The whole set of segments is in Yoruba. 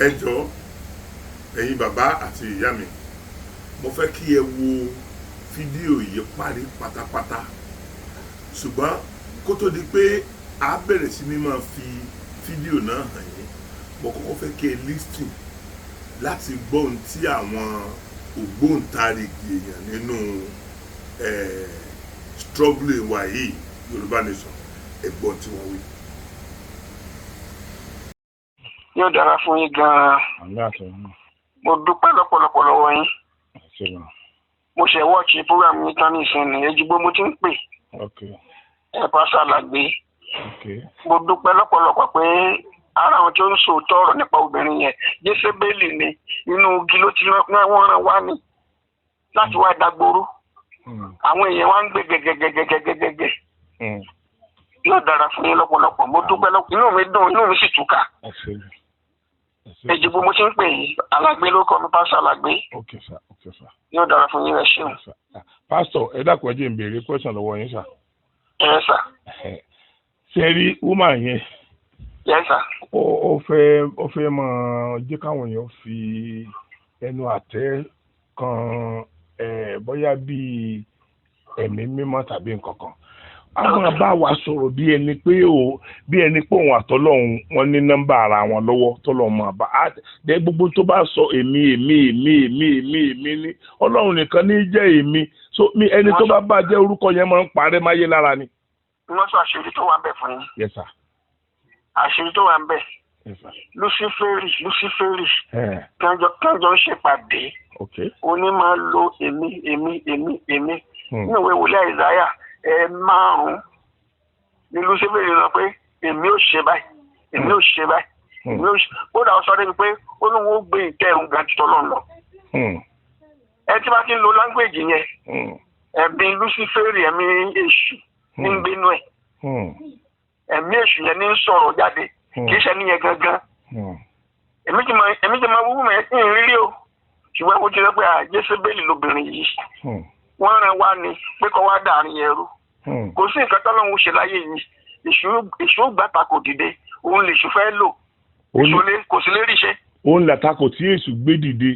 ẹ jọ̀ọ́ ẹ̀yin bàbá àti ìyá mi mo fẹ́ kí ẹ wo fídíò yìí parí pátápátá ṣùgbọ́n kó tó di pé a bẹ̀rẹ̀ sí ní máa fi fídíò náà hàn yín mo kọ́kọ́ fẹ́ kí ẹ listen láti gbọ́ ohun tí àwọn ògbóǹtarìgì èèyàn nínú struggle wa yìí Yorùbá Nation ẹ̀gbọ́n tí wọ́n wí. Yóò dára fún yín gan-an. Mo dúpẹ́ lọ́pọ̀lọpọ̀ lọ́wọ́ yín. Mo ṣe wọ́ọ̀chì program yín tán ní ìsinmi Ejigbo mo ti ń pè. Pásítọ̀ Alàgbé. Mo dúpẹ́ lọ́pọ̀lọpọ̀ pé ara àwọn tí ó ń sòótọ́ ọ̀rọ̀ nípa obìnrin yẹn Jésébélì ni inú igi ló ti wọ́n rán wá ní láti wá dàgbòrú. Àwọn èèyàn wá ń gbé gẹ́gẹ́gẹ́gẹ́gẹ́gẹ́. Yóò dára fún yín lọ́pọ̀lọpọ̀. Mo dúpẹ́ inú mi dùn inú mi sì túká. Ejigbo mo ti ń pè yín Alàgbé ló kọ́ mi Pásítọ̀ Alàgbé. Yóò dára fún yín ẹ ṣeun. Pásítọ̀ ẹ dákun ẹ jẹ́ n béèrè question lọ́wọ́ yín sà. Yes sir. Ṣé rí woman yẹn? Yes sir. Ó fẹ́ máa jẹ́ káwọn èèyàn fi ẹnu àtẹ́ kan bóyá bíi ẹ̀mí mímọ́ tàbí nǹkan kan. Àwọn bá wa sọ̀rọ̀ bí ẹni pé òun àtọ́lọ́hun wọn ní nọ́mbà ara wọn lọ́wọ́ tọ́lọ́hun máa bá dé gbogbo tó bá sọ èmi ní Ọlọ́run nìkan ní jẹ́ èmi so mi ẹni tó bá bàjẹ́ orúkọ yẹn máa ń parẹ́ máyé lára ni. Wọ́n sọ àṣírí tó wà ń bẹ̀ fún yín. Yes sir. Àṣírí tó wà ń bẹ̀. Yes sir. Luciferi kánjọ ń ṣèpàdé. Oní máa lo èmi. Nínú ìwé wòlíì Àìsáyà 5 ní Luciferi lọ pé èmi ò ṣe báyìí. Ó dà sọ débi pé olóhùn ó gbé ìtẹ́rùn ga títọ́ lọ́nà. Ẹ tí bá ti ń lo language yẹn ẹ̀mí Luciferi ẹ̀mí èṣù ní ń gbénú ẹ̀. Ẹ̀mí èṣù yẹn ní ń sọ̀rọ̀ jáde kì í ṣe níyẹn gangan. Èmi ti máa wúwo mẹ́ ìrírí o ṣùgbọ́n mo ti rẹ́ pé Jésébélì lobìnrin yìí wọ́n rán wá ní pé kọ́ wá dàrin ẹrú. Kò sí nǹkan tọ́lọ́run ṣe láyé yìí èṣù gbàtà kò dìde òun lè ṣù fẹ́ lò kò sí lérí iṣẹ́. Òun làtakò tí èṣù gbé dìde.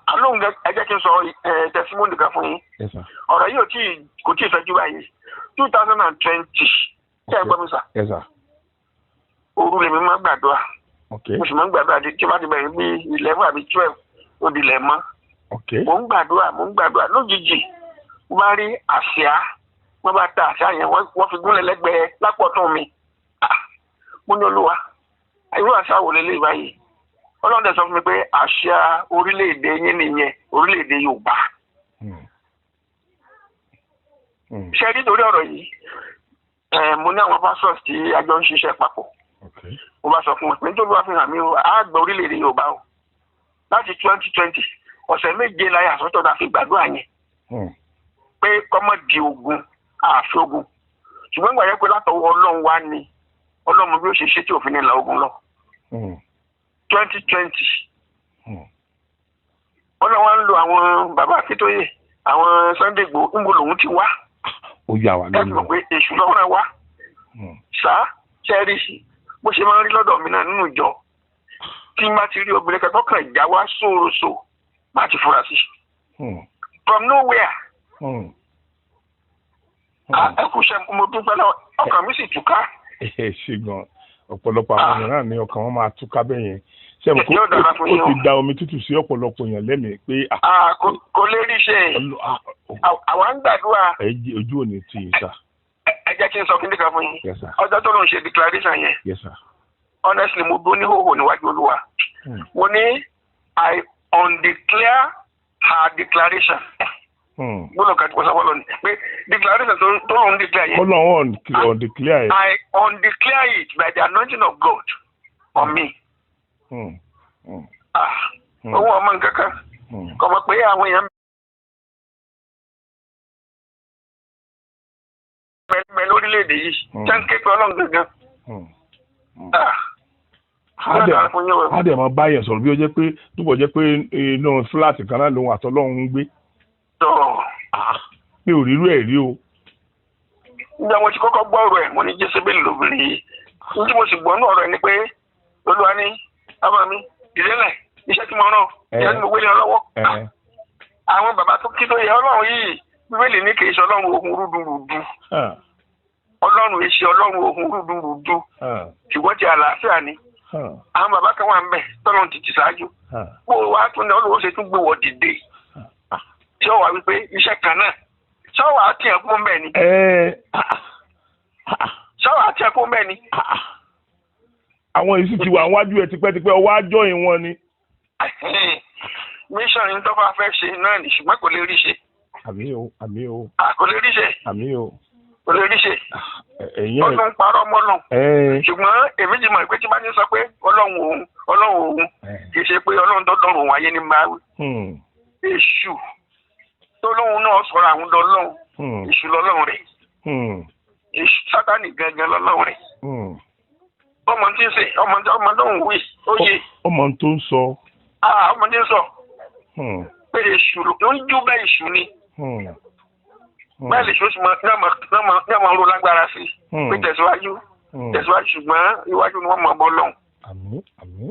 Àlóhùn ẹ jẹ́ kí n sọ tẹsímọ́nì kan fún yín. Ọ̀rọ̀ yìí kò tí ì fẹ́ jù báyìí 2020 ṣé ẹ gbọ́ mi sà? Òru lèmi máa ń gbàdúrà. Mo sì máa ń gbàdúrà tí bá ti bẹ̀rẹ̀ bí 11 àbí 12 ó di lẹ̀ mọ́. Mo ń gbàdúrà lójijì mo bá rí àsíá wọ́n bá ta àsíá yẹn wọ́n fi gúnlẹ̀ lẹ́gbẹ̀ẹ́ lápọ̀tún mi. Mo ní Olúwa irú àsíá wò lélẹ́yìí báyìí. Ọlọ́run dẹ̀ sọ fún mi pé àsíá orílẹ̀-èdè yín nìyẹn orílẹ̀-èdè Yorùbá. Ṣé nítorí ọ̀rọ̀ yìí mo ní àwọn pastors tí a jọ ń ṣiṣẹ́ papọ̀. Mo bá sọ fún wọn pé nítorí wàá fi hàn mí àgbà orílẹ̀-èdè Yorùbá o láti 2020 ọ̀sẹ̀ méje láyé àsọtọ̀ náà fi gbàdúrà yẹn pé kọ́mọ̀ di ogun àfi ogun ṣùgbọ́n ìgbà yẹn pé látọwọ́ Ọlọ́run wá ní Ọlọ́run bí ó ṣe ṣe tí òfin ní la ogun lọ 2020 Ọlọ́run wá ń lo àwọn bàbá Akíntóyè àwọn Sunday Igboho ń bo lòun ti wá ó yà wá lẹ́nu pé èṣù lọ́wọ́ wá ṣá ṣẹ́rí bó ṣe máa ń rí lọ́dọ̀ mi náà nínú ìjọ tí má ti rí obìnrin kan tọkàn ìjà wá sóòròsò má ti fura sí from nowhere. Ẹ kú ṣe mo dúpẹ́ náà ọkàn mi sì túká. Ṣé gan ọ̀pọ̀lọpọ̀ àwọn èèyàn náà ní ọkàn wọn máa túká bẹ́ẹ̀ yẹn ṣé mo kó ó ti da omi tútù sí ọ̀pọ̀lọpọ̀ èèyàn lẹ́mìí pé. Kò lè rí ṣe àwa ń gbàdúrà. Ojú ò ní tì í sà. Ẹ jẹ́ kí n sọ kí n dìkan fún yín. Ọjọ́ tó ló ń ṣe declaration yẹn. Honestly mo dún ní hòhò níwájú Olúwa. Mo ní I undeclare her declaration. Gbọ́dọ̀ kàtí pọ̀sán fọlọ́ ni pé declaration tó lóun declare yẹn. Ọlọ́run undeclare yẹn. I undeclare it by the anointing of God on me. Owó ọmọ nǹkan kan kò mọ̀ pé àwọn èèyàn bẹ lórílẹ̀‐èdè yìí tí wọ́n ń ké pé Ọlọ́run gangan. Á dẹ̀ máa báyẹn sọ̀rọ̀ bí ó jẹ́ pé túbọ̀ jẹ́ pé inú fúláàtì kan náà lòun àtọ́lọ́run ń gbé. Mi ò rírú ẹ̀ rí o. Nígbà mo ti kọ́kọ́ gbọ́ ọ̀rọ̀ ẹ̀ mo ní Jésébélì lóbìnrin yìí. Ní tí mo sì gbọ́ ní ọ̀rọ̀ ẹ̀ ni pé Olúwa ní ọmọ mi ìrẹ́lẹ̀ iṣẹ́ tí mo rán ìyá tí mo gbélé lọ́wọ́ àwọn bàbá tó kí tó yẹ ọlọ́run yìí bíbélì ní kì í ṣe ọlọ́run ohun rúdurùdu ọlọ́run yìí ṣe ọlọ́run ohun rúdurùdu ṣùgbọ́n ti àlàáfíà ni àwọn bàbá kan wà ń bẹ̀ tọ́lọ́run ti ṣáájú bó wa tún ní ọlọ́run ṣe tún gbé wọ dìde tí ó wà wípé iṣẹ́ kan náà ṣọ́wọ́ àti ẹ̀kún bẹ́ẹ̀ ni ṣọ́wọ́ àti ẹ̀kún bẹ́ẹ̀ ni. àwọn èsì ti wà wájú ẹ tipẹ́tipẹ́ ọwọ́ àjọ ìwọ̀n ni. mission ní tọ́ba fẹ́ ṣe náà ni ṣùgbọ́n kò lè rí ṣe. àmì o. kò lè rí ṣe. àmì o. kò lè rí ṣe. ẹ̀yin ẹ̀ ọlọ́run parọ́ mọ́ náà. ṣùgbọ́n èmi ti mọ̀ pé tí bá ní sọ pé ọlọ́run òun kì í ṣe pé ọlọ́run dọ́dọ̀ òun ayé ní máa wí. èṣù tó lóhun náà sọ̀rọ̀ àwọn dọ́lọ́run èṣù lọ́lọ́run rẹ̀. èṣù sátánì gangan lọ́lọ́run rẹ̀. ọmọ tí ń ṣe ọmọ tó ń wí ó yé. ọmọ tó ń sọ. ọmọ tí ń sọ. pé èṣù ló ń jú bẹ́ẹ̀ èṣù ni. bẹ́ẹ̀ lè ṣó ní ọmọ ro lágbára sí i pé tẹ̀síwájú ṣùgbọ́n iwájú ni wọ́n mọ̀ bọ́ lọ́hùn. àmín.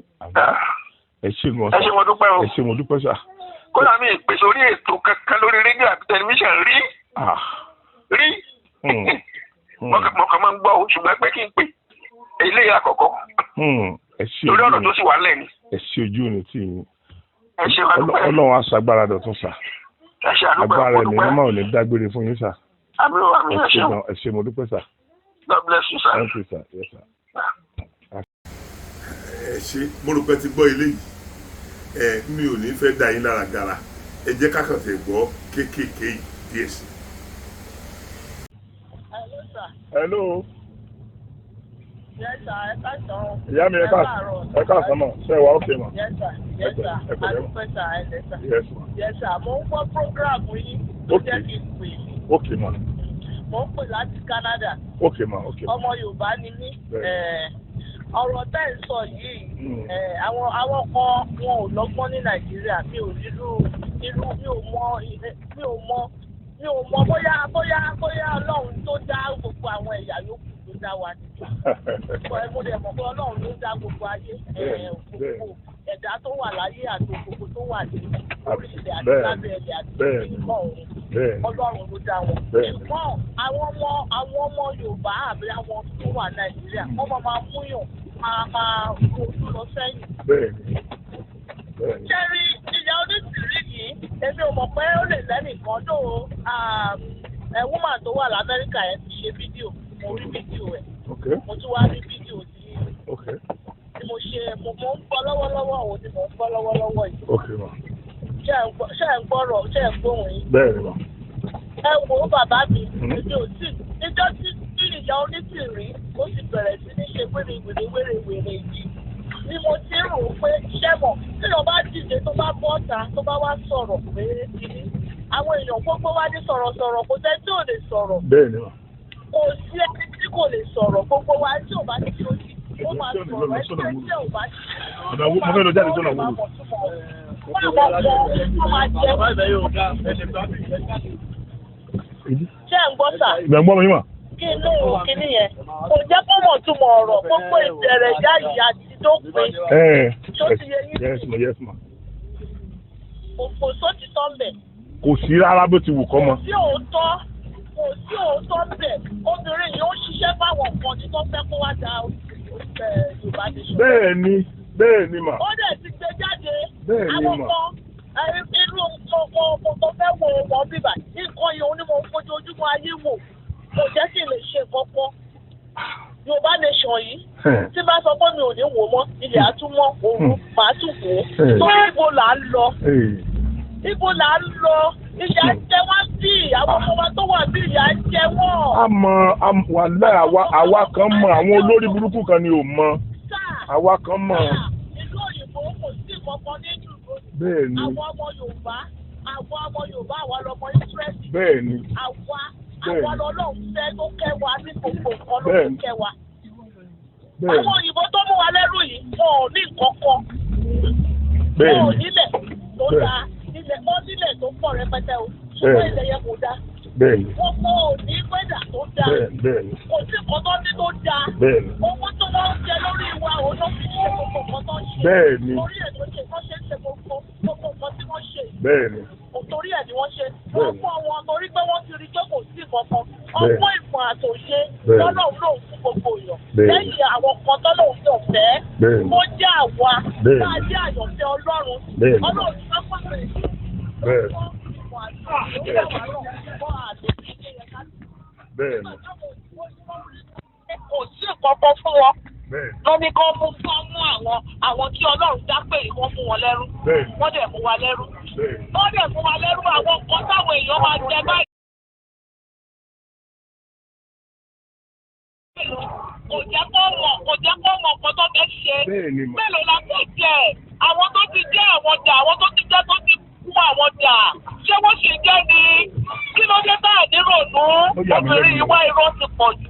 ẹ ṣé mo dúpẹ́ o. ẹ ṣé mo dúpẹ́ sà. kódà mi ìpèsè orí ètò kankan lórí rédíò àti tẹlifíṣàn rí. mo kàn máa ń gbọ́ o ṣùgbọ́n pé kí n pè ilé àkọ́kọ́. lórí ọ̀rọ̀ tó sì wà lẹ́ni. ẹ ṣé ojú ni tí yín. ẹ ṣé wà dúpẹ́. ọlọ́run aṣàgbára dọ̀tún sà. ẹ ṣé àdúpẹ́ agbára ẹ̀mí mímọ́ ò ní dágbére fún yín sà. àmì ẹ ṣé o. ẹ ṣé mo dúpẹ́ sà. God bless you sir. Thank you sir. Yes sir. ẹ ṣé mo rò pé ti gbọ́ eléyìí mi ò ní fẹ́ dá yín lára gara ẹ jẹ́ ká kàn tẹ̀ gbọ́ kéékèèké díẹ̀ sí. Hello sir. Hello. Yes sir, ẹ káàsán. ìyá mi ẹ káàsán mọ̀ ṣe wà ókè mọ̀. Yes sir, adúpẹ́ sir ẹ lẹ́sà. Yes sir, mo ń gbọ́ program yín tó jẹ́ kí n pè é. Ókè mọ̀. Mo ń pè láti Canada. Ókè mọ̀. Ọmọ Yorùbá ni mí. Ọ̀rọ̀ tẹ́ ń sọ yìí àwọn kan wọn ò lọ́gbọ́n ní Nàìjíríà mi ò mọ bóyá Ọlọ́run tó dá gbogbo àwọn ẹ̀yà yòókù tó dá wa nìkan. Mo dẹ̀ mọ̀ pé Ọlọ́run ló dá gbogbo ayé gbogbo ẹ̀dá tó wà láyé àti gbogbo tó wà ní orílẹ̀ àti lábẹ́ ẹ̀lẹ̀ àti ìmọ̀ ọ̀run Ọlọ́run ló dá wọn. Ṣùgbọ́n àwọn ọmọ Yorùbá àbí àwọn tó wà Nàìjíríà wọ́n máa múyàn máa ojú lọ sẹ́yìn. Ṣẹ́rí ìyá Onítìrí yìí èmi ò mọ̀ pé ó lè lẹ́nìkan tó woman tó wà l'Amẹ́ríkà yẹn ti ṣe fídíò mo rí fídíò ẹ̀ mo tún wá rí fídíò tí mo ṣe mo ń gbọ́ lọ́wọ́lọ́wọ́ òun ni mo ń gbọ́ lọ́wọ́lọ́wọ́ yìí. ṣé ẹ̀ ń gbóhùn yìí. bẹ́ẹ̀ ni. ẹ wo bàbá mi èmi ò tí níjọ́ tí ìyá Onítìrí ó sì bẹ̀rẹ̀ sí ní ṣe wérewère yìí ni mo ti rò ó pé ṣẹ́mọ̀ tí lọ bá dìde tó bá bọ́ ọ̀tá tó bá wá sọ̀rọ̀ pé kìíní àwọn èèyàn gbogbo wá ní sọ̀rọ̀ kò sẹ́ni tí ò lè sọ̀rọ̀. bẹ́ẹ̀ ni. kò sí ẹni tí kò lè sọ̀rọ̀ gbogbo wa tí ò bá ti ojú ó máa sọ̀rọ̀ ẹni tí ò bá ti. mo fẹ́ lọ jáde sọ́nà wúlò. ṣé ẹ̀ ń gbọ́ sà? ìgbà ń gbọ́ mi mà. kí inú kìíní yẹn kò jẹ́ kó mọ̀ túmọ̀ ọ̀rọ̀ gbogbo ìbẹ̀rẹ̀ jáde àti tó pé tó ti yẹ yín. yes ma. kò sóti tán bẹ̀. kò sí rárá bó ti wù kọ́ mọ. kò sí òótọ́ bẹ̀ obìnrin yìí ó ṣiṣẹ́ fáwọn nǹkan tí wọ́n fẹ́ kó wá da Yorùbá nation. bẹ́ẹ̀ ni mà. ó dẹ̀ ti gbé jáde. bẹ́ẹ̀ ni mà. àwọn kan inú mo fẹ́ wo wọn bíbà nǹkan yìí òun ni mo fojoojúmọ́ ayé wò kò jẹ́ kí n lè ṣe kọ́kọ́. Yorùbá nation yìí tí bá sọ pé mi ò ní wò mọ́ ilẹ̀ àtúmọ̀ òru màá tún wò ó tó ibo là ń lọ ìyà ń jẹ wá bí àwọn ọmọ wa tó wà bí ìyà ń jẹ wọ́n. wàlẹ́ àwa kan mọ̀ àwọn olórí burúkú kan ni ò mọ̀ àwa kan mọ̀. ìlú òyìnbó kò sí kankan nínú bẹ́ẹ̀ ni àwọn ọmọ Yorùbá àwa lọmọ Ísírẹ́lì bẹ́ẹ̀ ni àwa lọ́lọ́run fẹ́ tó kẹwàá ní gbogbo nǹkan ló kẹwàá. àwọn òyìnbó tó mú wa lẹ́rù yìí wọn ò ní nǹkan kan. wọn ò nílẹ̀ tó dáa wọ́n nílẹ̀ tó pọ̀ rẹpẹtẹ o ṣùgbọ́n ilẹ̀ yẹn kò dáa. wọ́n kò ní wẹ́dà tó dáa. kò sí nǹkan tó ní tó dáa. owó tó wọ́n ń jẹ lórí wa òun ló fi ṣe gbogbo nǹkan tó ń ṣe. Bẹ́ẹ̀ni. Torí ẹ̀ ló ṣe wọ́n ṣe ń ṣe gbogbo nǹkan tí wọ́n ṣe. Bẹ́ẹ̀ni. Torí ẹ̀ ni wọ́n ṣe. Wọ́n fún wọn torí pé wọ́n ti rí pé kò sí kankan. Ọgbọ́n ìmọ̀ àtòṣe lọ́lọ́run lòun fún gbogbo èèyàn. Lẹ́yìn àwọn kan tọ́lọ́run yóò fẹ́. Ó jẹ́ àwa. Bá a jẹ́ àyànfẹ́ Ọlọ́run. Ọlọ́run ti fẹ́ pàṣẹ. Bẹ́ẹ̀ni. Kò sí kankan fún wọn. Lọ́ní kan mú àwọn tí Ọlọ́run dá pé wọ́n mú wọn lẹ́rú. Wọ́n dẹ̀ mú wa lẹ́rú. Wọ́n dẹ̀ mú wa lẹ́rú àwọn nǹkan táwọn èèyàn máa jẹ báyìí. Kò jẹ́ kó mọ̀ nǹkan tó fẹ́ ṣe. Mélòó la fẹ́ jẹ? Àwọn tó ti jẹ́ àwọn dà, àwọn tó ti jẹ́ tó ti kú àwọn dà. Ṣé wọ́n ṣe jẹ́ ni? Kí ló dé bá àdérònú? Obìnrin ìwà irọ́ ti pọ̀ jù.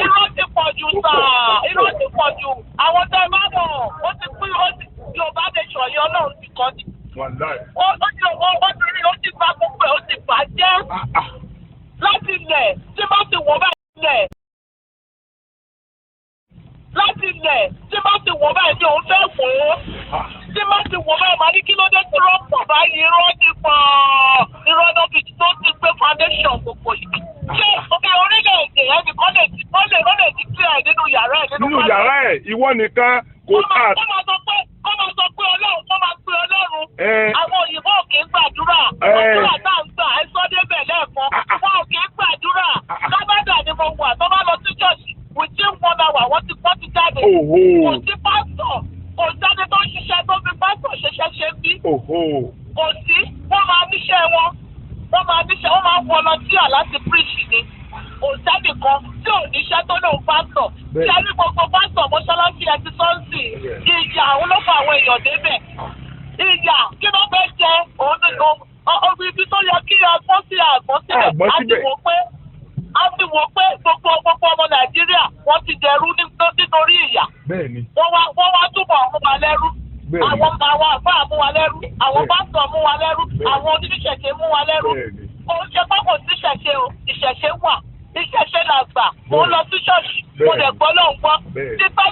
Irọ́ ti pọ̀ jù sáà. Irọ́ ti pọ̀ jù. Àwọn tẹ́ bá mọ̀, ó ti pín Yorùbá nation yẹn Ọlọ́run ti kọ́ ni. Ó ti gba gbogbo ẹ̀, ó ti bàjẹ́. Láti ilẹ̀ tí bá ti wọ̀ báyìí ilẹ̀. Láti ilẹ̀ tí bá ti wọ̀ báyìí ni òun fẹ́ fò ó. Tí bá ti wọ̀ báyìí màá ní kí ló dé tí wọ́n pọ̀ báyìí irọ́ ti pọ̀. Irọ́ náà fi tó ti gbé foundation gbogbo yìí. Ṣé orílẹ̀-èdè ẹnì kan lè ti clear nínú yàrá ẹ̀ nínú yàrá ẹ̀ ìwọ nìkan kò tà. Kó máa sọ pé Ọlọ́run kó máa pe Ọlọ́run. Àwọn òyìnbó ò kì í gbàdúrà. Àdúrà tá à ń gbà ẹ sọ débẹ̀ lẹ́ẹ̀kan. Wọn ò kì í gbàdúrà. Lábàdà ni mo wà tó bá lọ sí ṣọ́ọ̀ṣì. Within 1 hour wọ́n ti jáde. Kò sí pásítọ̀. Kò jáde tó ń ṣiṣẹ́ tó fi pásítọ̀ ṣe bí. Kò sí. Wọ́n máa níṣẹ́ wọn. Wọ́n máa ń volunteer láti preach ni. Òṣèlú kan tí ò níṣẹ́ tó lóun pásítọ̀. Tí a ní gbogbo pásítọ̀ mọ́ṣáláṣí ẹ ti sọ́ọ̀sì. Ìyà òun ló fa àwọn èèyàn débẹ̀. Ìyà kí ló fẹ́ jẹ òun ní ibi tó yẹ kí agbọ́n sílẹ̀. A ti wò pé gbogbo ọmọ Nàìjíríà wọ́n ti dẹrú nítorí ìyà. Wọ́n wá túbọ̀ mú wa lẹ́rú. Àwọn àfáà mú wa lẹ́rú. Àwọn pásítọ̀ mú wa lẹ́rú. Àwọn oníṣẹ̀ṣe mú wa lẹ́rú. Ó ṣe pé kò sí ìṣẹ̀ṣe o, ìṣẹ̀ṣe wà. Ìṣẹ̀ṣe là gbà. Mo lọ sí ṣọ́ọ̀ṣì. Mo lè gbọ́ lóun gbọ́. Tipẹ́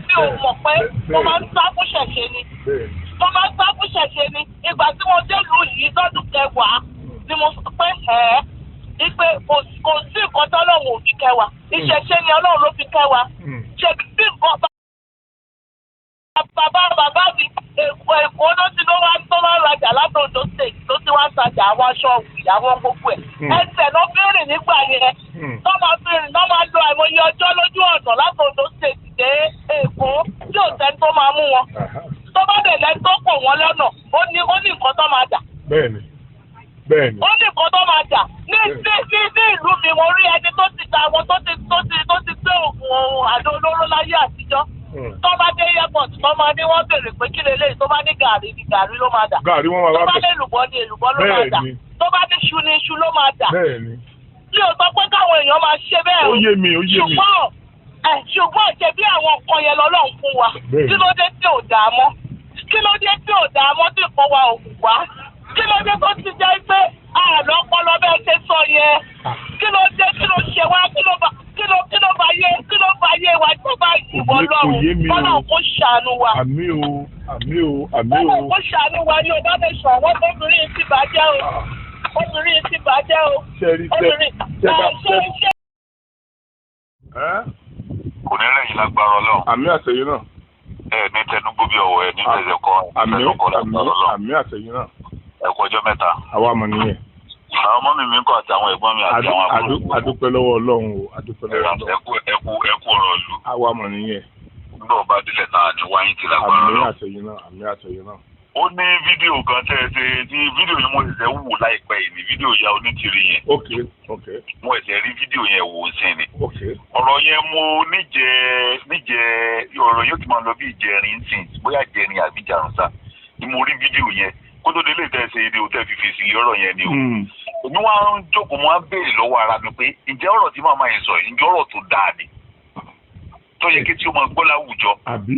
mi ò mọ̀ pé mo máa ń sá fún ṣẹ̀ṣe ni. Ìgbà tí mo dé ìlú yìí lọ́dún kẹwàá ni mo sọ pé ipe kò sí nǹkan tó Ọlọ́run ò fi kẹwàá. Ìṣẹ̀ṣe ni Ọlọ́run ló fi kẹwàá. Ṣé bí nǹkan bàbá mi Èkó ló ti ló wá tó máa ń rajà látòdò state tó ti wá ń tajà àwọn aṣọ ìyàwó gbogbo ẹ̀. Ẹsẹ̀ ló fẹ́rẹ̀ nígbà yẹn. Tó máa lo àìmọye ọjọ́ lójú ọ̀nà látòdò state dé Èkó tí ò sẹ́ni tó máa mú wọn. Tó bá dẹ̀ lẹ́ni tó pọ̀ wọ́n lọ́nà ó ní nǹkan tó máa jà. Bẹ́ẹ̀ni. Ó ní nǹkan tó máa jà. Ní ìlú mi mo rí ẹni tó ti ta àwọn tó ti gbé òògùn àdó olóró láyé àtijọ́. Tó bá dé airport tó máa ní wọ́n béèrè pé kí lélẹ́yìí tó bá ní gàrí ni gàrí ló máa dà. Gàrí wọn máa wá bẹ̀. Tó bá ní èlùbọ́ ni èlùbọ́ ló máa dà. Tó bá ní iṣu ni iṣu ló máa dà. Mi ò sọ pé káwọn èèyàn máa ṣe bẹ́ẹ̀ o. Ó yé mi. Ṣùgbọ́n ṣe bí àwọn nǹkan yẹn lọ́lọ́run fún wa. Kí ló dé tí ò dáa mọ́? Kí ló dé tí ò dáa mọ́ tí nǹkan wa ò wá? Kí ló dé tó ti jẹ́ pé àlọ́ ọpọlọ bẹ́ẹ̀ ṣe sọ yẹn? Kí ló dé kí ló ṣe wá kí ló bá yé wa tó bá ìwọ lọ́rùn Ọlọ́run kó ṣàánú wa. Àmín o. Ọlọ́run kó ṣàánú wa ní ọba lè sọ àwọn obìnrin ti bàjẹ́ o. Kò ní rẹ̀yìn lágbára Ọlọ́run. Àmín àtẹ̀yìn náà. Ní tẹnugbó bí ọwọ́ ẹ ní tẹ̀sẹ̀ kọ́. Àmín àtẹ̀yìn náà. Ẹ kú ọjọ́ mẹ́ta. Àwa mọ̀ nìyẹn. Àwọn ọmọ mi kọ́ àti àwọn ẹ̀gbọ́n mi àti àwọn àbúrò. Adúpẹ́ lọ́wọ́ Ọlọ́run o. Ẹ kú ọ̀rọ̀ ìlú. Àwa mọ̀ nìyẹn. Nígbà ọba délẹ̀ náà ni wáyé ti lágbára Ọlọ́run. Àmín lọ. àtẹ̀yìn náà. Ó ní fídíò kan tẹ́ ẹ ṣe tí fídíò yẹn mo ṣẹ̀ṣẹ̀ wò láìpẹ́ yìí ní fídíò ya Onítìrí yẹn. Ok. Mo ṣẹ̀ṣẹ̀ rí fídíò yẹn wò ó sí ni. Ok. Ọ̀rọ̀ yẹn mo ọ̀rọ̀ yóò ti máa lọ bí ìjẹrin sìn bóyá ìjẹrin àbí jàrúnsà ni mo rí fídíò yẹn kó tó délé tẹ́ ṣe èdè òtẹ́ fi fèsì lé ọ̀rọ̀ yẹn ni o. Èmi wá ń jókòó mo á béèrè lọ́wọ́ ara mi pé ǹjẹ́ ọ̀rọ̀ tí màmá yẹn sọ yìí ǹjẹ́ ọ̀rọ̀ tó dáa ni tó yẹ kí tí ó máa gbọ́ láwùjọ. Àbí?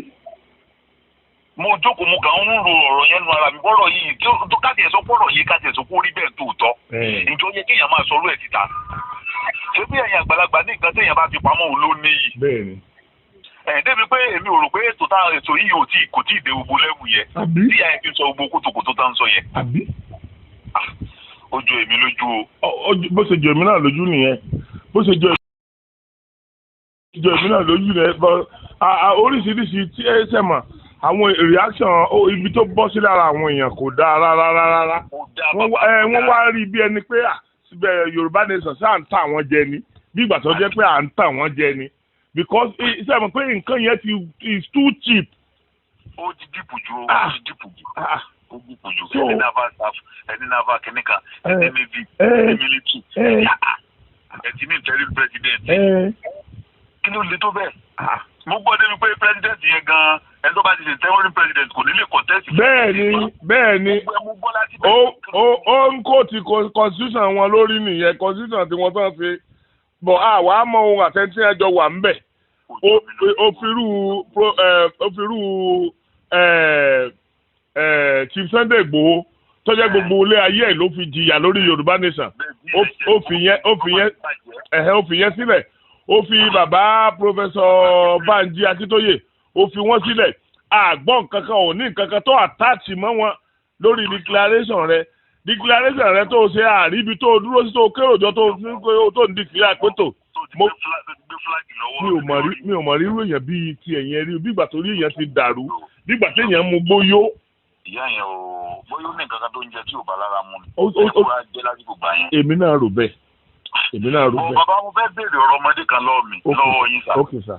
Mo jókòó mo kàn ń ro ọ̀rọ̀ yẹn nu ara mi bọ́rọ̀ yìí tó káàtì ẹ̀sọ́ pọ̀rọ̀ yìí káàtì ẹ̀sọ́ kó rí bẹ́ẹ̀ tòótọ́. Ǹjọ́ yẹ kéèyàn máa sọ̀rọ̀ ẹ̀ síta. Ṣé bí ẹ̀yin àgbàlagbà ní nǹkan téèyàn bá fi pamọ́ òun ló níyì? Bẹ́ẹ̀ni. débi pé èmi ò rò pé ètò yìí kò tí ì dé gbogbo lẹ́wù yẹn tí àyè fi sọ gbogbo kòtòkòtò tá ń sọ yẹn. àbí. ó jọ èmi lójú o. bó ṣe jọ èmi náà lójú nìyẹn bó ṣe jọ èmi náà lójú nìyẹn oríṣiríṣi tí ẹ ṣe mọ̀ àwọn reaction ibi tó bọ́ sí lára àwọn èèyàn kò dáa rárá wọ́n wá rí bí ẹni pé Yorùbá nation ṣáà ń tà wọ́n jẹ ni bí ìgbà tó jẹ́ pé à ń tà wọ́n jẹ ni because ṣe mọ̀ pé nǹkan yẹn is too cheap. ó ti dìbò ju ó ti dìbò ju ẹni náà bá kínní kan ẹni navy ẹni military ẹtì ní interim president kí ló le tó bẹ́ẹ̀. mo gbọ́ débi pé president yẹn gan-an ẹni tó bá ti ṣe interim president kò ní lè contest. bẹ́ẹ̀ni ó ń kó ti constitution wọn lórí nìyẹn constitution tí wọ́n tán ṣe bọ̀ àwa mọ ohun àtẹ̀tí ẹjọ́ wà ń bẹ̀ ó firú Chief Sunday Igboho tó jẹ́ gbogbo ilé ayé ẹ̀ ló fi jìyà lórí Yorùbá nation ó fi yẹn sílẹ̀ ó fi bàbá Professor Banji Akíntóyè ó fi wọ́n sílẹ̀ àgbọ̀n kankan ò ní kankan tó àtàchì mọ́ wọn lórí declaration rẹ tó ṣe àríbi tó dúró sí tó kéròjọ tó ń declare pétò mi ò mọ̀ rí irú èèyàn bíi ti ẹ̀yẹn rí bí ìgbà tó rí èèyàn ti dàrú bí ìgbà tí èèyàn mú gbóyó. ìyá yẹn ò bóyá ó ní nǹkan kan tó ń jẹ tí ò bá lára mu ni ó wá jẹ lásìkò gbà yẹn. èmi náà rò bẹ́ẹ̀. bàbá mo fẹ́ béèrè ọ̀rọ̀ ọmọdé kan lọ́wọ́ yín sá. ok sá.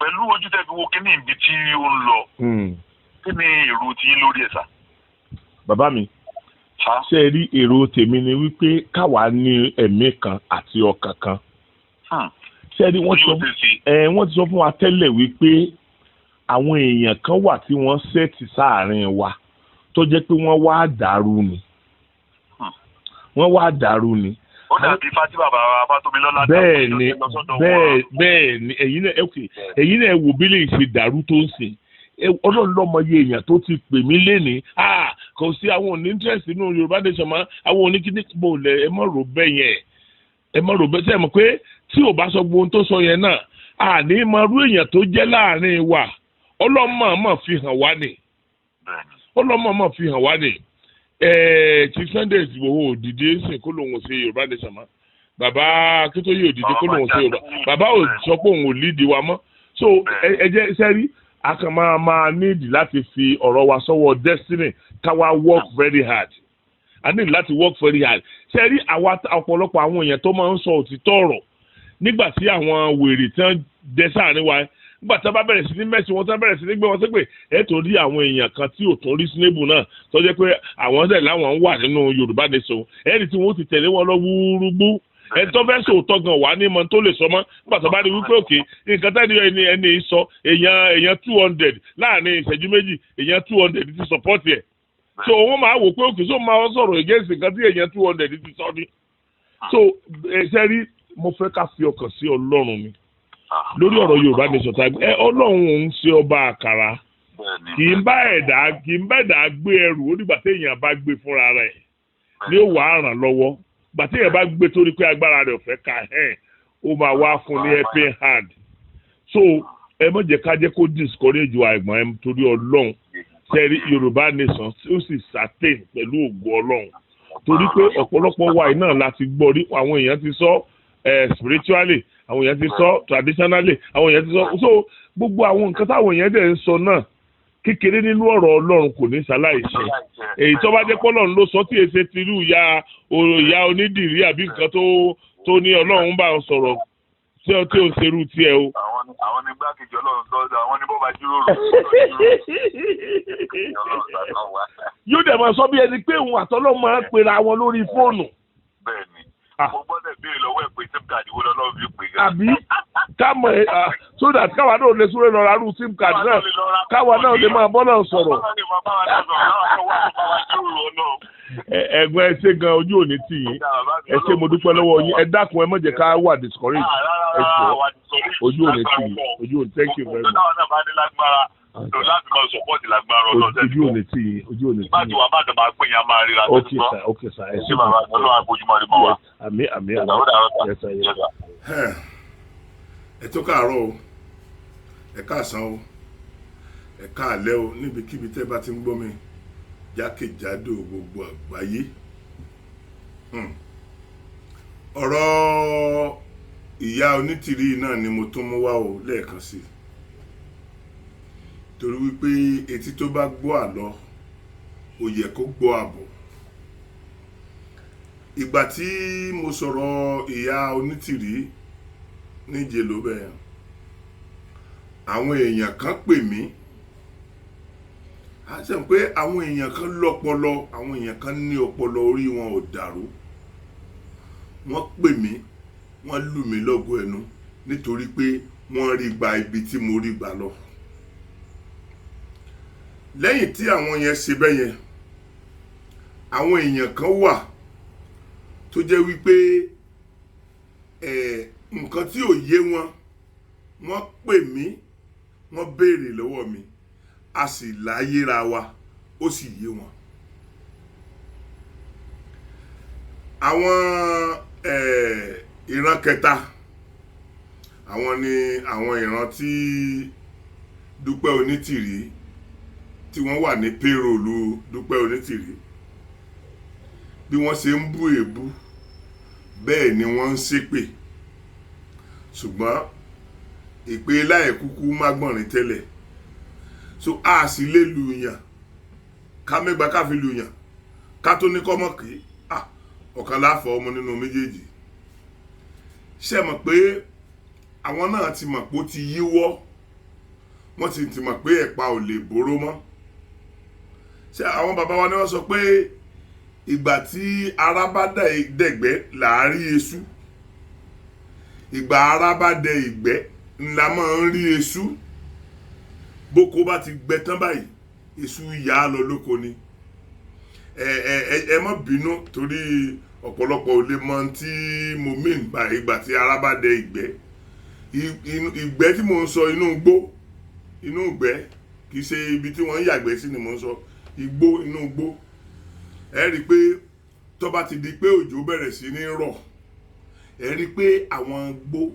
pẹ̀lú ojú tẹ́ fi wo kíní ibi tí ó ń lọ kí ni èrò tí yín lórí ẹ̀ sá. bàbá mi ṣe rí èrò tèmi ni wípé káwa ní ẹ̀mí kan àti ọkàn kan. ṣe rí wọ́n ti sọ fún wa tẹ́lẹ̀ wípé àwọn èèyàn kan wà tí wọ́n ṣẹ́ẹ̀tì sáàárín wa tó jẹ́ pé wọ́n wá dàrú ni. ó dàbí fati bàbá Fátómilọ́lá. bẹ́ẹ̀ ni ẹ̀yin náà wò bí lè ṣe dàrú tó ń sìn ọlọ́run lọ́mọye èèyàn tó ti pè mí lénìí kò sí àwọn òní interest nínú Yorùbá nation mọ́ àwọn oníkíní bò lẹ̀ ẹ mọ̀ rò bẹ́ẹ̀ yẹn ẹ mọ̀ rò bẹ́ẹ̀ sẹ́yìn mọ̀ pé tí ò bá sọ gbóhun tó sọ yẹn náà àní mọ irú èèyàn tó jẹ́ láàrin wa ọlọ́mọ fi hàn wá ni Chief Sunday Igboho òdìdí sìn kó lòun ò ṣe Yorùbá nation mọ́ bàbá Akíntóyè òdìdí kó lòun ò ṣe Yorùbá bàbá ò sọ pé òun ò lídìí wa mọ́ so ẹ jẹ́ sẹ́rí a kàn máa nídìí láti fi ọ̀rọ̀ wa sọ́wọ́ destiny káwa work very hard a nídìí láti work very hard sẹ́rí àwa ọ̀pọ̀lọpọ̀ àwọn èèyàn tó máa ń sọ òtítọ́ ọ̀rọ̀ nígbà tí àwọn wèrè tí wọ́n dẹ sáàrin wa nígbà tí wọ́n bá bẹ̀rẹ̀ sí ní mẹ́sì wọn tí wọ́n bẹ̀rẹ̀ sí ní gbé wọn ṣépè ẹ̀ tó rí àwọn èèyàn kan tí ò tó reasonable náà tó jẹ́ pé àwọn dẹ̀ láwọn wà nínú Yorùbá nation ẹ̀rí tí wọ́n ti tẹ̀lé wọn lọ wúrúgbú ẹni tó fẹ́ sòótọ́ gan wà ní mọ tó lè sọ mọ́ nígbà tó bá rí wípé òkè nǹkan tẹ́ni ẹni sọ èèyàn 200 láàrin ìṣẹ́jú méjì èèyàn 200 ti support ẹ̀ so wọ́n máa wò pé òkè so máa sọ̀rọ̀ against nǹkan tí èèyàn 200 ti sọ ní. so ṣe rí mo fẹ́ ká fi ọkàn sí Ọlọ́run mi lórí ọ̀rọ̀ Yorùbá nation tàbí Ọlọ́run òun ṣe ọba àkàrà kì í bá ẹ̀dá gbé ẹrù ó dìgbà téèyàn bá gbé fúnra rẹ̀ ní ó wàá ràn lọ́wọ́ gbàtí ẹ bá gbé torí pé agbára rẹ̀ ọ̀fẹ́ ká ó máa wá fún ní helping hand so ẹ má jẹ́ ká jẹ́ kó discourage wa ẹ̀gbọ́n ẹ torí Ọlọ́run sẹ́rí Yorùbá nation ó sì sustain pẹ̀lú ògo Ọlọ́run torí pé ọ̀pọ̀lọpọ̀ wa náà láti gbọ́ rí àwọn èèyàn ti sọ spiritually àwọn èèyàn ti sọ traditionally àwọn èèyàn ti sọ so gbogbo àwọn nǹkan táwọn èèyàn dẹ̀ ń sọ náà kékeré nínú ọ̀rọ̀ Ọlọ́run kò ní ṣaláì ṣe èyí tó bá jẹ́ pé Ọlọ́run ló sọ tí èsè ti rú ìyá onídìrí àbí nǹkan tó ní Ọlọ́run bá sọ̀rọ̀ tí ó ń ṣerú tiẹ̀ o. àwọn ní gbákejì Ọlọ́run lọ́dọ̀ àwọn ní bó bá jíròrò. yóò dẹ̀ máa sọ bí ẹni pé òun àtọ́lọ́ máa ń pera wọn lórí fóònù. bẹ́ẹ̀ni mo gbọ́dọ̀ béèrè lọ́wọ́ ẹ̀ pé sim card wo lọ́lọ́run fi pè gan. àbí kámọ̀ so that káwa náà lè súré lọ rárú sim card náà káwa náà lè máa bọ́ náà sọ̀rọ̀. ẹ̀gbọ́n ẹ ṣé gan ojú òní tì yín ẹ ṣé mo dúpẹ́ lọ́wọ́ yín ẹ dákun ẹ má jẹ́ ká wà discourage ẹ jọ ojú òní tì yín ojú òní thank you very much. láti máa sọpọ́ọ̀tì lágbára ọlọ́sẹ̀ ojú òní tì yín ojú òní tì yín. bájú wa bá dàbà pé yẹn máa ríra tó ti sọ. ok sir ẹ ṣé mo dúpẹ́ ọlọ́run àbójúmọ́ rí mọ́ wa. àmì ẹ tó káàárọ̀ o ẹ káàsán o, ẹ káàlẹ́ o, níbikíbi tẹ́ bá ti ń gbọ́ mi jákèjádò gbogbo àgbáyé. Ọ̀rọ̀ ìyá Onítìrí náà ni mo tún mú wá o lẹ́ẹ̀kan sí, torí wípé etí tó bá gbọ́ àlọ́ ó yẹ kó gbọ́ àbọ̀. Ìgbà tí mo sọ̀rọ̀ ìyá Onítìrí níjẹ̀ló bẹ́ẹ̀, àwọn èèyàn kan pè mí. A ṣe pé àwọn èèyàn kan lọ́pọlọ, àwọn èèyàn kan ní ọpọlọ, orí wọn ò dàrú. Wọ́n pè mí, wọ́n lù mí lọ́gọ ẹnu nítorí pé wọ́n rí gba ibi tí mo rí gbà lọ. Lẹ́yìn tí àwọn yẹn ṣe bẹ́yẹn, àwọn èèyàn kan wà tó jẹ́ wípé nǹkan tí ò yé wọn, wọ́n pè mí, wọ́n béèrè lọ́wọ́ mi, a sì láyéra wa, ó sì yé wọn. Àwọn ìran kẹta, àwọn ni àwọn ìran tí Dúpẹ́ Onítìrí tí wọ́n wà ní payroll Dúpẹ́ Onítìrí. Bí wọ́n ṣe ń bú èébú, bẹ́ẹ̀ ni wọ́n ń ṣépè. Ṣùgbọ́n ìpè láì kúkú má gbọ̀nrín tẹ́lẹ̀. So a sì lè lu yàn ká mẹ́gbàá ká fi lu yàn ká tó ní kọ́mọ̀ kí ọ̀kan láfọ̀ ọmọ nínú méjèèjì. Ṣé mọ̀ pé àwọn náà ti mọ̀ pé ó ti yíwọ́, wọ́n ti mọ̀ pé ẹ̀pà ò lè bóró mọ́. Ṣé àwọn bàbá wa ni wọ́n sọ pé ìgbà tí ara bá dẹ̀gbẹ́ làárí eṣú, ìgbà ara bá dẹ ìgbẹ́ ńlá máa ń rí eṣú. Bóko bá ti gbẹ tán báyìí, eṣú yà á lọ lóko ni. Ẹ má bínú torí ọ̀pọ̀lọpọ̀ ò lè mọ tí mo mean by ìgbà tí ara bá dẹ ìgbẹ́. Ìgbẹ́ tí mo ń sọ inú igbó, inú ìgbẹ́, kì í ṣe ibi tí wọ́n ń yàgbẹ́ sí ni mo ń sọ, igbó, inú igbó. Ẹ rí i pé tó bá ti di pé òjò bẹ̀rẹ̀ sí ní rọ̀, ẹ rí i pé àwọn igbó,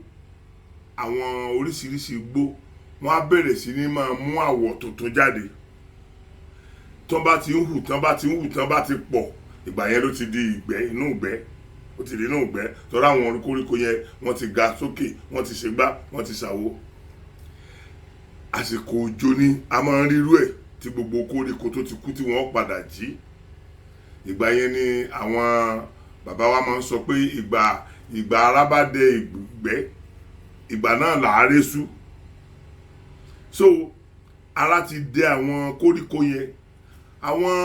àwọn oríṣiríṣi igbó, wọ́n á bẹ̀rẹ̀ sí ní máa mú àwọ̀ tuntun jáde. Tán bá ti ń hù, tán bá ti ń hù, tán bá ti pọ̀, ìgbà yẹn ló ti di ìgbẹ́, inú ìgbẹ́, ó ti di inú ìgbẹ́. Tọ́ra àwọn koríko yẹn wọ́n ti ga sókè, wọ́n ti ṣègbá, wọ́n ti ṣàwo. Àsìkò òjò ni a máa ń rírú ẹ̀ tí gbogbo koríko tó ti kú tí wọ́n padà jí. Ìgbà yẹn ni àwọn bàbá wa máa ń sọ pé ìgbà ara bá dẹ ìgbẹ́, ìgbà náà làárẹ̀ sú. So ara ti dẹ àwọn koríko yẹn. Àwọn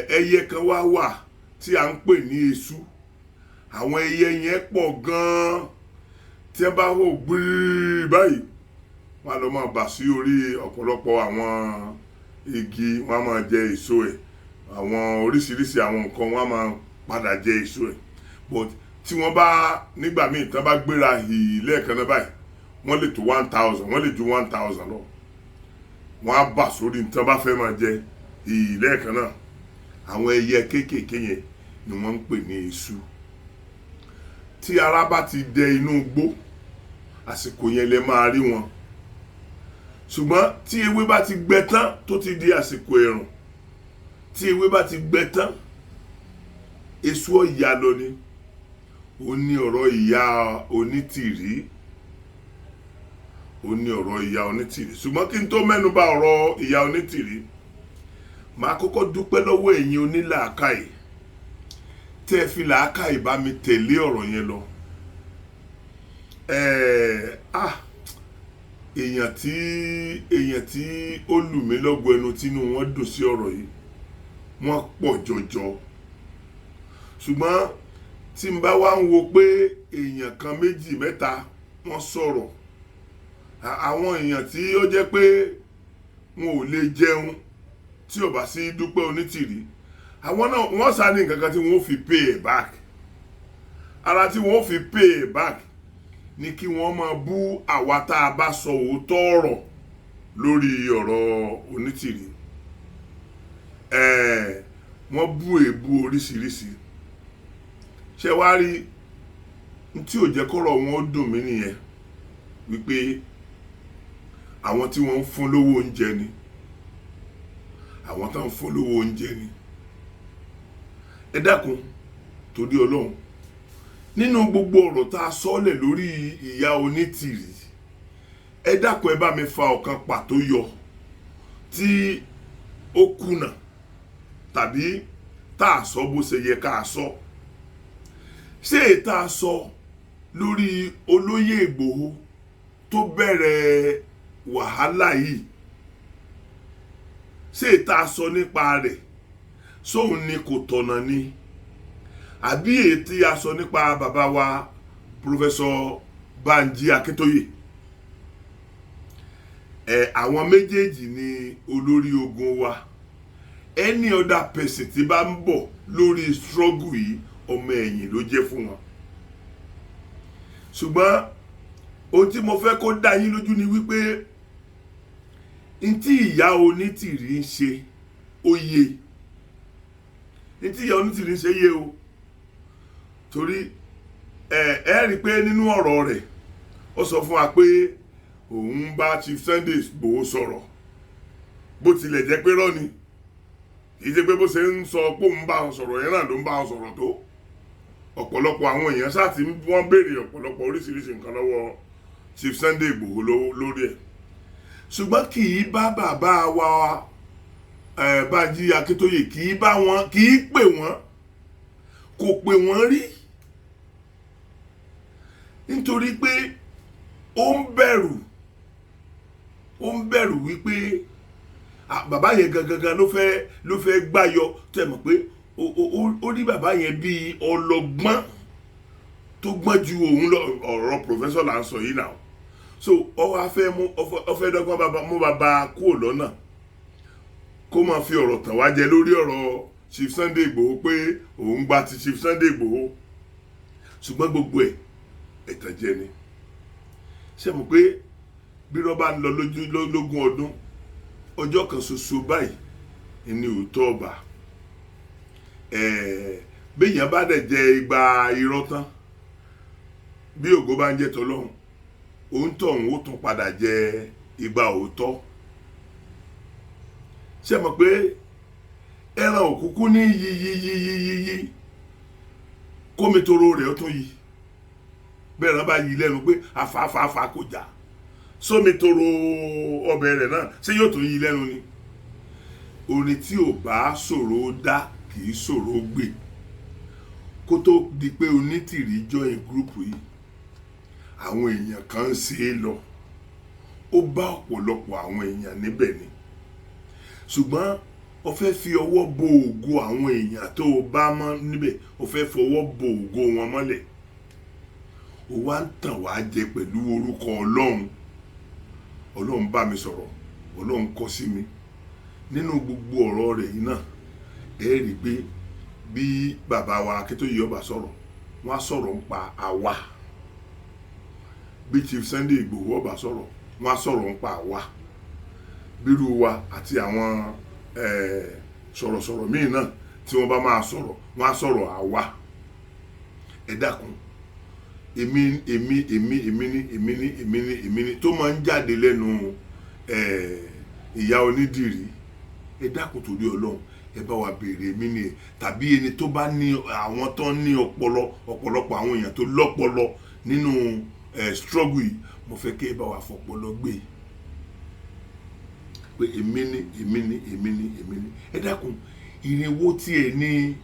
ẹyẹ kan wà tí a ń pè ní eṣú. Àwọn ẹyẹ yẹn pọ̀ gan-an. Tí ẹ bá hò gbìrì báyìí, wọ́n á lọ máa bà sí orí ọ̀pọ̀lọpọ̀ àwọn igi, wọ́n á máa jẹ èso ẹ̀. Àwọn oríṣiríṣi àwọn nǹkan wọ́n á máa padà jẹ èso ẹ̀. But tí wọ́n bá nígbà míì tán bá gbéra hì lẹ́ẹ̀kan náà báyìí, wọ́n lè tó 1000, wọ́n lè ju 1000 lọ. Wọ́n á bà sórí tán bá fẹ́ máa jẹ hì lẹ́ẹ̀kan náà. Àwọn ẹyẹ kéékèèké yẹn ni wọ́n ń pè ní eṣú. Tí ara bá ti dẹ inú igbó, àsìkò yẹn lẹ máa rí wọn. Ṣùgbọ́n tí ewé bá ti gbẹ tán tó ti di àsìkò ẹ̀rùn, tí ewé bá ti gbẹ tán, eṣú ọ̀yà lọ ni. Ó ní ọ̀rọ̀ ìyá Onítìrí, ó ní ọ̀rọ̀ ìyá Onítìrí. Ṣùgbọ́n kí n tó mẹ́nu bà ọ̀rọ̀ ìyá Onítìrí, màá kọ́kọ́ dúpẹ́ lọ́wọ́ ẹ̀yin onílàákàyè tẹ́ ẹ fi làákàyè bá mi tẹ̀lé ọ̀rọ̀ yẹn lọ. Èèyàn tí ó lù mí lọ́gọ ẹnu tínú wọn dùn sí ọ̀rọ̀ yìí, wọ́n pọ̀ jọjọ. Ṣùgbọ́n tí n bá wá ń wo pé èèyàn kan méjì mẹ́ta wọ́n sọ̀rọ̀, àwọn èèyàn tí ó jẹ́ pé wọn ò lè jẹun tí ò bá sí Dúpẹ́ Onítìrí, àwọn náà wọ́n sá ní nǹkan kan tí wọ́n fi pay it back. Ara tí wọ́n fi pay it back ni kí wọ́n máa bú àwa tá a bá sọ òótọ́ ọ̀rọ̀ lórí ọ̀rọ̀ Onítìrí. Wọ́n bú èébú oríṣiríṣi. Ṣé wá rí tí ò jẹ́ kọ́rọ̀ wọn ó dùn mí nìyẹn, wípé àwọn tí wọ́n ń fún lówó oúnjẹ ni, àwọn tó ń fún lówó oúnjẹ ni. Ẹ dákun torí Ọlọ́run, nínú gbogbo ọ̀rọ̀ tá a sọ́lẹ̀ lórí ìyá Onítìrí, ẹ dákun ẹ bá mi fa ọ̀kan pàtó yọ tí ó kùnà tàbí tá a sọ bó ṣe yẹ ká sọ. Ṣé ètà a sọ lórí olóyè Ìgbòho tó bẹ̀rẹ̀ wàhálà yìí, ṣé ètà a sọ nípa rẹ̀ sóun ni kò tọ̀nà ni, àbí ètí a sọ nípa bàbá wa Professor Banji Akíntóyè? Àwọn méjèèjì ni olórí ogun wa. Any other person tí bá ń bọ̀ lórí struggle yìí, ọmọ ẹ̀yìn ló jẹ́ fún wọn. Ṣùgbọ́n ohun tí mo fẹ́ kó dá yín lójú ni wípé n tí ìyá Onítìrí ń ṣe ó yé, n tí ìyá Onítìrí ń ṣe yé o. Torí ẹ rí pé nínú ọ̀rọ̀ rẹ̀ ó sọ fún wa pé òun bá Chief Sunday Igboho sọ̀rọ̀, bó tilẹ̀ jẹ́ pé rọ́ ni, kì í ṣe pé bó ṣe ń sọ pé òun bá wọn sọ̀rọ̀ yẹn náà ló ń bá wọn sọ̀rọ̀ tó. Ọ̀pọ̀lọpọ̀ àwọn èèyàn sáà tí wọ́n béèrè ọ̀pọ̀lọpọ̀ oríṣiríṣi nǹkan lọ́wọ́ Chief Sunday Igboho lórí ẹ̀. Ṣùgbọ́n kì í bá bàbá wa Banji Akíntóyè, kì í bá wọn, kì í pè wọ́n, kò pè wọ́n rí, nítorí pé ó ń bẹ̀rù wípé bàbá yẹn gangan ló fẹ́ gbáyọ. tó ẹ mọ̀ pé ó rí bàbá yẹn bíi ọlọ́gbọ́n tó gbọ́n ju òun lọ. Ọ̀rọ̀ professor là ń sọ yìí náà. So ó fẹ́ dọ́gbọ́n mú bàbá kúrò lọ́nà, kó máa fi ọ̀rọ̀ tàn wá jẹ lórí ọ̀rọ̀ Chief Sunday Igboho pé òun gba ti Chief Sunday Igboho. Ṣùgbọ́n gbogbo ẹ̀ ẹ̀tànjẹ ni. Ṣé mọ̀ pé bí rọ́bà ń lọ lógún ọdún, ọjọ́ kan ṣoṣo báyìí ni òótọ́ ọba. Béèyàn bá dẹ̀ jẹ igba irọ́ tán, bí ògo bá ń jẹ́ tọlọ́run, òun tọ̀hún ó tún padà jẹ igba òótọ́. Ṣé mọ̀ pé ẹran òkúkú ní yíyíyíyíyí kómi toro rẹ̀ ó tún yí. Bẹ́ẹ̀ náà bá yí lẹ́nu pé afáfáfá kò já, sómi toro ọbẹ̀ rẹ̀ náà ṣé yóò tún yí lẹ́nu ni? Orin tí ò bá ṣòro dá kì í ṣòro gbé. Kó tó di pé Onítìrí join group yìí, àwọn èèyàn kan ń ṣe é lọ, ó bá ọ̀pọ̀lọpọ̀ àwọn èèyàn níbẹ̀ ni. Ṣùgbọ́n ó fẹ́ fi ọwọ́ bo ògo àwọn èèyàn tó bá mọ́ níbẹ̀, ó fẹ́ fọwọ́ bo ògo wọn mọ́lẹ̀. Ó wá ń tàn wá jẹ pẹ̀lú orúkọ Ọlọ́run. Ọlọ́run bá mi sọ̀rọ̀, Ọlọ́run kọ sí mi. Nínú gbogbo ọ̀rọ̀ rẹ̀ yìí náà, ẹ rí pé bí bàbá wa Akíntóyè ọba sọ̀rọ̀, wọ́n á sọ̀rọ̀ ń pa àwa. Bí Chief Sunday Igboho ọba sọ̀rọ̀, wọ́n á sọ̀rọ̀ ń pa àwa. Bírú wa àti àwọn sọ̀rọ̀sọ̀rọ̀ míì náà tí wọ́n bá máa sọ̀rọ̀, wọ́n á sọ̀rọ̀ àwa. Ẹ dákun, èmi ni tó máa ń jáde lẹ́nu ìyá Onítìrí. Ẹ dákun torí Ọlọ́run, ẹ bá wa béèrè èmi ni, tàbí ẹni tó bá ní àwọn tó ní ọ̀pọ̀lọpọ̀ àwọn èèyàn tó lọ́pọlọ nínú struggle yìí, mo fẹ́ kí ẹ bá wa fọpọlọ gbé pé èmi ni. Ẹ dákun, ìrìnwó tí ẹ ní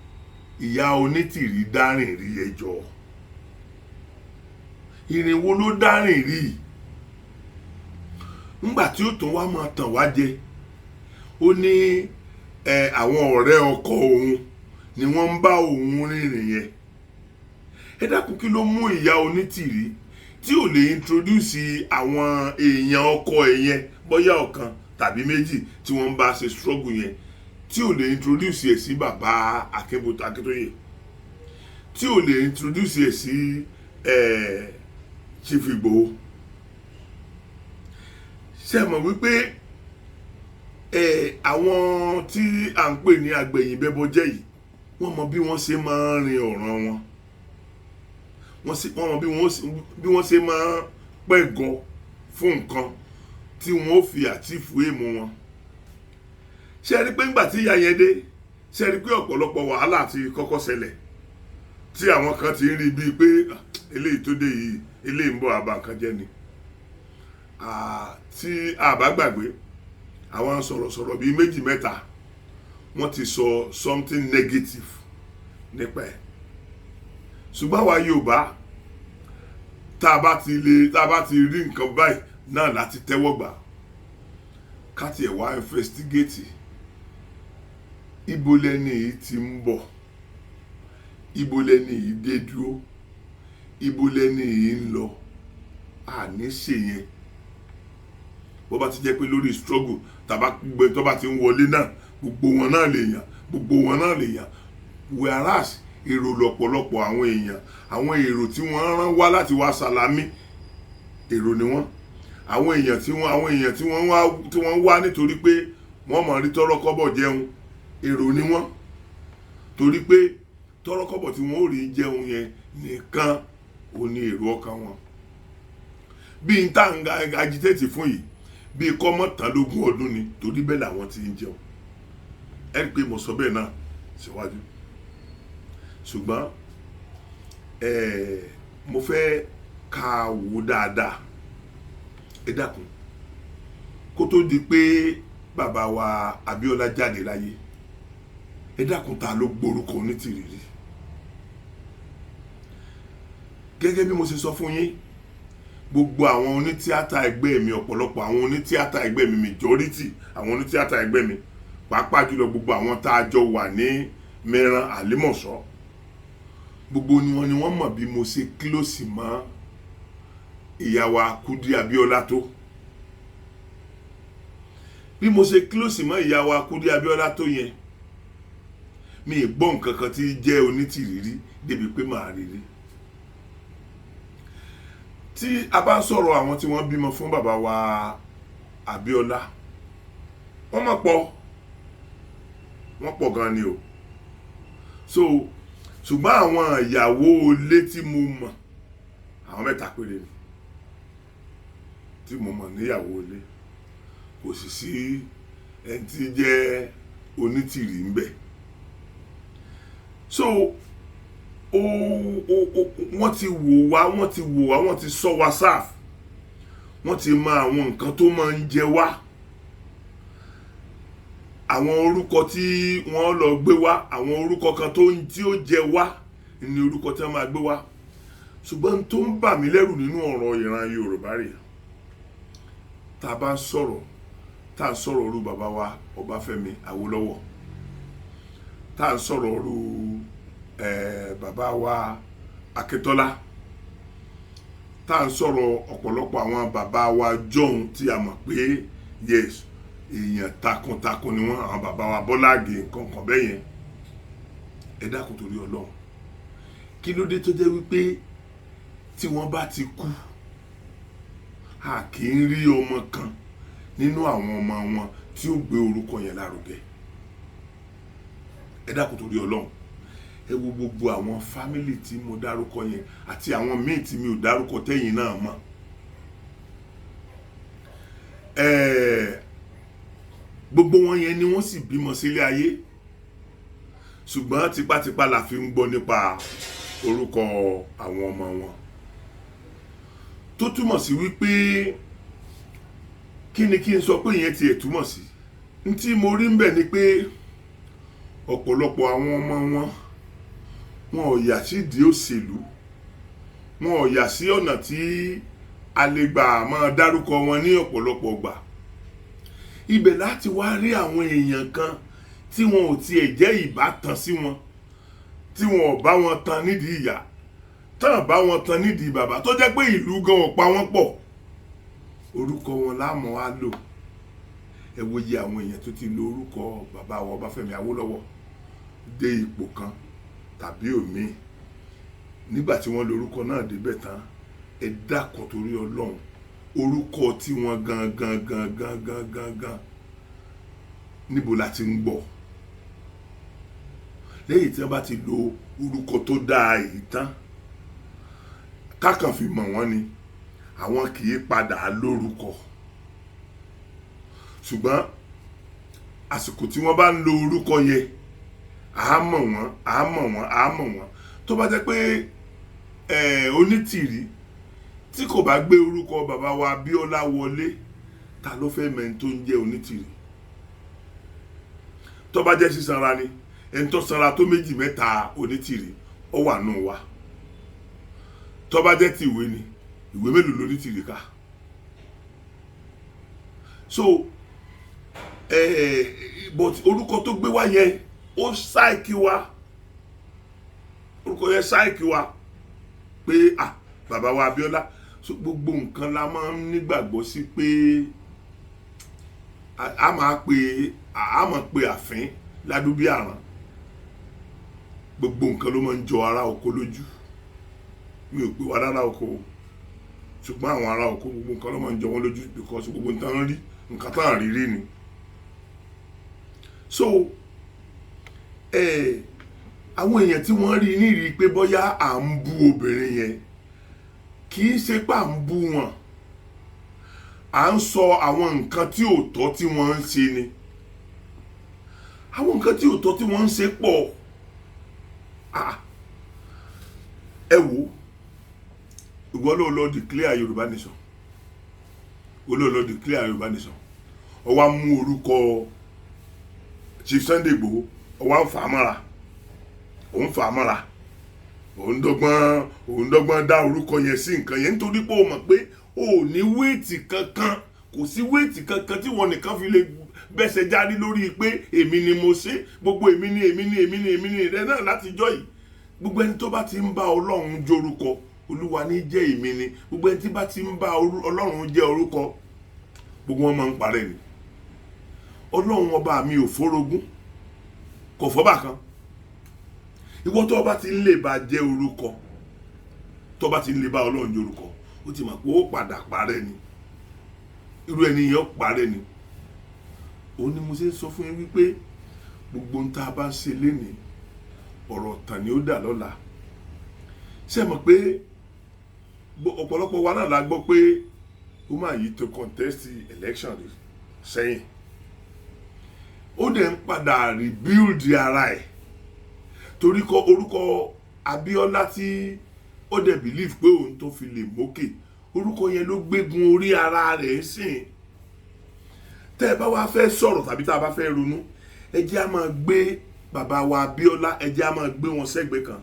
ìyá Onítìrí dárìn rí ẹjọ́, ìrìnwó ló dárìn rí. Nígbà tí ó tún wá máa tàn wá jẹ, ó ní àwọn ọ̀rẹ́ ọkọ òun ni wọ́n ń bá òun rìnrìn yẹn. Ẹ dákun, kí ló mú ìyá Onítìrí tí ò lè introduce àwọn èèyàn ọkọ ẹ̀ yẹn, bóyá ọ̀kan tàbí méjì tí wọ́n ń bá ṣe struggle yẹn, tí ò lè introduce ẹ̀ sí bàbá Akíntóyè, tí ò lè introduce ẹ̀ sí Chief Igboho? Ṣé mọ̀ wípé àwọn tí à ń pè ní agbẹ̀yìnbẹ́bọjẹ́ yìí, wọ́n mọ bí wọ́n ṣe máa ń rin ọ̀ràn wọn, wọ́n mọ bí wọ́n ṣe máa ń pẹ̀gọ́ fún nǹkan tí wọ́n ó fi àtìfù èèmù wọn. Ṣé rí pé ńgbà tí ìyá yẹn dé, ṣé rí pé ọ̀pọ̀lọpọ̀ wàhálà ti kọ́kọ́ ṣẹlẹ̀ tí àwọn kan ti ń rí bíi pé eléyìí tó dé yìí eléyìí ń bọ̀ àbá nǹkan jẹ́ ni. Tí a bá gbàgbé àwọn sọ̀rọ̀sọ̀rọ̀ bíi méjì mẹ́ta wọ́n ti sọ something negative nípa ẹ̀. Ṣùgbọ́n àwa Yorùbá tá a bá ti rí nǹkan báyìí náà láti tẹ́wọ́ gbà ká tiẹ̀ wá investigate ibo lẹ́ni yìí ti ń bọ̀, ibo lẹ́ni yìí dé dúró, ibo lẹ́ni yìí ń lọ. Àní ṣe yẹn bó bá ti jẹ́ pé lórí struggle tó bá ti ń wọlé náà gbogbo wọn náà lè yàn whereas èrò lọ́pọ̀lọpọ̀ àwọn èèyàn, àwọn èrò tí wọ́n rán wá láti wá salami èrò ni wọ́n, àwọn èèyàn tí wọ́n wá nítorí pé wọ́n mọ̀ rí tọ́rọ́kọ́bọ̀ jẹun èrò ni wọ́n, torí pé tọ́rọ́kọ́bọ̀ tí wọ́n ò rí jẹun yẹn nìkan ò ní èrò ọkàn wọn. Bí n tá ń agitate fún yìí bí kọ́mọ̀tàlógún ọdún ni, torí bẹ́ẹ̀ làwọn ti ń jẹun. Ẹ rí pé mo sọ bẹ́ẹ̀ náà síwájú. Ṣùgbọ́n mo fẹ́ ká wò dáadáa. Ẹ dákun kó tó di pé bàbá wa Abíọ́lá jáde láyé, ẹ dákun ta ló gbórúkọ Onítìrìrí. Gẹ́gẹ́ bí mo ṣe sọ fún yín, gbogbo àwọn onítíátà ẹgbẹ́ mi, ọ̀pọ̀lọpọ̀ àwọn onítíátà ẹgbẹ́ mi, majority àwọn onítíátà ẹgbẹ́ mi, pàápàá jùlọ gbogbo àwọn tá a jọ wà ní Mẹ́ran Àlímọ̀ṣọ́, gbogbo ni wọ́n mọ̀ bí mo ṣe close mọ́ ìyá wa Kúdí Abíọ́lá tó. Bí mo ṣe close mọ́ ìyá wa Kúdí Abíọ́lá tó yẹn, mi ì gbọ́ nǹkan kan tí jẹ́ Onítìrìrí débi pé màá rí rí. Tí a bá ń sọ̀rọ̀ àwọn tí wọ́n bímọ fún bàbá wa Abíọ́lá, wọ́n pọ̀ gan ni o. So ṣùgbọ́n àwọn ìyàwó ilé tí mo mọ̀, àwọn mẹ́ta péré ni tí mo mọ̀ níyàwó ilé, kò sì sí ẹni tí jẹ́ Onítìrí ń bẹ. So wọ́n ti wò wá, wọ́n ti sọ wá sáf, wọ́n ti mọ àwọn nǹkan tó máa ń jẹ wá, àwọn orúkọ tí wọ́n lọ gbé wá, àwọn orúkọ kan tí ó jẹ wá ní orúkọ tí wọ́n máa gbé wá. Ṣùgbọ́n tó ń bà mí lẹ́rù nínú ọ̀rọ̀ ìran Yorùbá rẹ̀, tá a bá ń sọ̀rọ̀ orú bàbá wa Ọbáfẹ́mi Awólọ́wọ̀, tá a ń sọ̀rọ̀ orú bàbá wa Akíntọ́lá, tá a ń sọ̀rọ̀ ọ̀pọ̀lọpọ̀ àwọn bàbá wa jọ̀hún tí a mọ̀ pé yes èèyàn takuntakun ni wọ́n, àwọn bàbá wa Bọ́lá Ìgè nǹkan kan bẹ́ẹ̀ yẹn. Ẹ dákun torí Ọlọ́run, kí ló dé tó jẹ́ wípé tí wọ́n bá ti kú a kì í rí ọmọ kan nínú àwọn ọmọ wọn tí ó gbé orúkọ yẹn lárugẹ? Ẹ dákun torí Ọlọ́run, ẹ wo gbogbo àwọn fámìlì tí mo dárúkọ yẹn àti àwọn míì tí mi ò dárúkọ tẹ́yìn náà mọ̀. Gbogbo wọn yẹn ni wọ́n sì bímọ sílé ayé, ṣùgbọ́n tipátipá la fi ń gbọ́ nípa orúkọ àwọn ọmọ wọn, tó túmọ̀ sí wípé kí ni kí n sọ pé ìyẹn tiẹ̀ túmọ̀ sí. N tí mo rí ń bẹ̀ ni pé ọ̀pọ̀lọpọ̀ àwọn ọmọ wọn ò yà sí ìdí òṣèlú, wọn ò yà sí ọ̀nà tí a lè gbà máa dárúkọ wọn ní ọ̀pọ̀lọpọ̀ gbà. Ibẹ̀ láti wá rí àwọn èèyàn kan tí wọn ò tiẹ̀ jẹ́ ìbátan sí wọn, tí wọn ò bá wọn tan nídìí ìyá, tán bá wọn tan nídìí bàbá, tó jẹ́ pé ìlú gan ò pa wọ́n pọ̀, orúkọ wọn láàmú á lò. Ẹ wo iye àwọn èèyàn tó ti lo orúkọ bàbá wa Ọbáfẹ́mi Awólọ́wọ̀ dé ipò kan tàbí òmíì. Nígbà tí wọ́n lo orúkọ náà débẹ̀ tán, ẹ dákun torí Ọlọ́run, orúkọ tí wọ́n gangan níbo la ti ń gbọ́? Lẹ́yìn tí wọ́n bá ti lo orúkọ tó dáa yìí tán, kákan fi mọ̀ wọ́n ni àwọn kì í padà lórúkọ. ṣùgbọ́n àsìkò tí wọ́n bá ń lo orúkọ yẹn a mọ̀ wọ́n tó bá jẹ́ pé Onítìrí tí kò bá gbé orúkọ bàbá wa Abíọ́lá wọlé, ta ló fẹ́ mẹ́ni tó ń jẹ́ Onítìrí? Tó bá jẹ́ sísanra ni ẹni tó sanra tó 2 mẹ́ta Onítìrí ó wà nù wa. Tó bá jẹ́ ti ìwé ni ìwé mélòó l'Onítìrí kà? So but orúkọ tó gbé wá yẹn ó ṣáìkì wa, orúkọ yẹn ṣáìkì wa pé bàbá wa Abíọ́lá. So gbogbo nǹkan la máa ń nígbàgbọ́ sí pé a máa pe àfín ládùúgbò àràn. Gbogbo nǹkan ló máa ń jọ ará oko lójú. Mi ò pè wá lára oko, ṣùgbọ́n àwọn ará oko gbogbo nǹkan ló máa ń jọ wọ́n lójú because gbogbo nǹkan rí nǹkan tán rí ni. So àwọn èèyàn tí wọ́n rí nírí pé bóyá à ń bú obìnrin yẹn, kì í ṣe pé à ń bú wọn, à ń sọ àwọn nǹkan tí ò tọ́ tí wọ́n ń ṣe ni. Àwọn nǹkan tí ò tọ́ tí wọ́n ń ṣe pọ̀. Ẹ wò, ìwọ ló declare Yorùbá nation, ló declare Yorùbá nation, ó wá mú orúkọ Chief Sunday Igboho, ó wá ń fà á mọ́ra, òun dọ́gbọ́n dá orúkọ yẹn sí nǹkan yẹn nítorí pé o mọ̀ pé o ní wéètì kankan, kò sí wéètì kankan tí wọn nìkan fi lè bẹ́sẹ̀ jáde lórí pé èmi ni mo ṣe, gbogbo èmi ni rẹ náà láti jọ́ yìí. Gbogbo ẹni tó bá ti ń bá Ọlọ́run jórúkọ, Olúwa ní jẹ́ èmi ni. Gbogbo ẹni tí bá ti ń bá Ọlọ́run jẹ́ orúkọ, gbogbo wọn máa ń parẹ́ ni. Ọlọ́run ọba mi ò fórogún, kò fọ́bà kan. Ìwọ tó bá ti ń lè bá jẹ́ orúkọ, tó bá ti ń lè bá Ọlọ́run jẹ́ orúkọ, ó ti mọ̀ pé ó padà parẹ́ ni. Irú ẹni yẹn parẹ́ ni. Ó ní mo ṣe sọ fún yín wípé gbogbo ń tá bá ṣe lénìí ọ̀rọ̀ tàn ni ó dà lọ́la. Ṣé mọ̀ pé ọ̀pọ̀lọpọ̀ wa náà la gbọ́ pé ó máa yí to contest election sẹ́yìn. Ó dẹ̀ ń padà rebuild ara ẹ̀ torí kọ orúkọ Abíọ́lá tí ó dẹ̀ believe pé òun tó fi lè mókè, orúkọ yẹn ló gbégun orí ara rẹ̀ sìn. Tẹ́ ẹ bá wá fẹ́ sọ̀rọ̀ tàbí tá a bá fẹ́ ronú, ẹ jẹ́ á máa gbé bàbá wa Abíọ́lá, ẹ jẹ́ á máa gbé wọn sẹ́gbẹ̀ẹ́ kan,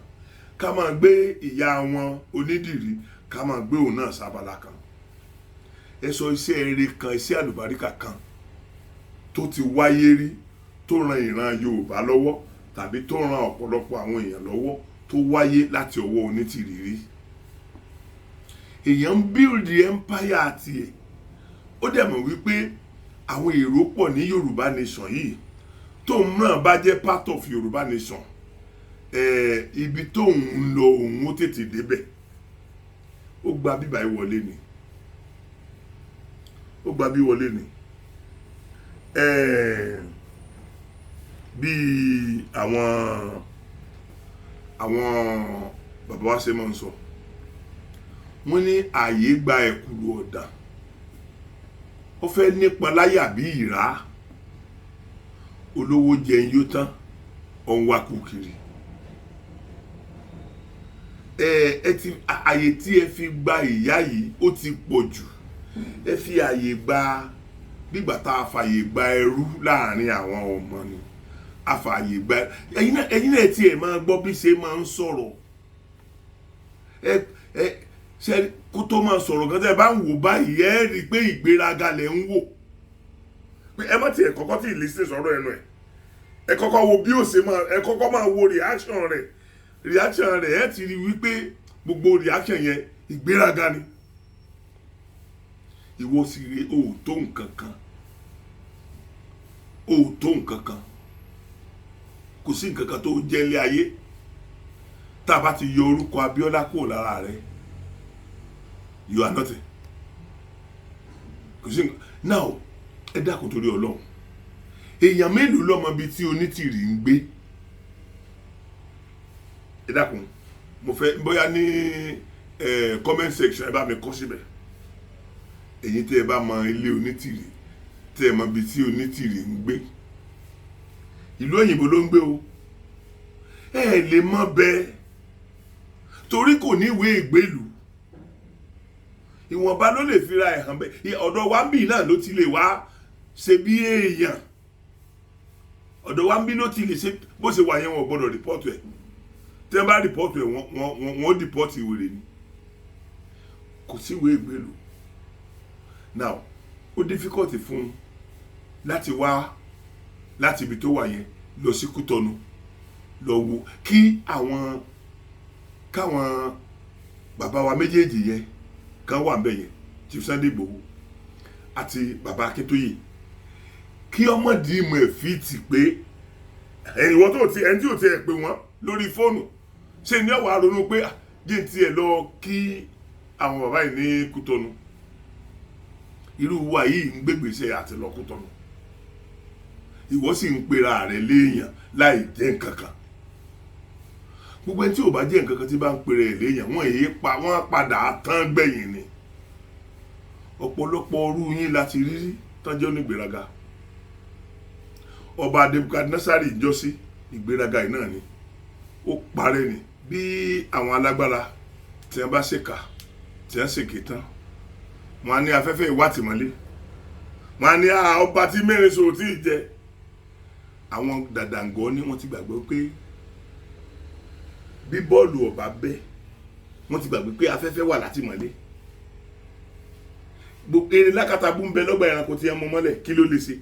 ká máa gbé ìyá wọn Onídìrí, ká máa gbé òun náà sábàlá kan. Ẹ sọ iṣẹ́ eré kan, iṣẹ́ àlùbáríkà kan tó ti wáyé rí, tó ran ìran Yorùbá lọ́wọ́ tàbí tó ran ọ̀pọ̀lọpọ̀ àwọn èèyàn lọ́wọ́, tó wáyé láti ọwọ́ Onítìrí rí. Èèyàn ń build empire àti ẹ̀. Ó dẹ̀ mọ̀ wípé àwọn èrò pọ̀ ní Yorùbá nation yìí, tóun náà bá jẹ́ part of Yorùbá nation, ibi tóun ń lọ òun ó tètè débẹ̀. Ó gba bíbá ìwọlé ni. Ó gba bí wọlé ni. Bí àwọn bàbá wa ṣe máa ń sọ, wọ́n ní ààyè gba ẹ̀kúrú ọ̀dà, ó fẹ́ nípa láyà bí ìrá, olówó jẹun yóò tán, ọ̀n wá kú kiri. Ààyè tí ẹ fi gba ìyá yìí ó ti pọ̀ jù. Ẹ fi ààyè gba bígbà tá a fààyè gba ẹrú láàrin àwọn ọmọ ni. A fààyè gba ẹ̀yin náà tí ẹ máa gbọ́ bí ṣe máa ń sọ̀rọ̀. Ṣe kó tó máa sọ̀rọ̀ gan tẹ́ bá ń wò báyìí ẹ rí i pé ìgbéraga lẹ̀ ń wò. Ẹ má tiẹ̀ kọ́kọ́ tí ìlísìn sọ̀rọ̀ ẹnu ẹ̀. Ẹ kọ́kọ́ wo bí ó ṣe máa, ẹ kọ́kọ́ máa wo reaction rẹ̀ ẹ ti rí wípé gbogbo reaction yẹn ìgbéraga ni. Ìwọ sì rí o tó nǹkan kan, kò sí nǹkan kan tó jẹ́ ilé ayé tá a bá ti yọ orúkọ Abíọ́lá kúrò lára rẹ̀, you are nothing. Kò sí nǹkan. Now ẹ dákun torí Ọlọ́run, èèyàn mélòó lọ́mọ bíi tí Onítìrí ń gbé? Ẹ dákun, mo fẹ́ bóyá ní comment section ẹ bá mi kọ síbẹ̀. Èyí tí ẹ bá mọ ilé Onítìrí tẹ́ ẹ mọ̀ bí tí Onítìrì ń gbé ìlú òyìnbó ló ń gbé o ẹ lè mọ̀ bẹ́ẹ̀ torí kò ní ìwé ìgbélú ìwọ̀nba ló lè fira ẹ̀ hàn bẹ́ẹ̀ ọ̀dọ̀ wa ń bì náà ló ti lè wá ṣe bí èèyàn ọ̀dọ̀ wa ń bí ló ti lè ṣe bó ṣe wà yẹn wọn gbọ́dọ̀ rìpọ́ọ̀tù ẹ̀ tí wọ́n bá rìpọ́ọ̀tù ẹ̀ wọ́n dìpọ́ọ̀tù ìwèrè ni kò sí ìwé ìgbélú now ó difficult fún láti wá láti ibi tó wà yẹn lọ sí Kútọ̀nù lọ wo kí káwọn bàbá wa méjèèjì yẹn kan wà ńbẹ̀ yẹn Chief Sunday Igboho àti bàbá Akíntóyè kí ọmọdé ìmọ̀ ẹ̀fíìtì pé ẹni tí ò ti ẹ̀ pé wọ́n lórí fóònù ṣe ní ọ̀wà ronú pé jíǹ tí ẹ̀ lọ kí àwọn bàbá yìí ní Kútọ̀nù irú wa yìí ń gbégbèsè àti lọ Kútọ̀nù ìwọ sì ń pera rẹ̀ léèyàn láì jẹ́ nǹkan kan gbogbo ẹni tí ò bá jẹ́ nǹkan kan tí bá ń pera ẹ̀ léèyàn wọ́n padà tán gbẹ̀yìn ni ọ̀pọ̀lọpọ̀ ọrú yín láti rírí tọ́jọ́ onígbéraga ọba Nebukadnasari ìjọsí ìgbéraga yìí náà ni ó parẹ́ ni bí àwọn alágbára tí wọ́n bá ṣèkà tí wọ́n ṣèké tán wọ́n á ní afẹ́fẹ́ ìwátìmọ́lé wọ́n á ní ọba tí mẹ́rin sọ tí ì jẹ àwọn dàdàngọ́ ni wọ́n ti gbàgbọ́ pé bí bọ́ọ̀lù ọba bẹ́ wọ́n ti gbàgbé pé afẹ́fẹ́ wà látìmọ́lé èrè lákàtàbù ń bẹ lọ́gbà ẹranko tí ẹ mọ mọ́lẹ̀ kí ló lè ṣe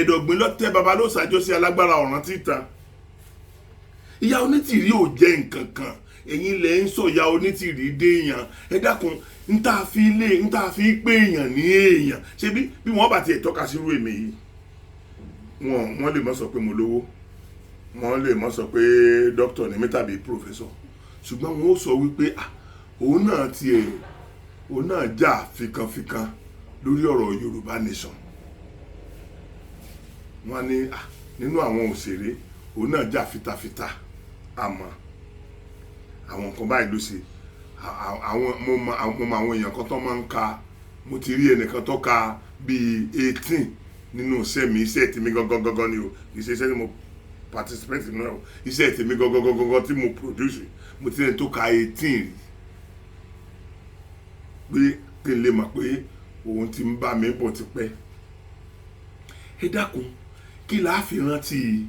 ẹ̀dọ̀gbìn lọ́tẹ̀ baba ló ṣàjọ sí alágbára ọ̀ràn títa ìyá Onítìrì ò jẹ́ nǹkan kan ẹ̀yin lẹ̀ ń sọ ìyá Onítìrì déèyàn ẹ dákun ń tà fi pé èèyàn ní èèyàn ṣe bí wọ́n bá tiẹ̀ tọ́ka sírú èmi yìí wọ́n lè mọ́ sọ pé mo lówó wọ́n lè mọ́ sọ pé dókítà ni mí tàbí pòfẹ́sọ̀ ṣùgbọ́n wọ́n ó sọ wípé òun náà jà fikanfikan lórí ọ̀rọ̀ Yorùbá nation wọ́n ní nínú àwọn òṣèré òun náà jà fitafita àmọ́ àwọn nǹkan báyìí ló ṣe mo mọ àwọn èèyàn kan tó máa ń ka mo ti rí ẹnìkan tó ka bíi 18 nínú iṣẹ́ tèmi gangan ni o iṣẹ́ tí mo participate nínú ẹ̀ iṣẹ́ tèmi gangan tí mo produce mo ti rẹ̀ tó ka 18 rí pé kí n lè mọ̀ pé òun ti ń bá mi bọ̀ ti pẹ́ ẹ dákun kí la fi rántí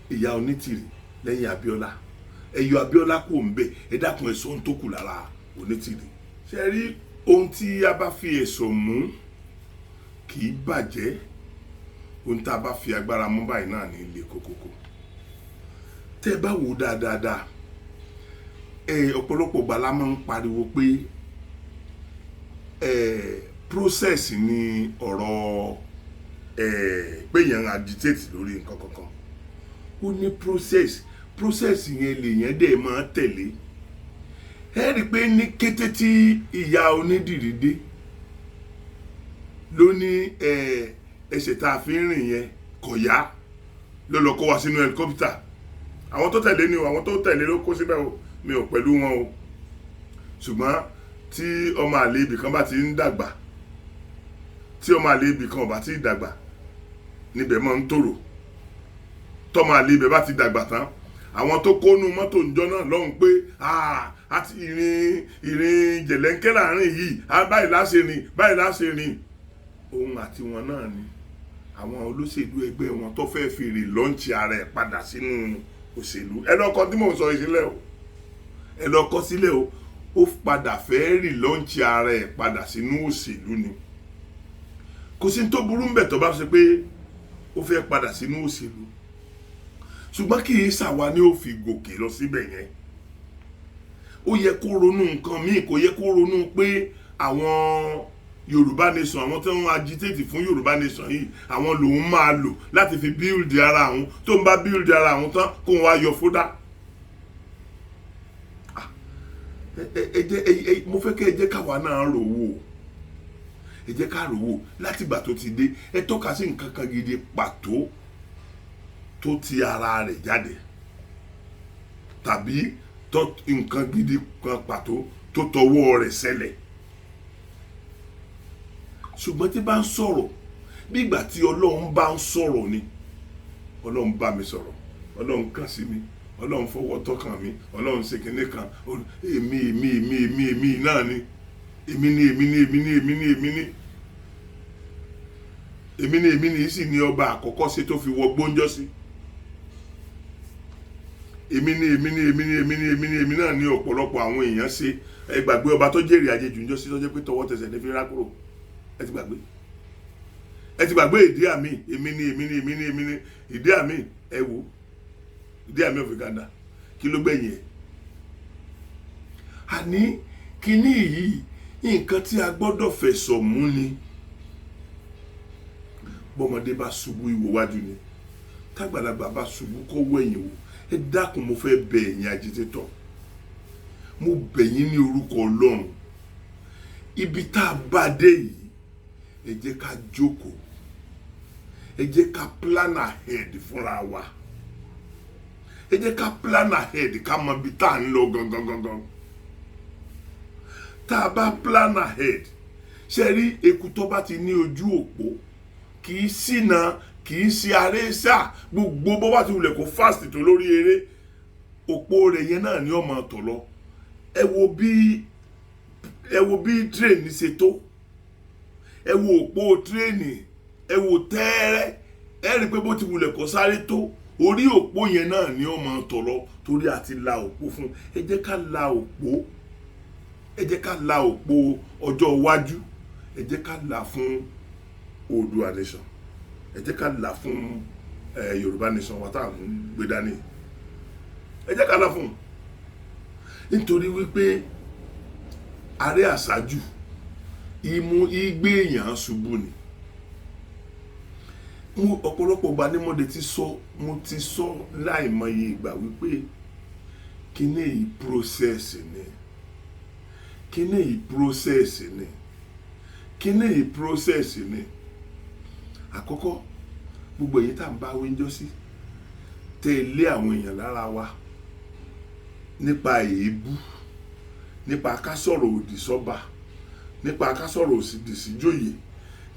ìyá Onítìrì lẹ́yìn Abíọ́lá ẹ̀yọ Abíọ́lá kò ń bẹ̀ ẹ dákun ẹ̀sọ́ ohun tó kù lára Onítìrì ṣe rí ohun tí a bá fi ẹ̀sọ̀ mú kì í bàjẹ́ ohun tá a bá fi agbára mú báyìí náà ní ilé kókókó tẹ́ bá wò dáadáa ọ̀pọ̀lọpọ̀ gbala máa ń pariwo pé process ni ọ̀rọ̀ pé yẹn agitate lórí nǹkan kankan ó ní process yẹn lèyẹn dẹ̀ máa tẹ̀lé ẹ rí i pé ní kété tí ìyá Onídìrí dé ló ní ẹsẹ̀ tá a fi ń rìn yẹn kò yá ló lọ kó wa sínú helicopter àwọn tó tẹ̀lé ni o àwọn tó tẹ̀lé ló kó síbẹ̀ o mi ò pẹ̀lú wọn o ṣùgbọ́n tí ọmọ àlè ibì kan bá ti ń dàgbà tí ọmọ àlè ibì kan ò bá ti dàgbà níbẹ̀ máa ń tòrò tọmọ àlè ibẹ̀ bá ti dàgbà tán àwọn tó kónú mọ́tò ń jọ náà lọ́hùn pé àti ìrìn jẹ̀lẹ́ńkẹ́ láàrin yìí báyìí láṣẹ rìn òun àti wọn náà ni àwọn olóṣèlú ẹgbẹ́ wọn tó fẹ́ fi rè lọ́ǹtì ara ẹ̀ padà sínú òṣèlú ẹ lọ́kọ tí mò ń sọ ìsílẹ̀ o ẹ lọ́kọ sílẹ̀ o ó padà fẹ́ rè lọ́ǹtì ara ẹ̀ padà sínú òṣèlú ni kò sí tó burú ń bẹ̀ tó bá ṣe pé ó fẹ́ padà sínú òṣèlú ṣùgbọ́n kì í ṣàwa ni ó fi gòkè lọ síbẹ̀ yẹn ó yẹ kó ronú nǹkan míì kò yẹ kó ronú pé àwọn Yorùbá nation àwọn tó ń agitate fún Yorùbá nation yìí àwọn lòun máa lò láti fi build ara àwọn tó ń bá build ara àwọn tán kó wọn wá yọ fódà mo fẹ́ kẹ́ ẹ jẹ́ káwa náà rò wò ẹ jẹ́ ká rò wò látìgbà tó ti dé ẹ tọ́ka sí nǹkan kan gidi pàtó tó ti ara rẹ̀ jáde tàbí nǹkan gidi kan pàtó tó tọwọ́ rẹ̀ ṣẹlẹ̀ ṣùgbọ́n tí bá ń sọ̀rọ̀ bí ìgbà tí Ọlọ́run bá ń sọ̀rọ̀ ni, Ọlọ́run bá mi sọ̀rọ̀, Ọlọ́run kàn sí mi, Ọlọ́run fọwọ́ tọ́kàn mi, Ọlọ́run ṣe kinní kan, èmi náà ni, èmi ni sì ni ọba àkọ́kọ́ ṣe tó fi wọ gbóúnjọ́ sí. Èmi náà ni ọ̀pọ̀lọpọ̀ àwọn èèyàn ṣe. Ẹ gbàgbé ọba tó jèrè àjèjì ńjọ́ sí tó jẹ́ pé tọwọ́ tẹsẹ̀ ní fi rákúrò. Ẹ ti gbàgbé ìdí àmì, èmi ni ìdí àmì, ẹ wò ìdí àmì of Uganda kí ló gbẹ̀yìn ẹ̀. Àní kíní yìí nǹkan tí a gbọ́dọ̀ fẹ̀sọ̀ mú ni. Bọ́mọdé bá ṣubú ìwò wájú ni, tágbàlagbà bá ṣubú kó wẹ̀yìn wò. Ẹ dákun, mo fẹ́ bẹ̀ ẹ̀yin agitator, mo bẹ̀ yín ní orúkọ Ọlọ́run, ibi tá a bá dé yìí, ẹ jẹ́ ká jókòó, ẹ jẹ́ ká plan ahead fúnra wa, ẹ jẹ́ ká plan ahead ká mọ ibi tá à ń lọ gangan. Tá a bá plan ahead, ṣe rí eku tó bá ti ní ojú òpó kì í ṣìnà, kì í ṣe aré sá, gbogbo bó bá ti wulẹ̀ kó fast tó lórí eré, òpó rẹ̀ yẹn náà ni ó máa tọ̀ lọ. Ẹ wo bí train ṣe tó, ẹ wo òpó train, ẹ wo tẹ́ẹ́rẹ́, ẹ rí pé bó ti wulẹ̀ kó sáré tó, orí òpó yẹn náà ni ó máa tọ̀ lọ torí àti la òpó fún. Ẹ jẹ́ ká la òpó, ẹ jẹ́ ká la òpó ọjọ́ iwájú, ẹ jẹ́ ká la fún Oòduà nation, ẹ jẹ́ ká là fún Yorùbá nation wa tá à ń gbé dání, ẹ jẹ́ ká là fún, nítorí wípé ààrẹ àṣáájú igbe èèyàn ṣubú ni. Ọ̀pọ̀lọpọ̀ ìgbà ni mo ti sọ láìmọye ìgbà wípé kíní yìí process ni. Àkọ́kọ́, gbogbo èyí tá à ń bá wíńjọ́ sí tẹ́ ilé àwọn èèyàn lára wa nípa èébú, nípa ká sọ̀rọ̀ òdì sọ́ba, nípa ká sọ̀rọ̀ òdì síjòyè,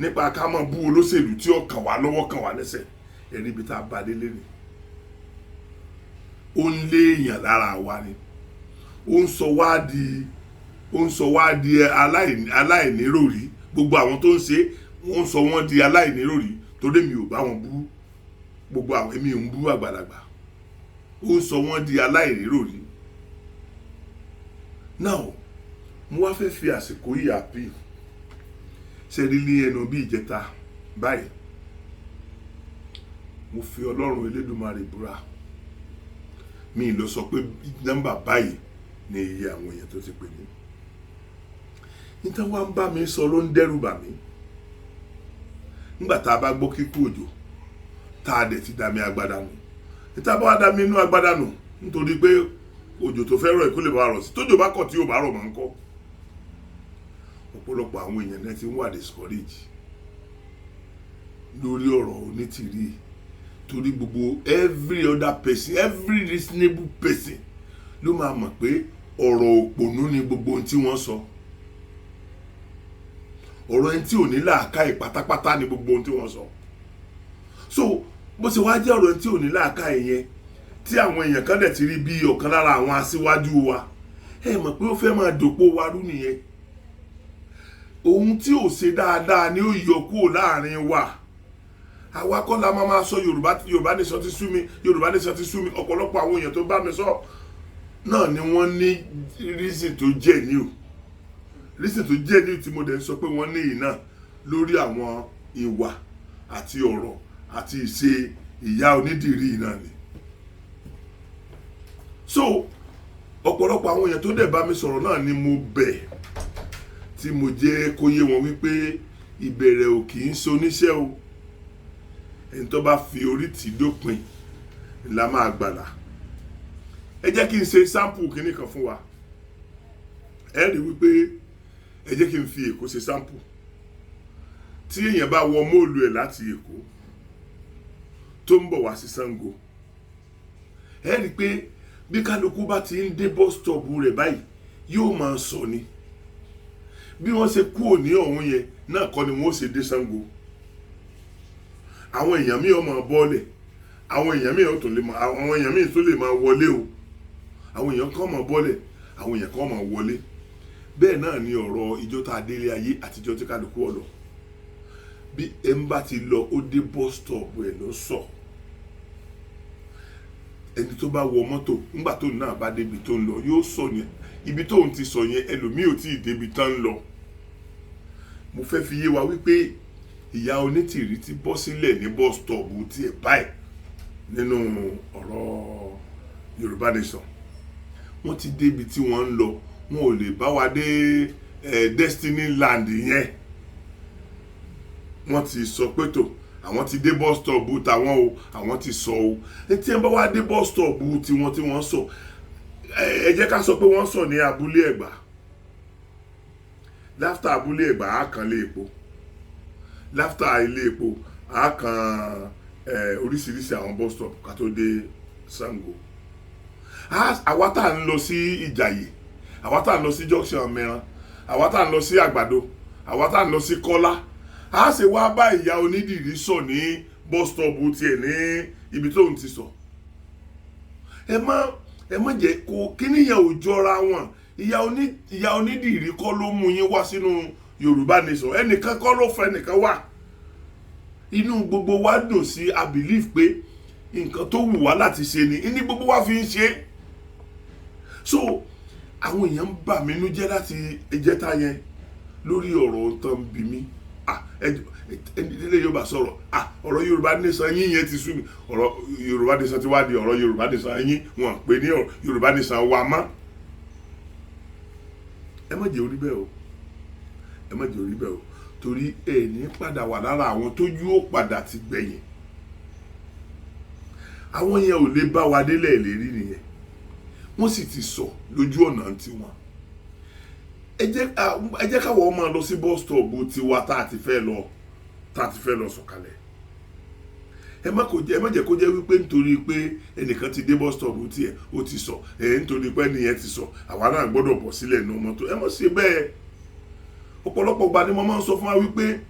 nípa ká máa bú olóṣèlú tí ó kàn wá lọ́wọ́ kàn wá lẹ́sẹ̀, ẹ̀rí ibi tá a bá délé ni. Ó ń lé èèyàn lára wa ni, ó ń sọ wá di aláìníròrí. Gbogbo àwọn tó ń ṣe wọ́n sọ wọ́n di aláìníròrí torí mi ò bá wọn bú, gbogbo àwọn èmi ò ń bú àgbàlagbà, ó sọ wọ́n di aláìníròrí. Now mo wá fẹ́ fi àsìkò yìí appeal ṣe rí ní ẹnu bí ìjẹta báyìí, mo fi Ọlọ́run Elédùmarè búra, mi lọ sọ pé nọ́mbà báyìí ni iye àwọn èèyàn tó ti pè mí. Níta wá ń bá mi sọ ló ń dẹ́rù bà mí. Nígbà tá a bá gbọ́ kíkú òjò, tá a dẹ̀ ti dàmí agbádá nù, níta bá wá dàmí inú agbádá nù nítorí pé òjò tó fẹ́ rọ̀ ìkó lè bá rọ̀ sí, tójò bá kọ̀ tí ò bá rọ̀ mọ́ ń kọ́. Ọ̀pọ̀lọpọ̀ àwọn èèyàn náà ti ń wà discourage lórí ọ̀rọ̀ Onítìrí, torí gbogbo every other person, every reasonable person ló máa mọ̀ pé ọ̀rọ̀ òpònú ni gbogbo ohun tí wọ́n sọ. Ọ̀rọ̀ ẹni tí ò ní làákàyè pátápátá ni gbogbo ohun tí wọ́n sọ. So bó ṣe wá jẹ́ ọ̀rọ̀ ẹni tí ò ní làákàyè yẹn, tí àwọn èèyàn kan dẹ̀ ti rí bí ọ̀kan lára àwọn aṣíwájú wa, ẹ mọ̀ pé ó fẹ́ máa dòpò wa rú nìyẹn. Ohun tí ò ṣe dáadáa ni ó yọ kúrò láàrin wa. Àwa kọ́ la máa sọ Yorùbá nation ti sú mi, Yorùbá nation ti sú mi. Ọ̀pọ̀lọpọ̀ àwọn èèyàn tó bá mi sọ náà ni wọ́n ní reason tó jẹ́ ní o. Reason tó jẹ́ ní tí mo dẹ̀ sọ pé wọ́n ní ìná lórí àwọn ìwà àti ọ̀rọ̀ àti ìṣe ìyá Onídìrí náà ni. So ọ̀pọ̀lọpọ̀ àwọn èèyàn tó dẹ̀ bá mi sọ̀rọ̀ náà ni mo bẹ̀, tí mo jẹ́ kó yé wọn wípé ìbẹ̀rẹ̀ ò kì í ṣoníṣẹ́ o, ẹni tó bá fi orí tì dópin la máa gbàlà. Ẹ jẹ́ kí n ṣe sample kìíní kan fún wa. Ẹ rí wípé ẹ jẹ́ kí n fi Èkó ṣe sample. Tí èèyàn bá wọ móòlù ẹ̀ láti Èkó tó ń bọ̀ wá sí Ṣàngó, ẹ rí pé bí kálukú bá ti ń dé bus stop rẹ̀ báyìí yóò máa sọ ni. bí wọ́n ṣe kúrò ní ọ̀hún yẹn náà kọ́ ni wọ́n ṣe dé Ṣàngó. Àwọn èèyàn míì ó máa bọ́ọ̀lẹ̀, àwọn èèyàn míì tó lè máa wọlé o, àwọn èèyàn kan máa bọ́ọ̀lẹ̀, àwọn èèyàn kan máa wọlé. Bẹ́ẹ̀ náà ni ọ̀rọ̀ ìjọ tá a délé ayé àtijọ́ tí kálukú ọ̀lọ́. Bí ẹ ń bá ti lọ ó dé bus stop ẹ̀ ló sọ. Ẹni tó bá wọ mọ́tò nígbà tó náà bá débi tó ń lọ yóò sọ ní ibi tó ń ti sọ yẹn ẹlòmíì ò tí ì débi tán ń lọ. Mo fẹ́ fi yé wa wípé ìyá Onítìrí ti bọ́ sílẹ̀ ní bus stop tiẹ̀ báyìí nínú ọ̀rọ̀ Yorùbá Nation. Wọ́n ti débi tí wọ́n ń lọ, wọn ò lè bá wa dé Destiny Land yẹn. Wọ́n ti sọ pé tó àwọn ti dé bus stop tàwọn o, àwọn ti sọ o. Tí wọ́n bá wá dé bus stop tiwọn tí wọ́n sọ, ẹ jẹ́ ká sọ pé wọ́n sọ ní abúlé Ẹ̀gbá. Láfta abúlé Ẹ̀gbá á kan ilé epo, láfta ilé epo á kan oríṣiríṣi àwọn bus stop ká tó dé Ṣàngó. Àwa tá ń lọ sí Ìjàyè, àwa tá ń lọ sí junction Mẹ́ran, àwa tá ń lọ sí Àgbàdo, àwa tá ń lọ sí Kọ́lá, a ṣe wá bá ìyá Onídìrí sọ ní bus stop tiẹ̀ ní ibi tó ń ti sọ. Ẹ má jẹ́ kó kíníyàn ò jọra wọn. Ìyá Onídìrí kọ́ ló mú yín wá sínú Yorùbá Nation, ẹnìkan kọ́ ló fẹ́ ẹnìkan wá. Inú gbogbo wa dùn sí I believe pé nǹkan tó wù wá láti ṣe ni ní gbogbo wa fi ń ṣe. So àwọn èèyàn ń bà mí nú jẹ́ láti ìjẹta yẹn lórí ọ̀rọ̀ tán bí mi. Ilé Yorùbá sọ̀rọ̀ ọ̀rọ̀ Yorùbá Nation yín yẹn ti sú mi. Ọ̀rọ̀ Yorùbá Nation ti wá di ọ̀rọ̀ Yorùbá Nation yín, wọ́n pè ní Yorùbá Nation wa mọ́. Ẹ má jẹ́ orí bẹ́ẹ̀ o, ẹ má jẹ́ orí bẹ́ẹ̀ o, torí ẹni padà wà lára àwọn tó yóò padà ti gbẹ̀yìn. Àwọn yẹn ò lè bá wa délẹ̀ ìlérí nìyẹn, wọ́n sì ti sọ lójú ọ̀nà tiwọn. Ẹ jẹ́ káwọn máa lọ sí bus stop tiwa tá a ti fẹ́ lọ sọ̀kalẹ̀. Ẹ má jẹ́ kó jẹ́ wípé nítorí pé ẹnìkan ti dé bus stop tiẹ̀ ó ti sọ, nítorí pé ẹnìyẹn ti sọ àwa náà gbọ́dọ̀ bọ̀ sílẹ̀ ní mọ́tò. Ẹ má ṣe bẹ́ẹ̀. Ọ̀pọ̀lọpọ̀ gbà ni mo máa ń sọ fún wa wípé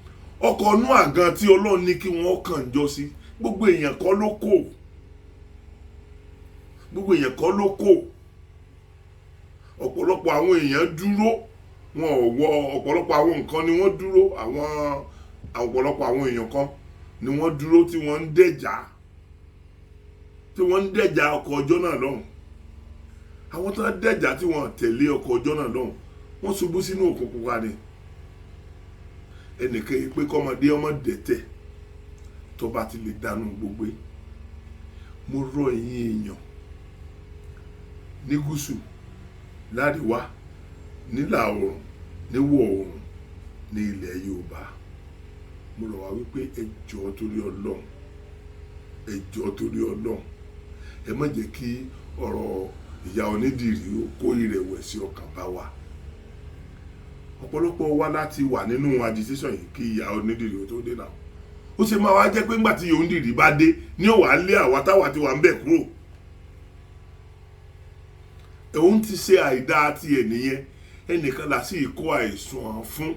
ọkọ̀ inú àgàn tí Ọlọ́run ní kí wọ́n kàn jọ sí, gbogbo èèyàn kọ́ ló kó. Gbogbo èèyàn kọ́ ló kó. Ọ̀pọ̀lọpọ̀ àwọn èèyàn dúró, wọn ò wọ ọ̀pọ̀lọpọ̀ àwọn nǹkan ni wọ́n dúró, ọ̀pọ̀lọpọ̀ àwọn èèyàn kan ni wọ́n dúró tí wọ́n ń dẹ̀jà ọkọ̀ ọjọ́ náà lọ́hùn. Àwọn tó ń dẹ̀jà tí wọ́n tẹ̀lé ọkọ̀ ọjọ́ náà lọ́hùn, wọ́n ṣubú sínú òkùnkùn wa ni. Ẹnìkan pé kọ́mọdé ọmọ dẹ̀tẹ̀ tó bá ti lè dànù gbogbo. Mo rọ̀ ẹ̀yin èèyàn ní gúúsù, láríwá, nílà oòrùn, níwọ̀ oòrùn, ní ilẹ̀ Yorùbá. Mo rọ̀ wá wípé ẹ jọ̀ọ́ torí Ọlọ́run, ẹ jọ̀ọ́ torí Ọlọ́run, ẹ má jẹ́ kí ọ̀rọ̀ ìyá Onídìrí kó ìrẹ̀wẹ̀sì ọkàn bá wa. Ọ̀pọ̀lọpọ̀ wa láti wà nínú agitation yìí kí ìyá Onídìrí tó dé náà. Ó ṣe máa wá jẹ́ pé ńgbà tí ìyá Onídìrí bá dé ní ó wá lé àwa táwa tí wà ń bẹ̀ kúrò. Òun ti ṣe àìdá tiẹ̀ nìyẹn, ẹnìkan là sí ìkó àìsàn fún.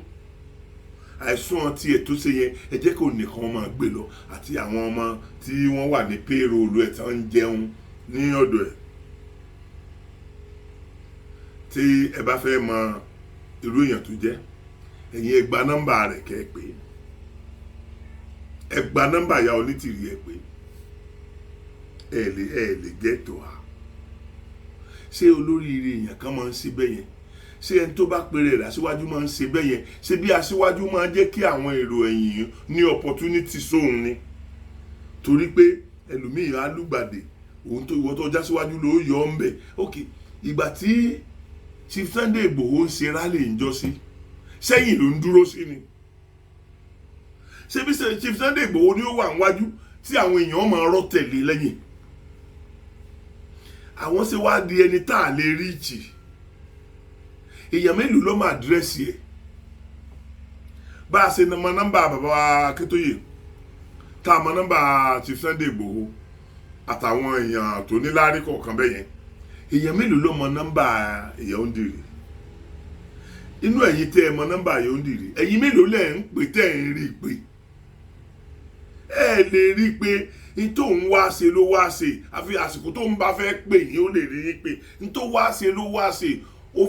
Àìsàn tiẹ̀ tó ṣe yẹn ẹ jẹ́ kó nìkan máa gbé lọ àti àwọn ọmọ tí wọ́n wà ní payroll ẹ̀ tán ń jẹun ní ọ̀dọ̀ ẹ̀. Tí ẹ bá fẹ́ mọ irú èèyàn tó jẹ́, ẹ̀yin ẹ gba nọ́mbà rẹ̀ kẹ́ ẹ pé, ẹ gba nọ́mbà ìyá Onítìrí ẹ pé ẹ lè jẹ́ tó a. Ṣé olóríire èèyàn kan máa ń ṣe bẹ́ẹ̀ yẹn? Ṣé ẹni tó bá pèrè rẹ̀ aṣíwájú máa ń ṣe bẹ́ẹ̀ yẹn? Ṣé bí aṣíwájú máa ń jẹ́ kí àwọn èrò ẹ̀yìn ní opportunity sóhun ni? Torí pé ẹlòmíì á lùgbàdì, òun tó ìwọ tó já síwájú ló yọ ọ́ ń bẹ̀. Ok, ìgbà tí Chief Sunday Igboho ń ṣe rálì ń jọ sí, sẹ́yìn ló ń dúró sí ni. Ṣé bí Chief Sunday Igboho ni ó wà níwájú tí àwọn èèyàn máa rọ́ tẹ̀lé lẹ́yìn? Àwọn ṣe wá di ẹni tá a lè rí ìjì. Èèyàn mélòó ló máa dírẹ́sì ẹ̀? Bá a ṣe mọ nọ́mbà bàbá Akíntóyè, tá a mọ nọ́mbà Chief Sunday Igboho àtàwọn èèyàn tó ní láárí kọ̀ọ̀kan bẹ́ẹ̀ yẹn, èèyàn mélòó ló mọ nọ́mbà ìyá Onídìrí? inú ẹ̀yin tẹ́ ẹ mọ nọ́mbà Yondiri ẹ̀yin mélòó lẹ̀ ń pè tẹ́ ẹ̀ ń rí i pé ẹ lè rí i pé n tó ń wá ṣe ló wá ṣe àfi àsìkò tó ń bá fẹ́ pè yín ó lè rí i pé n tó wá ṣe ló wá ṣe ó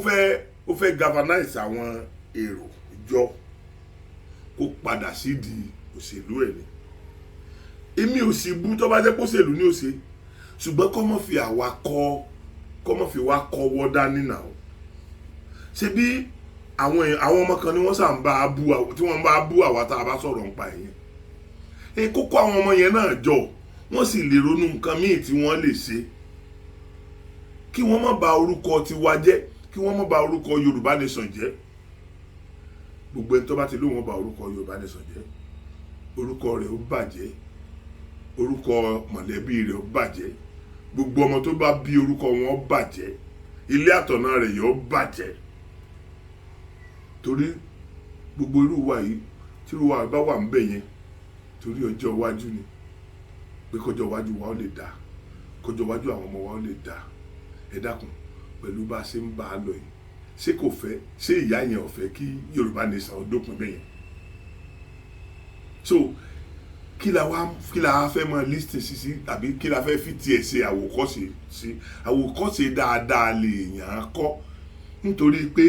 fẹ́ galvanize àwọn èrò ìjọ kó padà sídìí òṣèlú ẹ̀ ni èmi ò sì bú tó bá jẹ́ pé òṣèlú ní òṣè ṣùgbọ́n kọ́ mọ́ fi wá kọ́ wọ́ dání náà ṣe bí àwọn ọmọ kan ni wọ́n sà ń bá bú tí wọ́n bá bú àwa tá a bá sọ̀rọ̀ nípa ẹ̀yẹn kókó àwọn ọmọ yẹn náà jọ wọ́n sì lè ronú nǹkan míì tí wọ́n lè ṣe kí wọ́n má bà orúkọ tiwa jẹ́ kí wọ́n má bà orúkọ Yorùbá Nation jẹ́ gbogbo ẹni tó bá ti lóun bà orúkọ Yorùbá Nation jẹ́ orúkọ rẹ̀ ó bàjẹ́ orúkọ mọ̀lẹ́bí rẹ̀ ó bàjẹ́ gbogbo ọmọ tó bá bí orúkọ wọn ó bàjẹ́ ilé àtọ̀nà rẹ̀ yóò bàjẹ́ torí gbogbo irú wa yìí tí irú wa bá wà ń bẹ̀ yẹn torí ọjọ́ iwájú ni pé kọjọ́ iwájú wa ó lè dá kọjọ́ iwájú àwọn ọmọ wa ó lè dá ẹ dákun pẹ̀lú bá a ṣe ń bá a lọ yìí ṣé kò fẹ́ ṣé ìyá yẹn ò fẹ́ kí Yorùbá Nation ó dópin bẹ́yẹn so kí la fẹ́ mọ lísìn sí àbí kí la fẹ́ fi tiẹ̀ ṣe àwòkọ́ṣe sí àwòkọ́ṣe dáadáa lè yàn án kọ́ nítorí pé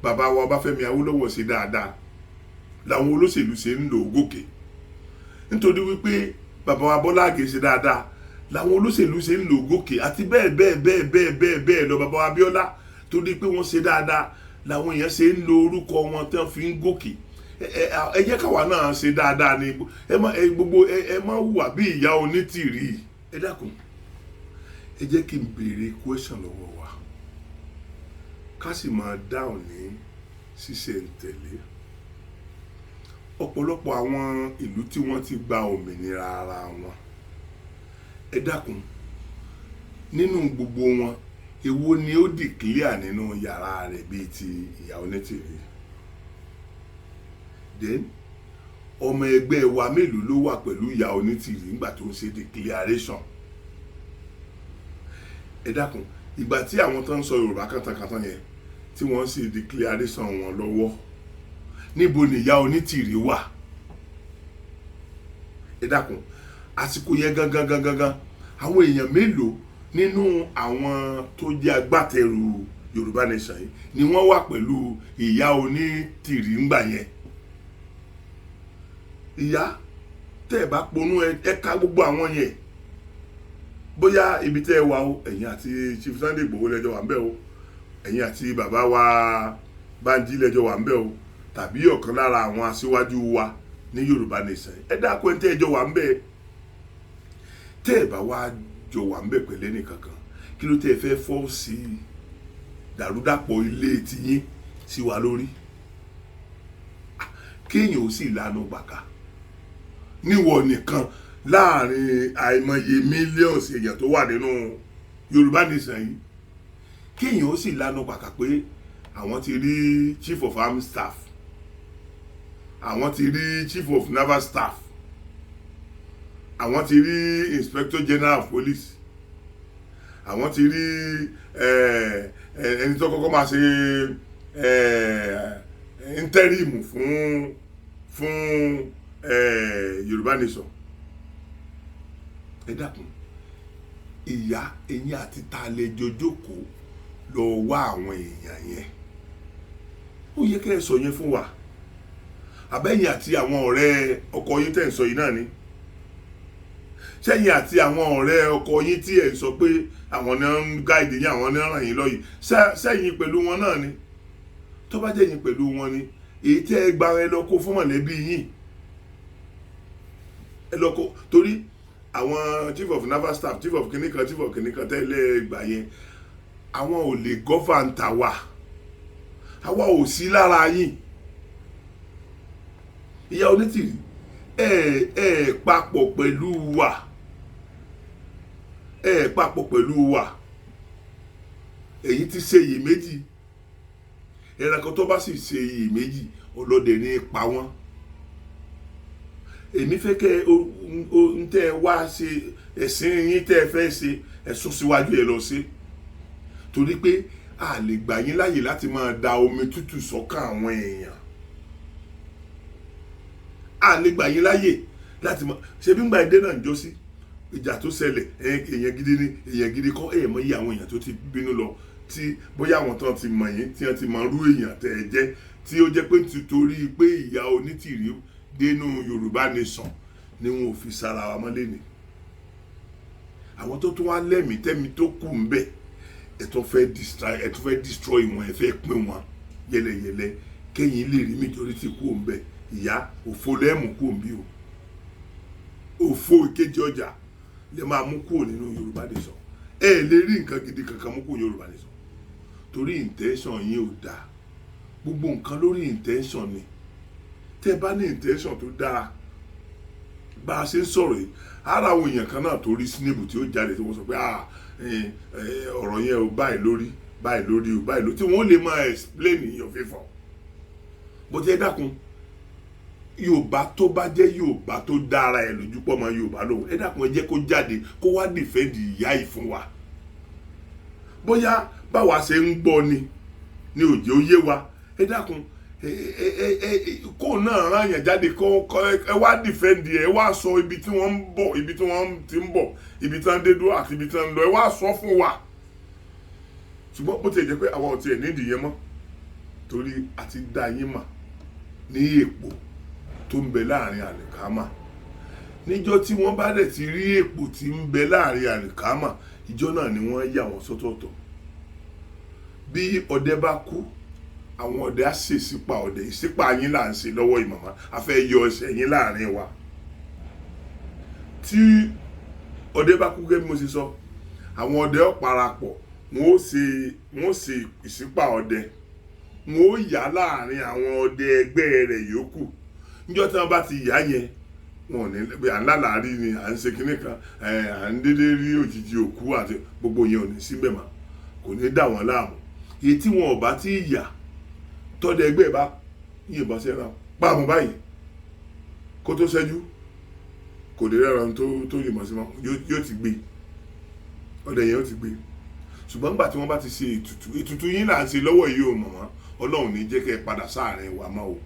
bàbá wa Ọbáfẹ́mi Awólọ́wọ̀ ṣe dáadáa làwọn olóṣèlú ṣe ń lò ó gòkè nítorí wípé bàbá wa Bọ́lá Àgè ṣe dáadáa làwọn olóṣèlú ṣe ń lò ó gòkè àti bẹ́ẹ̀ lọ bàbá wa Abíọ́lá torí pé wọ́n ṣe dáadáa làwọn èèyàn ṣe ń lo orúkọ wọn tí wọ́n fi ń gòkè ẹ jẹ́ káwa náà ṣe dáadáa ní ẹ má hùwà bí ìyá Onítìrí ẹ dákun ẹ jẹ́ kí n béèrè question lọ́wọ́ wa ká sì máa dáhùn ní ṣísẹ̀ntẹ̀lé ọ̀pọ̀lọpọ̀ àwọn ìlú tí wọ́n ti gba òmìnira ara wọn ẹ dákun nínú gbogbo wọn èwo ni ó declare nínú yàrá rẹ̀ bíi ti ìyá Onítìrí then ọmọ ẹgbẹ́ wa mélòó ló wà pẹ̀lú ìyá Onítìrí nígbà tó ń ṣe declaration ẹ dákun ìgbà tí àwọn tó ń sọ Yorùbá kàtàkàtà yẹn tí wọ́n ṣe declaration wọn lọ́wọ́ níbo ni ìyá Onítìrí wà ẹ dákun àsìkò yẹn gangan àwọn èèyàn mélòó nínú àwọn tó jẹ́ agbátẹrù Yorùbá Nation yìí ni wọ́n wà pẹ̀lú ìyá Onítìrí ńgbà yẹn ìyá tẹ́ ẹ bá ponú ẹ ká gbogbo àwọn yẹn bóyá ibi tẹ́ ẹ wà o ẹ̀yin àti Chief Sunday Igboho lẹ́jọ́ wà ń bẹ̀ o ẹ̀yin àti bàbá wa Bánjí lẹ́jọ́ wà ń bẹ̀ o tàbí ọ̀kan lára àwọn aṣíwájú wa ní Yorùbá Nation ẹ dákun ẹ tẹ́ ẹ jọ wà ń bẹ̀ tẹ́ ẹ bá wá jọ wà ń bẹ̀ pẹ̀lẹ́ nìkankan kí ló tẹ́ ẹ fẹ́ fọ́ sí dàrúdàpọ̀ ilé tiyín sí wa lórí kéèyàn ó sì lanu gbàkà níwọ nìkan láàrin àìmọye mílíọ̀nù èèyàn tó wà nínú Yorùbá Nation yìí kéèyàn ó sì lanu gbàkà pé àwọn ti rí Chief of Army Staff àwọn ti rí Chief of Naval Staff àwọn ti rí Inspector General of Police àwọn ti rí ẹni tó kọ́kọ́ máa ṣe interim fún Yorùbá Nation ẹ dákun ìyá ẹ̀yin àti ta lẹ́jọ́ jókòó lọ wá àwọn èèyàn yẹn ó yẹ kẹ́ ẹ sọ yẹn fún wa àbẹ́yìn àti àwọn ọ̀rẹ́ ọkọ yín tẹ̀ ń sọ yìí náà ni sẹ́yìn àti àwọn ọ̀rẹ́ ọkọ yín tí ẹ̀ ń sọ pé àwọn náà ń gáìdì yín àwọn náà ràn yín lọ́yìn sẹ́yìn pẹ̀lú wọn náà ni tó bá jẹ́ yín pẹ̀lú wọn ni èyí tẹ́ ẹ gba ẹ lọ kó fún mọ̀lẹ́bí yín ẹ lọ kó torí àwọn Chief of Naval Staff Chief of kìnìkan tẹ́lẹ̀ gbà yẹn àwọn ò lè gọ́fàǹtà wa àwa ò sí lára yín ìyá Onítìrí ẹ papọ̀ pẹ̀lú wa èyí ti ṣe iyèméjì ẹranko tó bá sì ṣe iyèméjì ọlọ́dẹ ní pa wọ́n èmi fẹ́ kẹ́ ń tẹ́ wá ṣe ẹ̀sìn yín tẹ́ fẹ́ ṣe ẹ̀sùn síwájú ẹ lọ sí torí pé a lè gbà yín láyè láti máa da omi tútù sọ́kàn àwọn èèyàn. A lè gbà yín láyè láti máa ṣe bí ń gba èdè náà jọ sí ìjà tó ṣẹlẹ̀ èèyàn gidi ni èèyàn gidi kọ́ èèyàn mọ iye àwọn èèyàn tó ti bínú lọ tí bóyá àwọn tán ti mọ̀ yín tí wọ́n ti mọ irú èèyàn tẹ́ ẹ jẹ́ tí ó jẹ́ pé nítorí pé ìyá Onítìrí dénú Yorùbá nation ni wọn ò fi sára wa mọ́lé ni. Àwọn tó tún wá lẹ́mìí tẹ́mi tó kù ń bẹ̀ ẹ tó fẹ́ destroy wọn ẹ fẹ́ pín wọn yẹlẹyẹlẹ kẹ́yìn lè rí majority kù ń bẹ̀ ìyá òfo lẹ́mù kù ń bí o òfo ìkejì ọjà lè máa mú kúrò nínú Yorùbá nation ẹ lè rí nǹkan gidi kankan mú kúrò Yorùbá nation torí intention yín ò dáa gbogbo nǹkan lórí intention ni tẹ́ bá ní intention tó dáa bá a ṣe ń sọ̀rọ̀ yìí ara àwọn èèyàn kan náà tó rí sínébù tí ó jáde tí wọ́n sọ pé ọ̀rọ̀ yẹn ò báyìí lórí tí wọ́n lè máa explain in your favour bó ti ẹ dákun Yorùbá tó bá jẹ́ Yorùbá tó dára ẹ̀ lójú pọ̀ mọ́ Yorùbá lòun ẹ dákun ẹ jẹ́ kó jáde kó wá defend ìyá yìí fún wa bóyá báwa ṣe ń gbọ́ ni òjò ó yé wa ẹ dákun kó náà ráyàn jáde ẹ wá defend ẹ wá sọ ibi tí wọ́n ń bọ̀ ibi tí wọ́n ti ń bọ̀ ibi tí wọ́n dé dúró àti ibi tí wọ́n ń lọ ẹ wá sọ fún wa ṣùgbọ́n bó ti jẹ́ pé àwa ò tiẹ̀ nídìí yẹn mọ́ torí àti dá yín mà ní èpò tó ń bẹ láàrin àlìkámà níjọ́ tí wọ́n bá dẹ̀ ti rí èpò tí ń bẹ láàrin àlìkámà ìjọ́ náà ni wọ́n yà wọ́n sọ́tọ̀ọ̀tọ̀ bí ọdẹ bá kú àwọn ọdẹ á ṣe ìṣípà ọdẹ ìṣípà yín là ń ṣe lọ́wọ́ ìmọ̀mọ́ a fẹ́ yọ ẹsẹ̀ yín láàrin wa tí ọdẹ bá kú gẹ́gẹ́ bí mo ṣe sọ àwọn ọdẹ ó parapọ̀ wọ́n ó ṣe ìṣípà ọdẹ wọ́n ó yà láàrin àwọn ọdẹ ẹgbẹ́ rẹ̀ yòókù níjọ́ tí wọ́n bá ti yà yẹn wọn ò ní bí à ń lálàárí ni à ń ṣe kinní kan à ń dédé rí òjijì òkú àti gbogbo yẹn ò ní síbẹ̀ mọ́ kò ní dà wọ́n láàmú èyí tí wọn ò bá ti yà tọ́dẹ ẹgbẹ́ bá yìnbọn sẹ́ra pàmò báyìí kó tó ṣẹ́jú kò lè rẹ́ra tó yìnbọn sí wọn yóò ti gbé ọdẹ yẹn ó ti gbé ṣùgbọ́n nígbà tí wọ́n bá ti ṣe ètùtù yín là ń ṣe lọ́wọ́ yìí ò mọ̀mọ́ Ọlọ́run ní jẹ́ kẹ́ ẹ padà sáàrin wa mọ́ o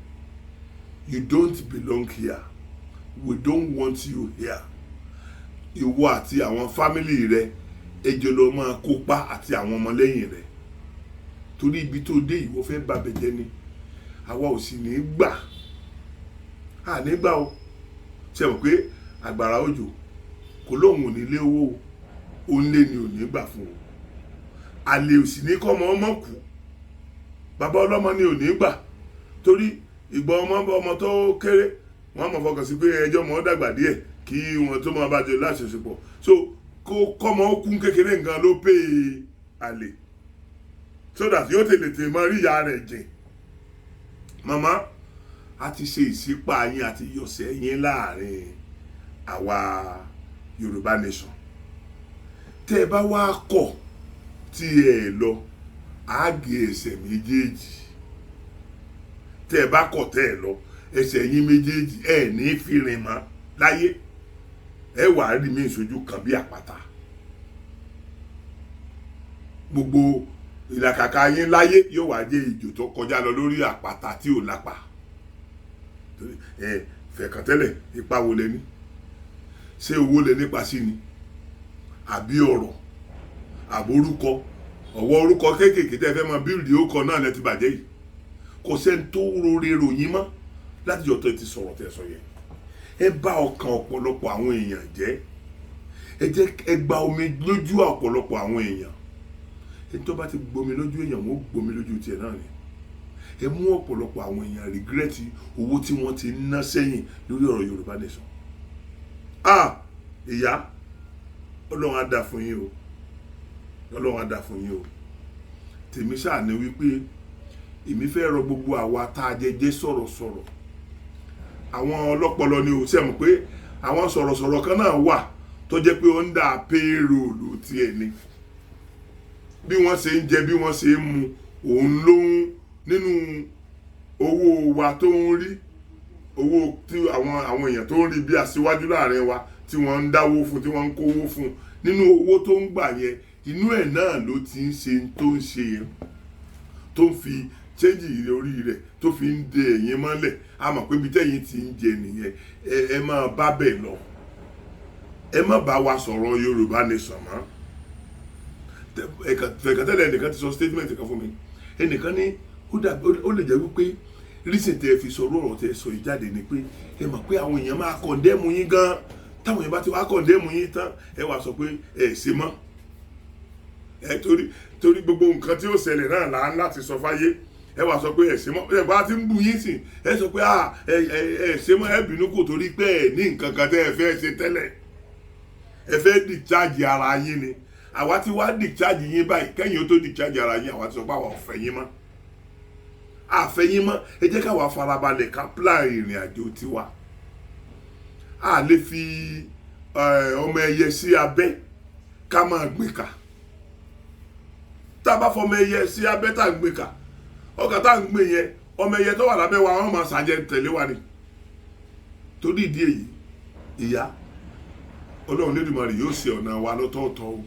you don't belong here we don't want you here ìwọ àti àwọn fámìlì rẹ ẹjọ lọ máa kópa àti àwọn ọmọlẹ́yìn rẹ torí ibi tó dé ìwọ fẹ́ bàbẹ̀ jẹ́ ni àwa ò sì ní gbà á ní gbà o ṣe mọ̀ pé àgbàrá òjò kò lóhùn ò ní lé owó ó ń lé ni ò ní gbà fún o àlè ò sì ní kọ́ ọmọ kú bàbá ọlọ́mọ ni ò ní gbà torí ìgbà ọmọ tó kéré wọ́n mọ̀ fọkàn sí pé ẹjọ́ mọ́ dàgbà díẹ̀ kí wọ́n tó máa bá jẹ láṣẹṣepọ̀ so kó kọ́mọ kún kékeré nǹkan ló pé àlè so that yóò tètè mọ rí ìyá rẹ̀ jìn màmá a ti ṣe ìṣípà yín àti ìyọ̀sẹ̀ yín láàrin àwa Yorùbá nation tẹ́ ẹ bá wá kọ̀ tí ẹ lọ àágé ẹsẹ̀ méjèèjì tẹ́ ẹ bá kọ̀ tẹ́ ẹ lọ ẹsẹ̀ yín méjèèjì ẹ ní fìrìn mọ́ láyé ẹ wà á rí mi ìṣojú kan bí àpáta gbogbo ìlàkàkà yín láyé yóò wá jẹ́ ìjò tó kọjá lọ lórí àpáta tí ò lápá fẹ̀kàn tẹ́lẹ̀ ipa wo lẹ ní ṣé owó lẹ nípa sí ni àbí ọ̀rọ̀ àbórúkọ ọ̀wọ́ orúkọ kéékèèké tẹ́ fẹ́ máa bíldì ókọ náà lẹ ti bàjẹ́ yìí kò sẹ́ni tó rore ròyìn mọ́ láti jọ tó ti sọ̀rọ̀ tẹ́ sọ yẹn ẹ bá ọkàn ọ̀pọ̀lọpọ̀ àwọn èèyàn jẹ́ ẹ gba omi lójú ọ̀pọ̀lọpọ̀ àwọn èèyàn ẹni tó bá ti gbomi lójú èèyàn wọ́n gbomi lójú tiẹ̀ náà ni ẹ mú ọ̀pọ̀lọpọ̀ àwọn èèyàn rìgírẹ́tì owó tí wọ́n ti ná sẹ́yìn lórí ọ̀rọ̀ Yorùbá nation ìyá Ọlọ́run á dá fún yín o Ọlọ́run á dá fún yín o tèmi ṣáà ní wípé èmi fẹ́ rọ gbogbo àwa tá a jẹjẹ sọ̀rọ̀sọ̀rọ̀ àwọn ọlọ́pọlọ ni ò sẹ́mu pé àwọn sọ̀rọ̀sọ̀rọ̀ kan náà wà tó jẹ́ pé ó ń dà payroll tiẹ̀ ni bí wọ́n ṣe ń jẹ bí wọ́n ṣe ń mu òun ló ń nínú owó wa tó ń rí owó tí àwọn èèyàn tó ń rí bí aṣíwájú láàrin wa tí wọ́n ń dáwó fún tí wọ́n ń kówó fún nínú owó tó ń gbà yẹn inú ẹ̀ náà ló ti ń ṣe tó ń ṣe yẹn tó ń fi change orí rẹ̀ tó fi ń de ẹ̀yìn mọ́lẹ̀ a mọ̀ pé ibi tẹ́yìn ti ń jẹ nìyẹn ẹ máa bá bẹ̀ lọ ẹ má bá wa sọ̀rọ̀ Yorùbá nation mọ́ ẹ̀kàtẹ́lẹ̀ ẹnìkan ti sọ statement kan fún mi ẹnìkan ní ó lè jẹ́ wípé reason tẹ́ fi sọ̀rọ̀ ọ̀rọ̀ tẹ́ sọ ìjáde ni pé ẹ mọ̀ pé àwọn èèyàn máa condemn yín gan táwọn èèyàn bá ti wá condemn yín tán ẹ wá sọ pé ẹ ṣe mọ́ ẹ torí gbogbo nǹkan tí ó ṣẹlẹ̀ náà là ń láti sọ fáyé ẹ wá sọ pé ẹ ṣe mọ́ ẹ bá ti ń bú yín sìn ẹ sọ pé ẹ ṣe mọ́ ẹ bínú kò torí pé ẹ ní nǹkan kan tẹ́ ẹ fẹ́ ṣe tẹ́lẹ̀ ẹ fẹ́ discharge ara yín ni àwa ti wá discharge yín báyìí kẹ́yìn ó tó discharge ara yín àwa ti sọ pé àwa ò fẹ́ yín mọ́ àfẹ́yín mọ́ ẹ jẹ́ káwa farabalẹ̀ ká plan ìrìn àjò tiwa a lè fi ọmọ ẹyẹ sí abẹ́ ká máa gbé ká tá a bá fọmọ ẹyẹ sí abẹ́ tá a gbé ká ọkà tá a ń gbé yẹn ọmọ ẹyẹ tó wà lábẹ́ wa wọ́n máa ṣàjẹ tẹ̀lé wa ni torí ìdí èyí ìyá Ọlọ́run Lédùmarè yóò ṣe ọ̀nà wa lọ́tọ̀ọ̀tọ̀ o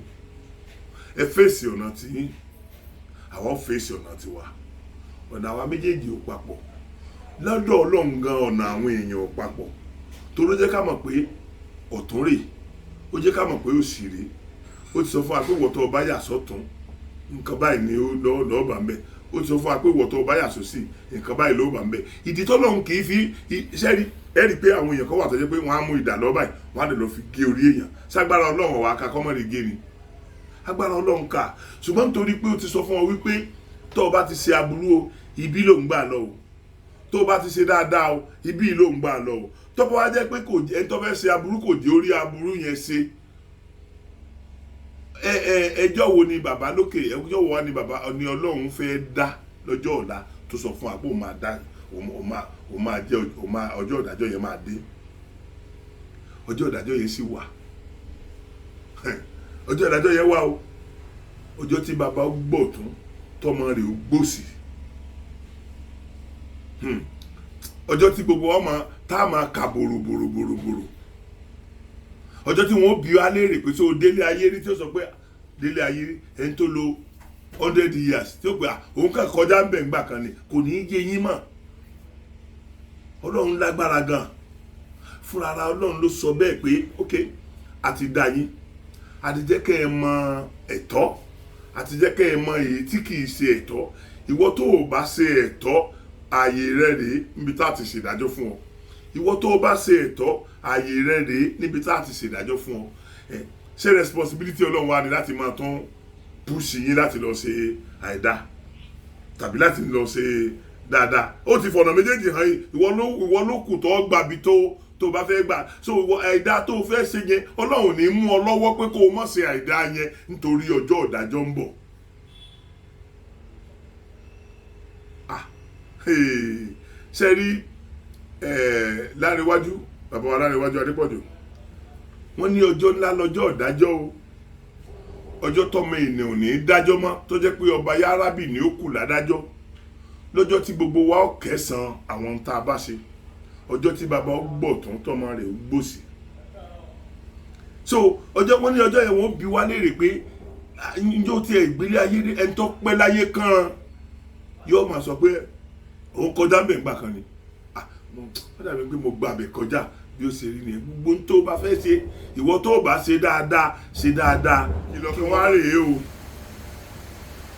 ẹ fèsì ọ̀nà tí àwọn fèsì ọ̀nà tiwa ọ̀nà àwa méjèèjì ò papọ̀ lọ́dọ̀ Ọlọ́run gan ọ̀nà àwọn èèyàn ò papọ̀ tó ló jẹ́ ká mọ̀ pé ọ̀tún rè ó jẹ́ ká mọ̀ pé òsì rè ó ti sọ fún wa pé wọ́tọ̀ ọba yà sọ́tún nǹkan báyìí ni lọ́ọ́ bá ń bẹ̀ ó ti sọ fún wa pé wọ́tọ̀ ọba yà sósì nǹkan báyìí ló bá ń bẹ̀ ìdí tọ́lọ́run kì í fi iṣẹ́ rí ẹ rí i pé àwọn èèyàn kan wà tó jẹ́ pé wọ́n á mú ìdà lọ́ báyìí wọ́n á lè lọ fi gé orí èèyàn ságbára Ọlọ́run wà ká kọ́mọ́rì gé ni agbára Ọlọ́run ká ṣùgbọ́n nítorí pé ó ti sọ fún wọn wípé tó o bá ti ṣe aburú o ibi ló ń gbà lọ o tó o bá ti ṣe dáadáa o ibi ló ń gbà lọ o tó bá wá jẹ́ pé kò jẹ́ tó fẹ́ ṣe aburú kò dé orí aburú yẹn ṣe ẹjọ́ wo ni bàbá lókè ẹjọ́ wo wá ni bàbá ni Ọlọ́run fẹ́ dá lọ́jọ́ ọ̀la tó sọ fún wa pé òun máa dá òun máa jẹ́ ọjọ́ ìdájọ́ yẹn máa dé ọjọ́ ìdájọ́ yẹn sì wà ọjọ́ ìdájọ́ yẹn wà o ọjọ́ tí bàbá gbọ́ tún tọmọ rẹ̀ ó gbòsì ọjọ́ tí gbogbo ọmọ tá a máa kà bòròbòròbòrò ọjọ́ tí wọ́n bí wa léèrè pé tó délé ayé rí tí ó sọ pé délé ayé rí ẹni tó lo 100 years tí ó pè òun kàn kọjá ń bẹ̀ ńgbà kan ni kò ní í yé yín mọ́ Ọlọ́run lágbára gan fúnra ara Ọlọ́run ló sọ bẹ́ẹ̀ pé ok àti dá yín àti jẹ́ kẹ́ ẹ mọ ẹ̀tọ́ àti jẹ́ kẹ́ ẹ mọ èyí tí kì í ṣe ẹ̀tọ́ ìwọ tó o bá ṣe ẹ̀tọ́ ààyè rẹ rèé níbi tá a ti ṣèdájọ́ fún ọ ìwọ tó o bá ṣe ẹ̀tọ́ ààyè rẹ rèé níbi tá a ti ṣèdájọ́ fún ọ ṣé responsibility Ọlọ́run wa ni láti máa tún push yín láti lọ ṣe àìdá tàbí láti lọ ṣe dáadáa ó ti fọ̀nà méjèèjì hàn yìí ìwọ ló kù tó gbàbí tó bá fẹ́ gbà so àìdá tó fẹ́ ṣe yẹn Ọlọ́run ní mú ọ lọ́wọ́ pé kó o má ṣe àìdá yẹn nítorí ọjọ́ ìdájọ́ ń bọ̀ ṣe rí Láréwájú bàbá wa Láréwájú Adépọ̀jù wọ́n ní ọjọ́ ńlá lọ́jọ́ ìdájọ́ o ọjọ́ tọ́mọ ènìyàn ò ní dájọ́ mọ́ tó jẹ́ pé ọba Yárábì ní ó kù ládájọ́ lọ́jọ́ tí gbogbo wa ó kẹsàn àwọn tá a bá ṣe ọjọ́ tí bàbá ó gbọ́ tán tọ́mọ rẹ̀ ó gbòsì so ọjọ́ wọn ní ọjọ́ yẹn wọ́n bi wá léèrè pé njó tí ẹ ìgbélé ayé ẹni tó pẹ́ láyé kan yóò máa sọ pé òun kọjá ń bẹ̀ ńgbà kan ni wọ́n dàbí pé mo gba àbẹ̀ kọjá bí ó ṣe rí ni gbogbo tó bá fẹ́ ṣe ìwọ tó bá ṣe dáadáa ìkìlọ̀ kan wá rèé o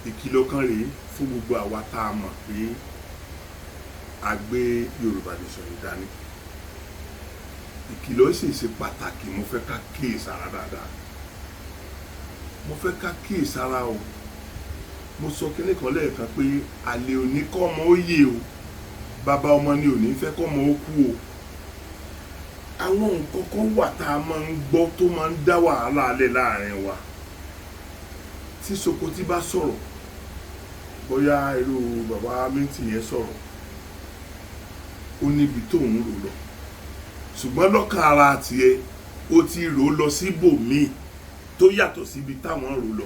ìkìlọ̀ kan rèé fún gbogbo àwa tá a mọ̀ pé a gbé Yorùbá nation yìí dání ìkìlọ̀ sì ṣe pàtàkì mo fẹ́ ká kíyèsára dáadáa mo fẹ́ ká kíyèsára o mo sọ kíní kan lẹ́ẹ̀kan pé àlè òní kọ́ ọmọ ó yè o bàbá ọmọ ni òní fẹ́ kọ́ ọmọ ó kú o àwọn nǹkan kan wà tá a máa ń gbọ́ tó máa ń dá wàhálà alẹ́ láàrin wa tí Sokoti bá sọ̀rọ̀ bóyá irú bàbá Minty yẹn sọ̀rọ̀ ó níbi tó ń rò lọ ṣùgbọ́n lọ́kàn ara tiẹ̀ ó ti rò lọ síbòmíì tó yàtọ̀ síbi táwọn rò lọ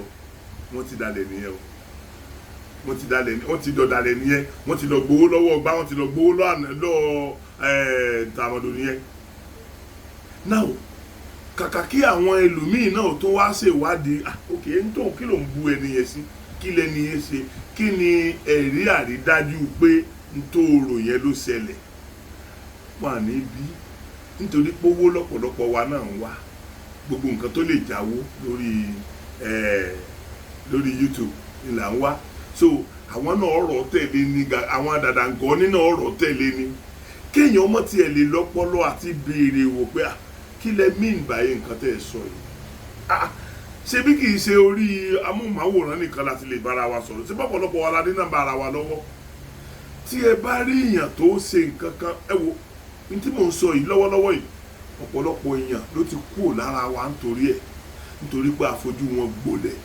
wọ́n ti dalẹ̀ nìyẹn o wọ́n ti dọ̀dàlẹ̀ nìyẹn wọ́n ti lọ gbowó lọ́wọ́ ọgbà wọ́n ti lọ gbowó lọ́wọ́ tàmọ̀dò nìyẹn now kàkà kí àwọn ẹlòmíín náà tó wá ṣèwádìí ok ń tó kí ló ń bu ẹni yẹn sí kí lẹni yẹn ṣe kí ni ẹ̀rí àrídájú pé ń tó rò yẹn ló ṣẹlẹ̀ wà níbí nítorí pé owó lọ́pọ̀lọpọ̀ wa náà ń wá gbogbo nǹkan tó lè jáwó lórí YouTube ni là ń wá so àwọn náà ọ̀rọ̀ tẹ̀lé ni àwọn àdàdàngọ́ nínú ọ̀rọ̀ tẹ̀lé ni kéèyàn ọmọ tiẹ̀ lè lọ́pọlọ àti béèrè wò pé kí lẹ mean báyìí nǹkan tẹ́ ẹ sọ yìí ṣé bí kìí ṣe orí amóhùnmáwòrán nìkan láti lè bára wa sọ̀rọ̀ ṣé pọ̀pọ̀lọpọ̀ wa la dé náà bá ara wa lọ́wọ́ tí ẹ bá rí èèyàn tó ṣe nǹkan kan ẹ wo ní tí mò ń sọ yìí lọ́wọ́lọ́wọ́ yìí ọ̀pọ̀lọpọ̀ èèyàn ló ti kúrò lára wa nítorí pé àfojú wọn gbolẹ̀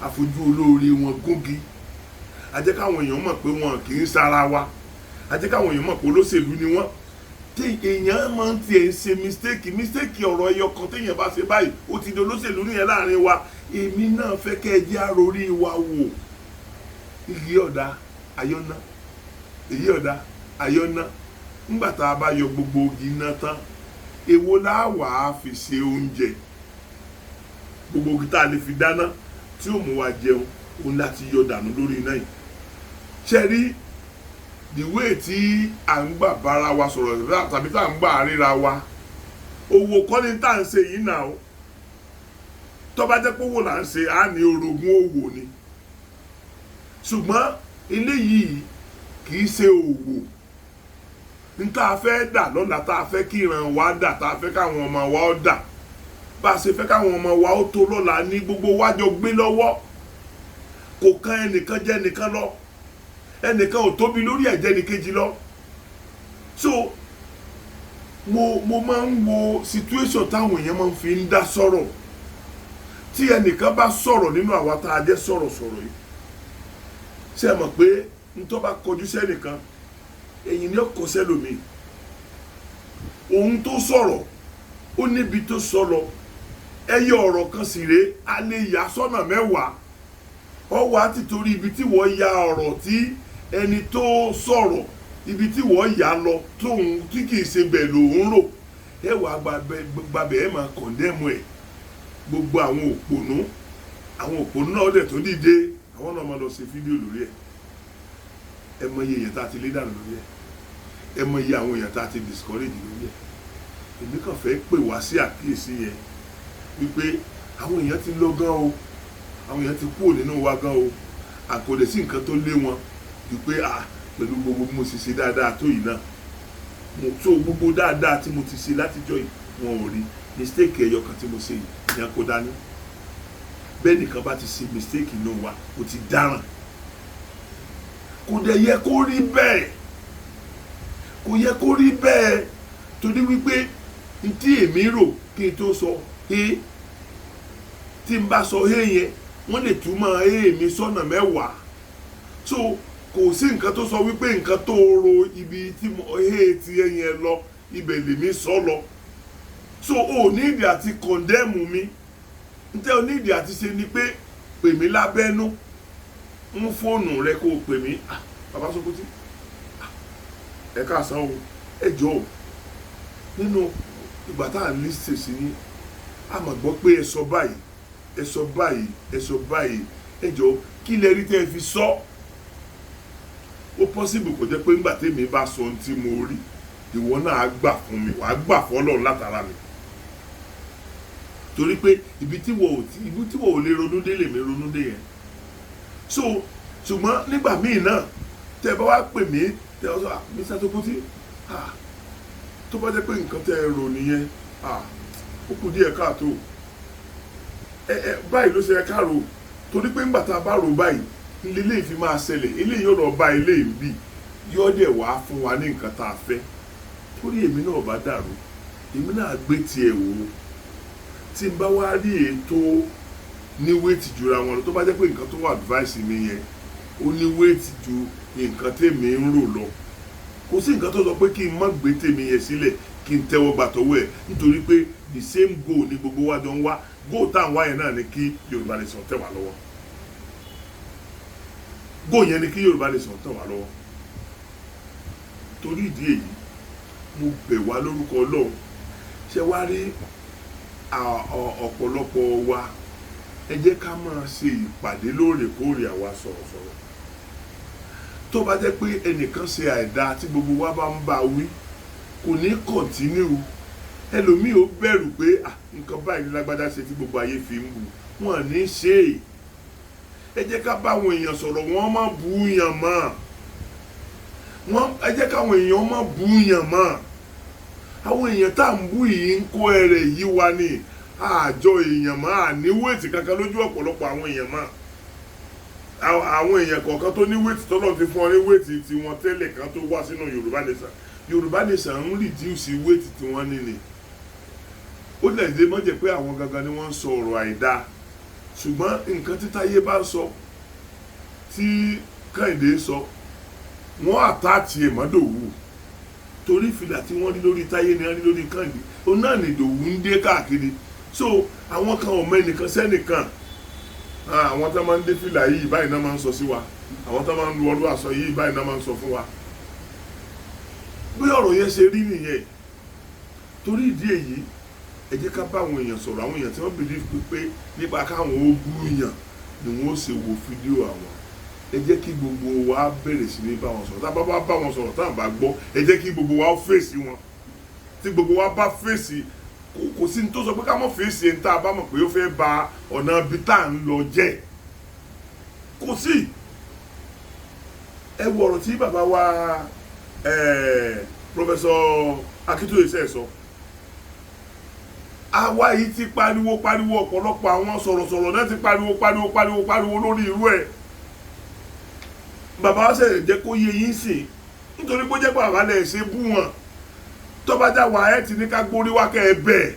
àfojú olóore wọn gúngi a jẹ́ káwọn èèyàn mọ̀ pé wọn kì í sára wa a jẹ́ káwọn èèyàn mọ̀ pé olóṣèlú ni wọ́n tí èèyàn máa ń tiẹ̀ ṣe mistake ọ̀rọ̀ ẹyọ kan téèyàn bá ṣe báyìí ó ti di olóṣèlú nìyẹn láàrin wa èmi náà fẹ́ kẹ́ ẹ jẹ́ àròrí wa wò iyì ọ̀dà ayọ́nà èyí ọ̀dà ayọ́nà nígbà tá a bá yọ gbogbo ogi iná tán èwo láwàá fi ṣe oúnjẹ gbogbo ogi tá a lè fi dáná tí ó mú wa jẹun òun láti yọ dànù lórí iná yìí ṣe rí the way tí à ń gbà bára wa sọ̀rọ̀ tàbí tá à ń gbà ríra wa owó kọ́ni tá à ń ṣe yìí náà tó bá jẹ́ pé owó là ń ṣe á ní orogún òwò ni ṣùgbọ́n eléyìí kì í ṣe òwò ní tá a fẹ́ dà lọ́la tá a fẹ́ kí ìran wa dà tá a fẹ́ káwọn ọmọ wa ó dà bá a ṣe fẹ́ káwọn ọmọ wa ó tó lọ́la ní gbogbo wájọ gbé lọ́wọ́ kò kan ẹnìkan jẹ́ ẹnìkan lọ ẹnìkan ò tóbi lórí ẹ̀jẹ̀ ní kejì lọ so mo máa ń wo situation táwọn èèyàn máa ń fi ń dá sọ̀rọ̀ tí ẹnìkan bá sọ̀rọ̀ nínú àwa tá a jẹ́ sọ̀rọ̀sọ̀rọ̀ yìí ṣe mọ̀ pé n tó bá kọjú sẹ́nìkan ẹ̀yìn ni ó kọ sẹ́lòmíì ohun tó sọ̀rọ̀ ó níbi tó sọ lọ ẹyẹ ọ̀rọ̀ kan sì rèé a lè yà sọ́nà mẹ́wàá ọwọ́ àti torí ibi tí wọ́n ya ọ̀rọ̀ tí ẹni tó sọ̀rọ̀ ibi tí wọ́n yà lọ tóun tí kìí ṣe bẹ̀ lòun rò ẹ wà gbàbẹ̀ ẹ máa kọ̀ndẹ́mù ẹ̀ gbogbo àwọn òpònú náà dẹ̀ tó dìde àwọn náà máa lọ ṣe fídíò lórí ẹ̀ ẹ mọ iye èèyàn tá a ti lé dànù lórí ẹ̀ ẹ mọ iye àwọn èèyàn tá a ti discourage lórí ẹ̀ èmi kàn fẹ́ pè wá sí àkíyèsí yẹn wípé àwọn èèyàn ti lọ gan o àwọn èèyàn ti kúrò nínú wa gan o àkọlẹ̀ sí nǹkan tó lé wọn ju pé pẹ̀lú gbogbo bí mo ti ṣe dáadáa tó yìí náà mo tó gbogbo dáadáa tí mo ti ṣe látijọ́ yìí wọn ò rí mistake ẹyọ kan tí mo ṣe yìí ìyẹn kó dání bẹ́ẹ̀ nìkan bá ti ṣe mistake inú wa ó ti dáràn kò dẹ̀ yẹ kó rí bẹ́ẹ̀ kò yẹ kó rí bẹ́ẹ̀ torí wípé n tí èmi rò kí n tó sọ tí n bá sọ yẹn wọ́n lè túmọ̀ mi sọ́nà mẹ́wàá so kò sí nǹkan tó sọ wípé nǹkan tó ro ibi tí ti yẹn lọ ibẹ̀ lèmi sọ lọ so o nídìí àti kọ̀ndẹ́mù mi ntẹ́ o nídìí àti ṣe ni pé pè mí lábẹ́nú mú fóònù rẹ kó o pè mí bàbá Sokoti ẹ káàsán o ẹ jọ̀ọ́ nínú ìgbà tá à ń lísè sí ní a máa gbọ́ pé ẹ sọ báyìí ẹ sọ báyìí ẹ sọ báyìí ẹ jọ̀ọ́ kí lẹ rí tẹ́ ẹ fi sọ ó possible kò jẹ́ pé ńgbà tèmi bá sọ ohun tí mo rí ìwọ náà á gbà fún mi wàá gbà fọ́lọ́run látara mi torí pé ibi tí wọ́n ò lè ronú dé lèmi ronú dé yẹn so ṣùgbọ́n nígbà míì náà tẹ́ ẹ bá wá pè mí tẹ́ ọ sọ Mr. Sokoti tó bá jẹ́ pé nǹkan tẹ́ ẹ rò nìyẹn ó kù díẹ̀ káàtó báyìí ló ṣe ẹ káàrò torí pé ńgbà tá a bá rò báyìí ilé ìfi máa ṣẹlẹ̀ eléyìí yóò lọ bá ilé ìbí yóò dẹ̀ wá fún wa ní nǹkan tá a fẹ́ torí èmi náà bá dàrú èmi náà gbé tiẹ̀ wò ó tí n bá wá rí ètò ní wéètì jura wọn lọ tó bá jẹ́ pé nǹkan tó wà advice mi yẹn ó ní wéètì ju nǹkan tèmi ń rò lọ kò sí nǹkan tó sọ pé kí n má gbé tèmi yẹn sílẹ̀ kí n tẹ́wọ́ gbà tọ́wọ́ ẹ̀ nítorí pé the same goal ni gbogbo wa jọ ń wá goal tá à ń wá yẹn náà ni kí Yorùbá Nation tẹ̀ wá lọ́wọ́ goal yẹn ni kí Yorùbá Nation tẹ̀ wá lọ́wọ́ torí ìdí èyí mo bẹ̀ wá lórúkọ Ọlọ́run ṣe wá rí ọ̀pọ̀lọpọ̀ wa ẹ jẹ́ ká máa ṣe ìpàdé lóòrèkóòrè àwa sọ̀rọ̀sọ̀rọ̀ tó bá jẹ́ pé ẹnìkan ṣe àìdá tí gbogbo wa bá ń bá wí kò ní kọ̀ntínú ẹlòmíì ó bẹ̀rù pé nǹkan báyìí ní lágbádá ṣe tí gbogbo ayé fi ń bù wọn ní ṣe ẹ jẹ́ ká bá àwọn èèyàn sọ̀rọ̀ wọ́n má bú yàn mọ́ ẹ jẹ́ káwọn èèyàn má bú yàn mọ́ àwọn èèyàn tá à ń bú yìí ń kó ẹrẹ̀ yìí wá ní àjọ èèyàn mọ́ àní wéètì kankan lójú ọ̀pọ̀lọpọ̀ àwọn èèyàn mọ́ àwọn èèyàn kọ̀ọ̀kan tó ní wéètì tọ́lọ́ ti fún ọ ní wéètì tí wọ́n tẹ́lẹ̀ kan tó wá sínú Yorùbá Nation ń rìdíùsì wéètì tí wọ́n ní ni ó lè dé mọ́ jẹ́ pé àwọn gangan ni wọ́n ń sọ ọ̀rọ̀ àìdá ṣùgbọ́n nǹkan tí Táyé bá ń sọ tí Kẹ́hìndé sọ wọ́n àtàtì Ìmọ́dòwú torí fìlà tí wọ́n rí lórí Táyé ni wọ́n rí lórí Kẹ́hìndé ó náà ní Ìdòwú ń dé káàkiri so àwọn kan ò mẹ́nìkan sẹ́nìkan àwọn tó máa ń dé fìlà yìí báyìí náà máa ń sọ sí wa àwọn tó máa ń lu ọdún aṣọ yìí báyìí náà máa ń sọ fún wa bí ọ̀rọ̀ yẹn ṣe rí nìyẹn torí ìdí èyí ẹ jẹ́ ká bá àwọn èèyàn sọ̀rọ̀ àwọn èèyàn tí wọ́n believe pé nípa káwọn ó bú yàn ni wọ́n ó ṣe wo fídíò àwọn ẹ jẹ́ kí gbogbo wa bẹ̀rẹ̀ sí ní bá wọn sọ̀rọ̀ tá a bá bá wọn sọ̀rọ̀ tá a bá gbọ́ ẹ jẹ́ kí gbogbo wa fèsì wọn tí gbogbo wa bá fèsì kò sí ní tó sọ pé ká mọ̀ fèsì ẹni tá a bá mọ̀ pé ó fẹ́ ba ọ̀nà ibi tá à ń lọ jẹ́ kò sí ẹ wo ọ̀rọ̀ tí bàbá wa Professor Akíntóyè sọ àwa yìí ti pariwo ọ̀pọ̀lọpọ̀ àwọn sọ̀rọ̀sọ̀rọ̀ náà ti pariwo lórí irú ẹ̀ bàbá wa ṣẹ̀ṣẹ̀ jẹ́ kó yé yín sìn nítorí pé ó jẹ́ pé bàbá lẹ̀ ṣe bú wọn tó bá já wa ẹ̀ ti ní ká gbórí wá kẹ́ ẹ bẹ́ẹ̀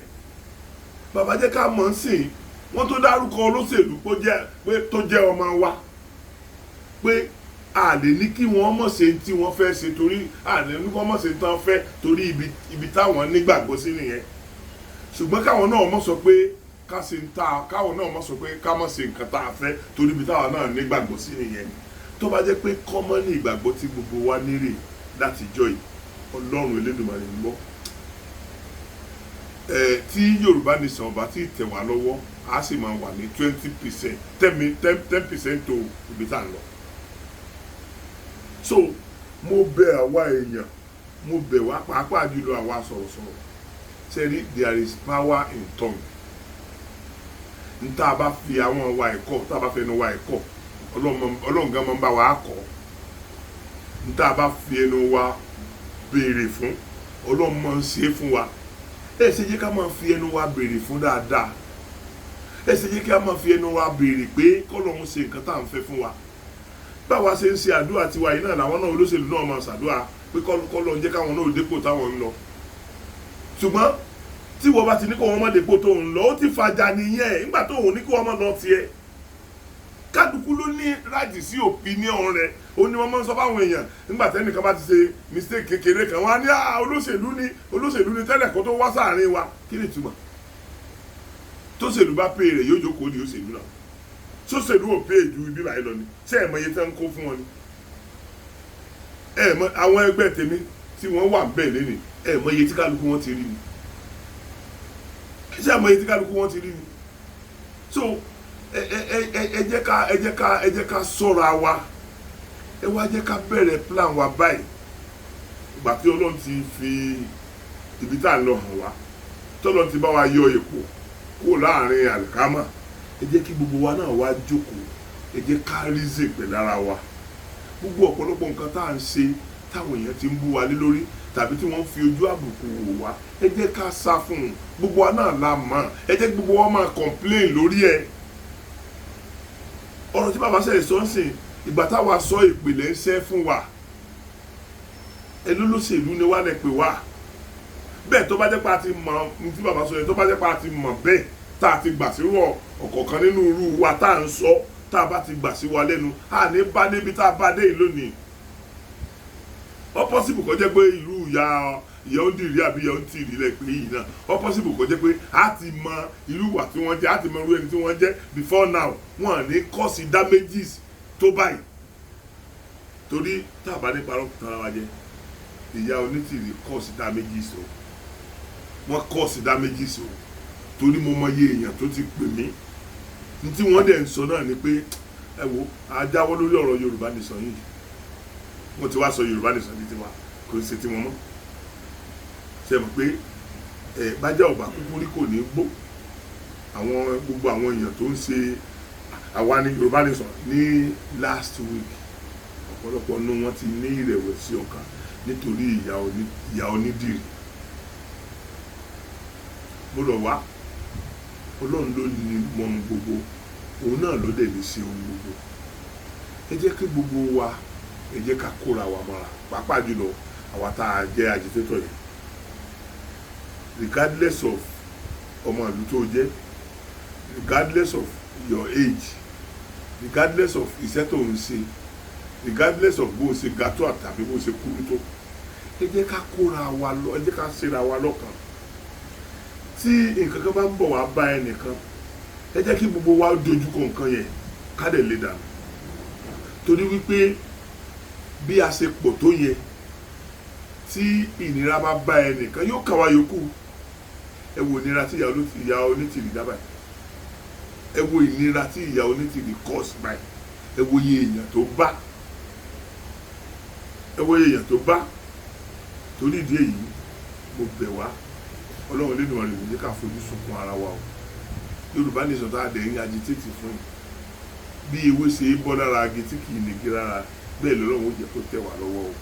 bàbá jẹ́ ká mọ̀ ń sìn wọ́n tó dárúkọ olóṣèlú tó jẹ́ ọmọ wa pé a lè ní kí wọ́n mọ̀ ṣe tí wọ́n fẹ́ ṣe torí a lè ní kí wọ́n mọ̀ ṣe tán fẹ́ torí ibi táwọn nígbàgbọ́ sí nìyẹn ṣùgbọ́n káwọn náà mọ̀ sọ pé ká ṣe ń ta káwọn náà mọ̀ sọ pé ká mọ̀ ṣe nǹkan tá a fẹ́ torí ibi táwọn náà nígbàgbọ́ sí nìyẹn tó bá jẹ́ pé kọ́mọ́nì ìgbàgbọ́ tí gbogbo wa nírè láti jọ yìí Ọlọ́run Elédùmarè ń gbọ́ tí Yorùbá Nation ọba tí tẹ̀ wá lọ́wọ́ a sì máa wà ní 20% 10% tó ibi tá a lọ so mo bẹ̀ àwa èèyàn mo bẹ̀ wá pàápàá jùlọ àwa sọ̀rọ̀sọ̀rọ̀ sẹ́ni there is power in tongue níta bá fi àwọn wa ẹ̀kọ́ tá a bá fẹ́ nu wa ẹ̀kọ́ Ọlọ́run gan máa ń bá wa kọ́ níta bá fi ẹnu wa béèrè fún Ọlọ́run máa ń ṣe é fún wa ẹ ṣe jẹ́ ká máa fi ẹnu wa béèrè fún dáadáa ẹ ṣe jẹ́ ká máa fi ẹnu wa béèrè pé k'Ọlọ́run ṣe nǹkan tá à ń fẹ́ fún wa báwa ṣe ń ṣe àdúrà tiwa yìí náà làwọn náà olóṣèlú náà máa ṣàdúrà pé k'Ọlọ́run jẹ́ káwọn náà dépò táwọn ń lọ ṣùgbọ́n tí wọ́n bá ti ní kó wọ́n má dépò tó ń lọ ó ti fàjà nìyẹn nígbà tó òun ní kó wọ́n má lọ tiẹ̀ kálukú ló ní rájì sí opinion rẹ̀ ó ní wọ́n máa ń sọ fáwọn èèyàn nígbà tẹ́nìkan bá ti ṣe mistake kékeré kan wọ́n á ní olóṣèlú ní tẹ́lẹ̀ kó tó wá sáàrin wa kí ni ìtumọ̀ tóṣèlú bá pè rẹ̀ yóò jókòó ní òṣèlú náà sóṣèlú ò pè ju ibi báyìí lọ ni ṣé ẹ̀ mọ iye tẹ́ ń kó fún wọn ni ẹ̀ mọ àwọn ẹgbẹ́ tèmi tí wọ́n wà bẹ́ẹ̀ lé ní ẹ̀ mọ iye tí kálukú wọn ti rí ni ṣé ẹ̀ mọ iye tí kálukú wọn ti rí ni so ẹ jẹ́ ká ṣọ́ra wa ẹ wá jẹ́ ká bẹ̀rẹ̀ plan wa báyìí ìgbà tí Ọlọ́run ti fi ibi tá à ń lọ hàn wá tọ́lọ́run ti bá wa yọ èpò kó láàrin àlùkámà ẹ jẹ́ kí gbogbo wa náà wá jókòó ẹ jẹ́ ká rízè pẹ̀lú ara wa gbogbo ọ̀pọ̀lọpọ̀ nǹkan tá à ń ṣe táwọn èèyàn ti ń bú wa lé lórí tàbí tí wọ́n fi ojú àbùkù wò wá ẹ jẹ́ ká sá fún un gbogbo wa náà la mọ̀ ẹ jẹ́ gbogbo wa máa complain lórí ẹ̀ ọ̀rọ̀ tí bàbá sẹ́yìn sọ ń sìn ìgbà táwa sọ ìpìlẹ̀ ń ṣẹ́ fún wa ẹlólóṣèlú ni wà lẹ pè wá bẹ́ẹ̀ tó bá jẹ́ pé a ti mọ̀ ní tí bàbá sọ yẹn tó bá jẹ́ pé a ti mọ̀ bẹ́ẹ̀ tá a ti gbà sí rọ̀ ọ̀kọ̀ọ̀kan nínú irú wa tá à ń sọ tá a bá ti gbà sí wa lẹ́nu a ní bá débi tá a bá dé yìí lónìí ó possible kó jẹ́ pé irú ìyá ń dìrí àbí ìyá ń tìrí lẹ pé yìí náà ó possible kó jẹ́ pé a ti mọ irú ìwà tí wọ́n jẹ́ a ti mọ irú ẹni tí wọ́n jẹ́ before now wọ́n ní cause damages tó báyìí torí tá a bá ní parọ́ tara wa jẹ ìyá onítìrí cause damages o wọ́n cause damages o torí mo mọyé èèyàn tó ti pè mí ní tí wọ́n dẹ̀ ń sọ náà ni pé ẹ wo ajáwọ́ lórí ọ̀rọ̀ Yorùbá nìsan yìí wọ́n ti wá sọ Yorùbá nìsan ní tiwa kò ń ṣe tí wọ́n mọ́ ṣe mọ̀ pé bájá ọ̀bà kúkú rí kò ní gbó àwọn gbogbo àwọn èèyàn tó ń ṣe àwa ní Yorùbá nìsan ní last week ọ̀pọ̀lọpọ̀ nínú wọn ti ní ìrẹ̀wẹ̀sì ọkàn nítorí ìyá onídìrí mo rọ̀ wá Ọlọ́run ló ní mọ ohun gbogbo òun náà ló dẹ̀ lè ṣe ohun gbogbo ẹ jẹ́ kí gbogbo wa ẹ jẹ́ ká kóra wa mọ́ra pàápàá jùlọ àwa tá a jẹ́ agitator yẹn regardless of ọmọ ìlú tó jẹ́ regardless of your age regardless of iṣẹ́ tó ń ṣe regardless of bó ṣe ga tó àtàbí bó ṣe kúrú tó ẹ jẹ́ ká kóra wa lọ ẹ jẹ́ ká ṣera wa lọ́kàn tí nǹkan kan bá ń bọ̀ wá bá ẹnìkan ẹ jẹ́ kí gbogbo wa dojúkọ nǹkan yẹn ká dẹ̀ lè dànù torí wípé bí a ṣe pọ̀ tó yẹ tí ìnira bá bá ẹnìkan yóò kà wá yòókù ẹ wo ìnira tí ìyá Onítìrì dábàá ẹ wo ìnira tí ìyá Onítìrì cause báyìí ẹ wo iye èèyàn tó bá torí ìdí èyí mo bẹ̀ wá Ọlọ́run lẹ́nu ọ̀rẹ́ mi ní ká fojú sunkún ara wa o Yorùbá ní sọ̀tà àdé ń agitate fún bí ewé ṣe é bọ́ lára agi tí kì í nìgi rárá bẹ́ẹ̀ lọ́lọ́run ó jẹ́ kó tẹ̀ wá lọ́wọ́ o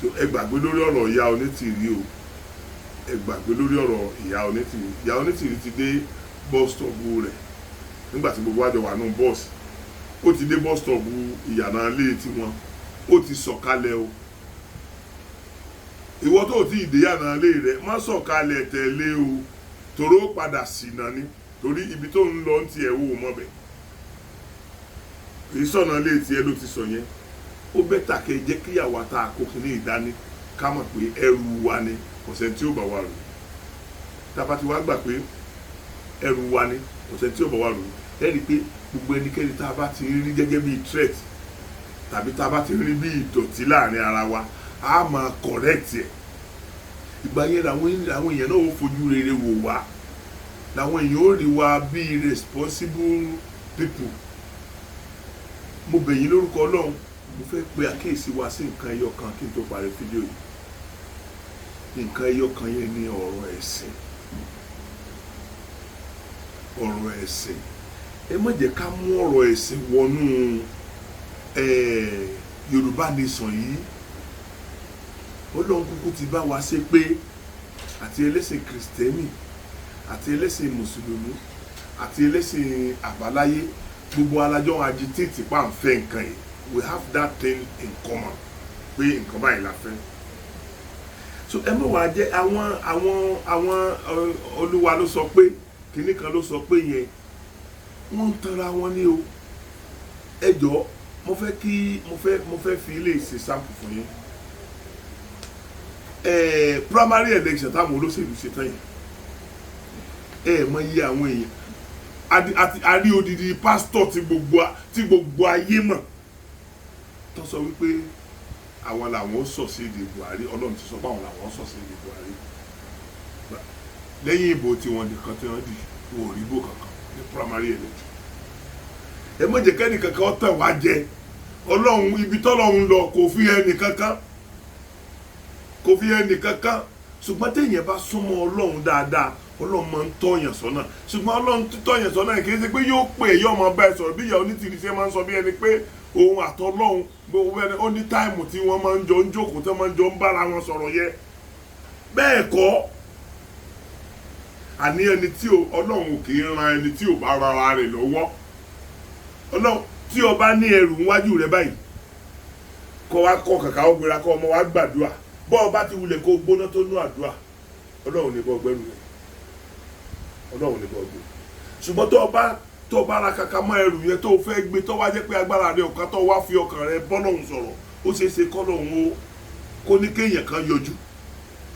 so ẹ gbàgbé lórí ọ̀rọ̀ ìyá Onítìrì o ẹ gbàgbé lórí ọ̀rọ̀ ìyá Onítìrì ti dé bus stop rẹ̀ nígbà tí gbogbo àjọ wà nù bọ́ọ̀sì ó ti dé bus stop ìyànà ilé tiwọn ó ti sọ̀kalẹ̀ o ìwọ tó ti ìdíyànà ilé rẹ má sọ̀kalẹ̀ tẹ̀lé o tòró padà ṣìnà ni torí ibi tó ń lọ ń tiẹ̀ wò mọ́bẹ̀ kì í sọ̀nà ilé tiẹ̀ ló ti sọ yẹn ó bẹ́tà kẹ́ jẹ́ kíyàwó ta àkókò ní ìdání ká mọ̀ pé ẹrù wa ni ọ̀sẹ̀ tí ó bá wà rò tábà tí wàá gbà pé ẹrù wa ni ọ̀sẹ̀ tí ó bá wà rò ẹ rí i pé gbogbo ẹnikẹ́ni tá a bá ti rí gẹ́gẹ́ bí threat tàbí tá a bá ti rí bí ìdọ̀tí láàrin ara wa a máa correct ẹ̀ ìgbà yẹn làwọn èèyàn náà ó fojú rere wò wá làwọn èèyàn ó rí wa bí responsible people mo bẹ̀ yín lórúkọ Ọlọ́run mo fẹ́ pe àkíyèsí wa sí nǹkan ẹyọ kan kí n tó parí fídíò yìí nǹkan ẹyọ kan yẹn ní ọ̀rọ̀ ẹ̀sìn ẹ má jẹ́ ká mú ọ̀rọ̀ ẹ̀sìn wọnú Yorùbá nation yìí Ọlọ́run kúkú ti bá wa ṣe pé àti ẹlẹ́sìn kìrìsìtẹ́nì àti ẹlẹ́sìn mùsùlùmí àti ẹlẹ́sìn àbáláyé gbogbo alájọ́ agitate pàǹfẹ́ nǹkan yìí we have that thing in common pé nǹkan báyìí la fẹ́ so ẹ mọ̀ wá jẹ́ àwọn Olúwa ló sọ pé kinní kan ló sọ pé yẹn wọ́n ń tanra wọn ní o ẹ jọ̀ọ́ mo fẹ́ fi ilé ìṣe sample fún yín primary election táwọn olóṣèlú ṣe tán yẹn mọ iye àwọn èèyàn a rí odidi pásítọ̀ tí gbogbo ayé mọ̀ tó sọ wípé àwọn làwọn sọ sí èdè Buhari Ọlọ́run ti sọ pé àwọn làwọn sọ sí èdè Buhari lẹ́yìn ìbò tí wọ́n nìkan tí wọ́n dì wọ́n ò rí ìbò kankan ní primary election ẹ má jẹ́ kẹ́ni kankan tẹ̀ wá jẹ Ọlọ́run ibi tọ́lọ́run lọ kò fi ẹnì kankan ṣùgbọ́n téèyàn bá súnmọ́ Ọlọ́run dáadáa Ọlọ́run máa ń tọ́yàn sọ́nà ṣùgbọ́n Ọlọ́run tọ́yàn sọ́nà kì í ṣe pé yóò pè é yóò máa bá ẹ sọ̀rọ̀ bí ìyá Onítìrì ṣe máa ń sọ bí ẹni pé òun àtọlọ́run gbogbo ẹni ó ní táìmù tí wọ́n máa ń jọ ń jókòó tí wọ́n máa ń jọ ń bára wọn sọ̀rọ̀ yẹ bẹ́ẹ̀ kọ́ àní ẹni tí Ọlọ́run kì í ran ẹni tí ò bá rara rẹ̀ lọ́wọ́ Ọlọ́run tí o bá ní ẹrù níwájú rẹ báyìí kọ́ wa kọ́ kàkà ó gbéra kọ́ ọmọ wa gbàdúrà bọ́ ọ bá ti wulẹ̀ kó gbóná tó nú àdúrà Ọlọ́run ní bọ́ gbẹ́rù rẹ̀ Ọlọ́run ní bọ́ gbé ṣùgbọ́n tó bá ra kàkà mọ́ ẹrù yẹn tó fẹ́ gbé tó wá jẹ́ pé agbára rẹ ọ̀kan tó wá fi ọkàn rẹ bọ́lọ́hun sọ̀rọ̀ ó ṣeé ṣe kọ́lọ́hun ó kó ní kéèyàn kan yọjú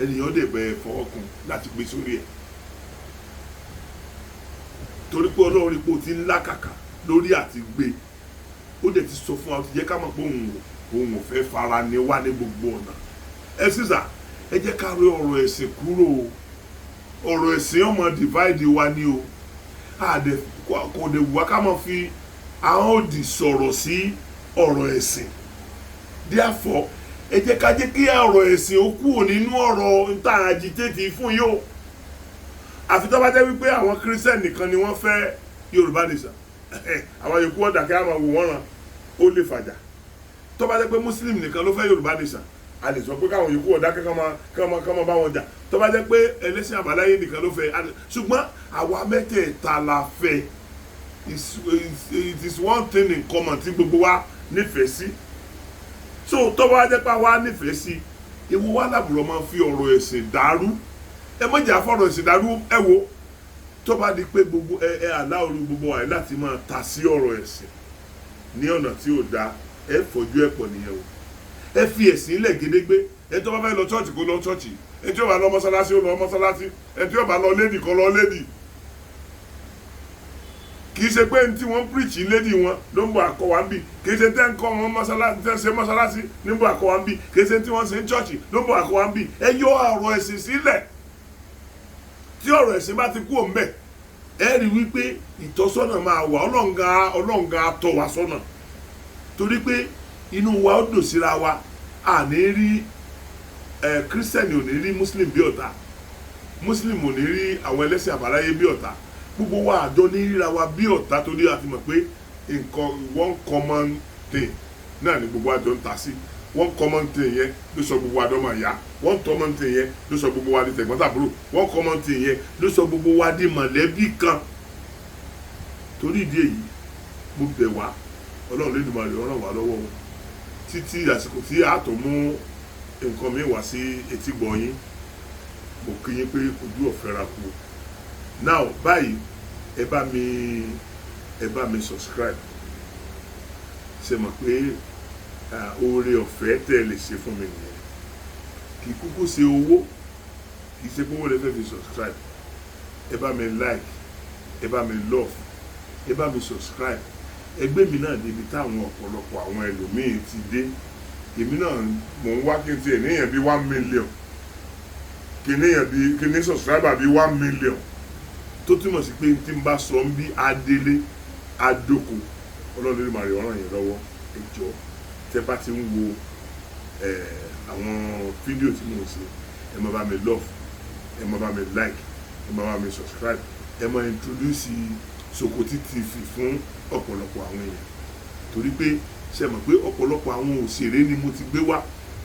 ènìyàn dẹ̀ bẹ́ẹ̀ fọwọ́ kún láti gbé sórí ẹ̀ torí pé Ọlọ́run rí pé o ti ń lákàkà lórí àti gbé ó dẹ̀ ti sọ fún wa ó ti jẹ́ ká mọ̀ pé òun ò fẹ́ fara ni wá ní gbogbo ọ̀nà ẹ sísà ẹ jẹ́ ká rí ọ̀rọ̀ ẹ̀sìn kúrò ọ̀rọ̀ ẹ̀sìn ọmọ divide wa ni o àdẹ kò dé wá ká mọ̀ fi àwọn òdì sọ̀rọ̀ sí ọ̀rọ̀ ẹ̀sìn therefore ẹ jẹ́ ká jẹ́ kí ọ̀rọ̀ ẹ̀sìn ó kúrò nínú ọ̀rọ̀ níta agitate fún yóò àfi tó bá jẹ́ wípé àwọn Christian nìkan ni wọ́n fẹ́ Yorùbá nation àwọn yòókù ọ̀dà kí a máa wò wọ́n ràn ó lè fàjà tó bá jẹ́ pé Muslim nìkan ló fẹ́ Yorùbá nation a lè sọ pé káwọn yòókù ọ̀dà kí kán máa bá wọn jà tó bá jẹ́ pé ẹlẹ́sìn àbáláyé nìkan ló fẹ́ ṣùgbọ́n àwa mẹ́tẹ̀ẹ̀ta la fẹ́ it is one thing in common tí gbogbo wa nífẹ̀ẹ́ sí so tó bá jẹ́ pé wa nífẹ̀ẹ́ sí ewu wa lábùrọ̀ máa fi ọ̀rọ̀ ẹ̀sìn dàrú ẹ mọ̀jà fọ̀rọ̀ ẹ̀sìn dàrú ẹ wo tó bá di pé gbogbo aláoru gbogbo wa láti máa ta sí ọ̀rọ̀ ẹ̀sìn ní ọ̀nà tí ò dáa ẹ fojú ẹ̀ pọ̀ nìyẹn o ẹ fi ẹ̀sìn lẹ̀ gédégbé ẹ tó bá fẹ́ lọ chọ́ọ̀chì kó lọ chọ́ọ̀chì ẹ tí ó bá lọ mọ́sálásí ó lọ mọ́sálásí ẹ tí ó bá lọ lédì kó lọ lédì kì í ṣe pé tí wọ́n píríṣì lédì wọn ló ń bọ̀ àkọ́ wa ń bì kì í ṣe tẹ́ ń kọ́ wọn mọ́sálásí tẹ́ ń ṣe mọ́sálásí ní ń bọ̀ àkọ́ wa ń bì kì í ṣe tí wọ́n ṣe ń chọ́ọ̀chì ló ń bọ̀ àkọ́ wa ń bì ẹ yọ ọ̀rọ̀ ẹ̀sìn sílẹ̀ tí ọ̀rọ̀ ẹ̀sìn bá ti kú òǹbẹ̀ ẹ rí wípé ìtọ́sọ́nà máa wà ọlọ́ǹga tọ́ wa sọ́nà torí pé inú wa ó dùn síra wa à ní rí kírísítẹ́nì ò ní rí muslim bí ọ̀tá muslim ò ní rí àwọn ẹlẹ́sìn àbáláyé bí ọ̀tá gbogbo wa àjọ ní ríra wa bí ọ̀tá torí a ti mọ̀ pé nǹkan one common thing náà ni gbogbo àjọ ń ta sí one common thing yẹn ló sọ gbogbo àdọ́mọ̀ ìyá one common thing yẹn ló sọ gbogbo wa di tẹ̀gbọ́ntàbúrò one common thing yẹn ló sọ gbogbo wa di mọ̀lẹ́bí kan torí ìdí èyí mo bẹ̀ wá ọlọ́run lè dùnmọ̀ rẹ̀ ọ̀ràn wá lọ́wọ́ títí àsìkò tí a tó mú nǹkan mi wá sí etí gbọ̀nyín mo kí yín pé ojú ọ̀fẹ́ ra kú now báyìí ẹ bá mi subscribe ṣe mọ̀ pé oore ọ̀fẹ́ tẹ́ ẹ lè ṣe fún mi nìyẹn kì í kúkú ṣe owó kì í ṣe pé owó lè fẹ́ fi subscribe ẹ bá mi like ẹ bá mi love ẹ bá mi subscribe ẹgbẹ́ mi náà débi táwọn ọ̀pọ̀lọpọ̀ àwọn ẹlòmíín ti dé èmi náà mò ń wá kí n tiẹ̀ níyàn bí 1 million kí ní subscriber bí 1 million tó túmọ̀ sí pé tí n bá sọ ń bí adélé adóko ọlọ́run lè máa rí ọ̀ràn yẹn lọ́wọ́ ẹ jọ̀ọ́ tẹ́ bá ti ń wo àwọn fídíò tí mò ń ṣe ẹ máa bá mi love ẹ máa bá mi like ẹ máa bá mi subscribe ẹ máa introduce SOKOTI TV fún ọ̀pọ̀lọpọ̀ àwọn èèyàn torí pé ṣe mọ̀ pé ọ̀pọ̀lọpọ̀ àwọn òṣèré ni mo ti gbé wá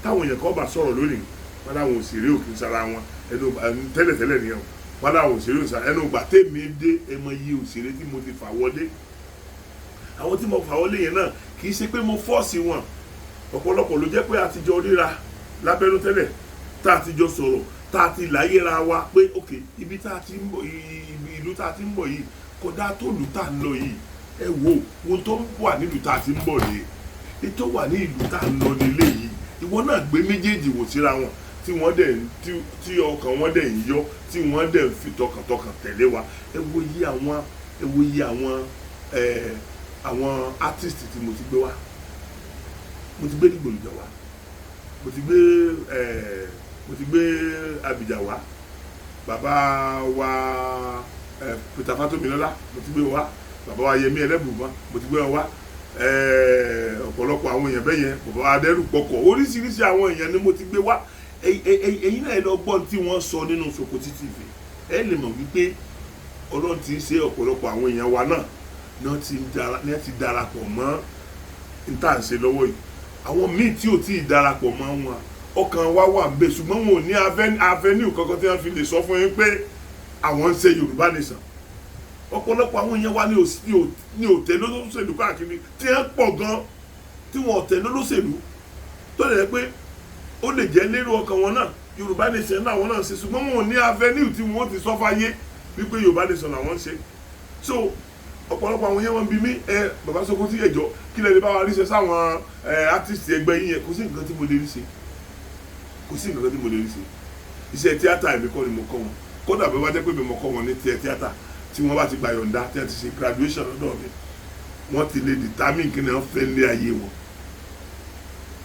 táwọn èèyàn kan bá sọ̀rọ̀ lónìí wọn láwọn òṣèré òkè sára wọn ẹnu tẹ́lẹ̀tẹ́lẹ̀ nìyẹn wọn láwọn òṣèré òṣà ẹnu ìgbà tèmi dé ẹ mọ iye òṣèré tí mo ti fà wọlé àwọn tí mo fà wọlé yẹn náà kì í ṣe pé mo fọ́ọ̀sì wọn ọ̀pọ̀lọpọ̀ ló jẹ́ pé a ti jọ ríra lábẹ́nú tẹ́lẹ̀ tá a ti jọ sọ̀rọ̀ tá a ti láyéra wa pé ok ibi tá a ti ń bọ̀ ìlú tá a ti ń bọ̀ yìí kódà tó lù tá a ń lọ yìí ẹ wo ohun tó wà nílùú tá a ti ń bọ̀ rèé ètò wà ní ìlú tá a ń lọ nílé yìí ìwọ náà gbé méjèèjì wò síra wọn tí wọ́n dẹ̀ tí ọkàn wọn dẹ̀ ń yọ tí wọ́n dẹ̀ ń fi tọkàntọkàn tẹ̀lé wa ẹ wo yí àwọn artist tí mo ti gbé wá mo ti gbé Dìgbòlùjà wá mo ti gbé Abidjan wá bàbá wa Peter Fatomilola mo ti gbé wá bàbá wa Yẹmí Ẹlẹ́bùbọn mo ti gbé wọn wá ọ̀pọ̀lọpọ̀ àwọn èèyàn bẹ́ẹ̀ yẹn bàbá wa Adẹ́rùpọ̀kọ̀ oríṣiríṣi àwọn èèyàn ni mo ti gbé wá ẹ̀yin náà lọ gbọ́n tí wọ́n sọ nínú SOKOTI TV ẹ lè mọ̀ wípé Ọlọ́run ti ń ṣe ọ̀pọ̀lọpọ̀ àwọn èèyàn wa náà ní ti darapọ̀ mọ́ níta ń ṣe lọ́wọ́ yìí àwọn míì tí ò tí ì darapọ̀ mọ́ wọn ọkàn wa wà ń bẹ ṣùgbọ́n wọn ò ní avenue kankan tí wọ́n fi lè sọ fún yín pé àwọn ń ṣe Yorùbá nation ọ̀pọ̀lọpọ̀ àwọn èèyàn wa ní òtẹ́ lólóṣèlú káàkiri tí wọ́n pọ̀ gan tí wọ́n ọ̀tẹ́ lólóṣèlú tó lè pé ó lè jẹ́ lérò ọkàn wọn náà Yorùbá nation náà wọn náà ṣe ṣùgbọ́n wọn ò ní avenue tí wọ́n ti sọ fáyé wípé Yorùbá nation làwọn ń ṣe so ọ̀pọ̀lọpọ̀ àwọn èèyàn wọn bí mí bàbá SOKOTI ẹ̀jọ́ kí lè bá wa rí ṣe sáwọn artist ẹgbẹ́ yín yẹn kò sí nǹkan tí mo lè rí ṣe iṣẹ́ tíátà èmi kọ́ ni mo kọ́ wọn kódà bí wọ́n bá jẹ́ pé mi mo kọ́ wọn ní tíátà tí wọ́n bá ti gba yọ̀ǹda tí wọ́n ti ṣe graduation lọ́dọ̀ mi wọ́n ti lè determine kí ni wọ́n fẹ́ lé ayé wọn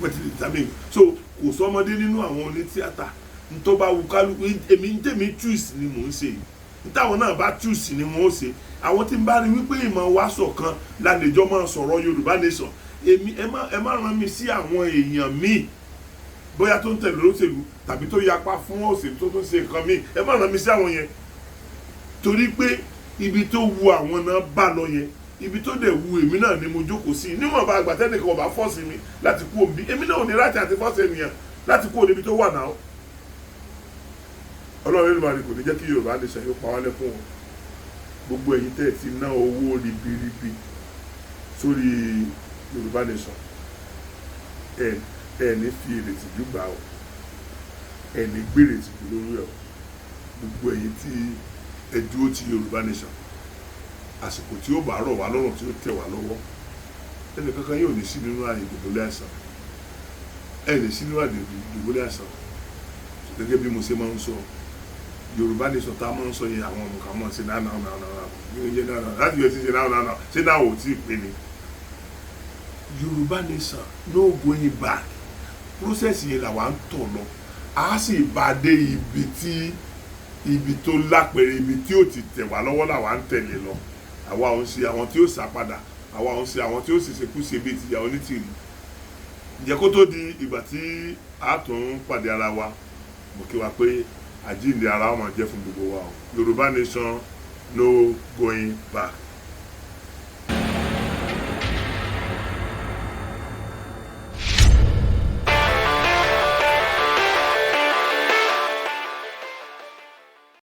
wọ́n ti lè determine so kò sọ́mọdé nínú àwọn oní tíátà n tó bá wù kálukú èmi ń tèmi choose ni mò ń ṣe n táwọn náà bá choose ni wọ́n ó ṣe àwọn tí ń bá rí wípé ìmọ̀ wa ṣọ̀kan lálejò máa sọ̀rọ̀ Yorùbá nation èmi ẹ má rán mi sí àwọn èèyàn míì bóyá tó ń tẹ̀lé olóṣèlú tàbí tó yapa fún òṣèlú tó tún ṣe nǹkan míì ẹ má rán mi sí àwọn yẹn torí pé ibi tó wu àwọn náà bá lọ yẹn ibi tó dẹ̀ wu èmi náà ni mo jókòó sí níwọ̀n bá àgbà tẹ́nìkan ọba fọ́ọ̀sì mi láti kú òbí èmi náà ò ní láti àti fọ́ọ̀sì ènìyàn láti kú òbí tó wà náà Ọlọ́run ìlú màrí kò ní jẹ́ kí Yorùbá lè ṣe yóò pa wálé fún wọn gbogbo ẹ̀yin tẹ́ ẹ ti ná owó ribiribi sórí Yorùbá nation ẹ ní fi ìrètí jù gbà ọ ẹ ní gbèrè tìjú lórí ẹ gbogbo ẹ̀yin tí ẹ dúró ti Yorùbá nation àsìkò tí ó bá rọ̀ wá lọ́rùn tí ó tẹ̀ wá lọ́wọ́ ẹnì kankan yóò ní sí nínú àyè ìdìbòlẹ̀ àìsàn ẹ ní sí nínú àyè ìdìbòlẹ̀ àìsàn gẹ́gẹ́ bí mo ṣe máa ń sọ Yorùbá nation tá a máa ń sọ yẹn àwọn ọmọ kan máa ń ṣe náà láti yọ sí ṣe náà ṣe náà ò tí ì pé ni Yorùbá nation no going back process yẹn làwa ń tọ̀ lọ a sì bá dé ibi tó lápẹ̀rẹ̀ ibi tí ó ti tẹ̀ wá lọ́wọ́ làwa ń tẹ̀lé lọ àwa ò ń ṣe àwọn tí ó sá padà àwa ò ń ṣe àwọn tí ó sì ṣekú ṣe bíi tìyà Onítìrì ǹjẹ́ kó tó di ìgbà tí a tún pàdé ara wa mo kí wa pé àjíǹde ara wa máa jẹ́ fún gbogbo wa o Yorùbá nation no going back.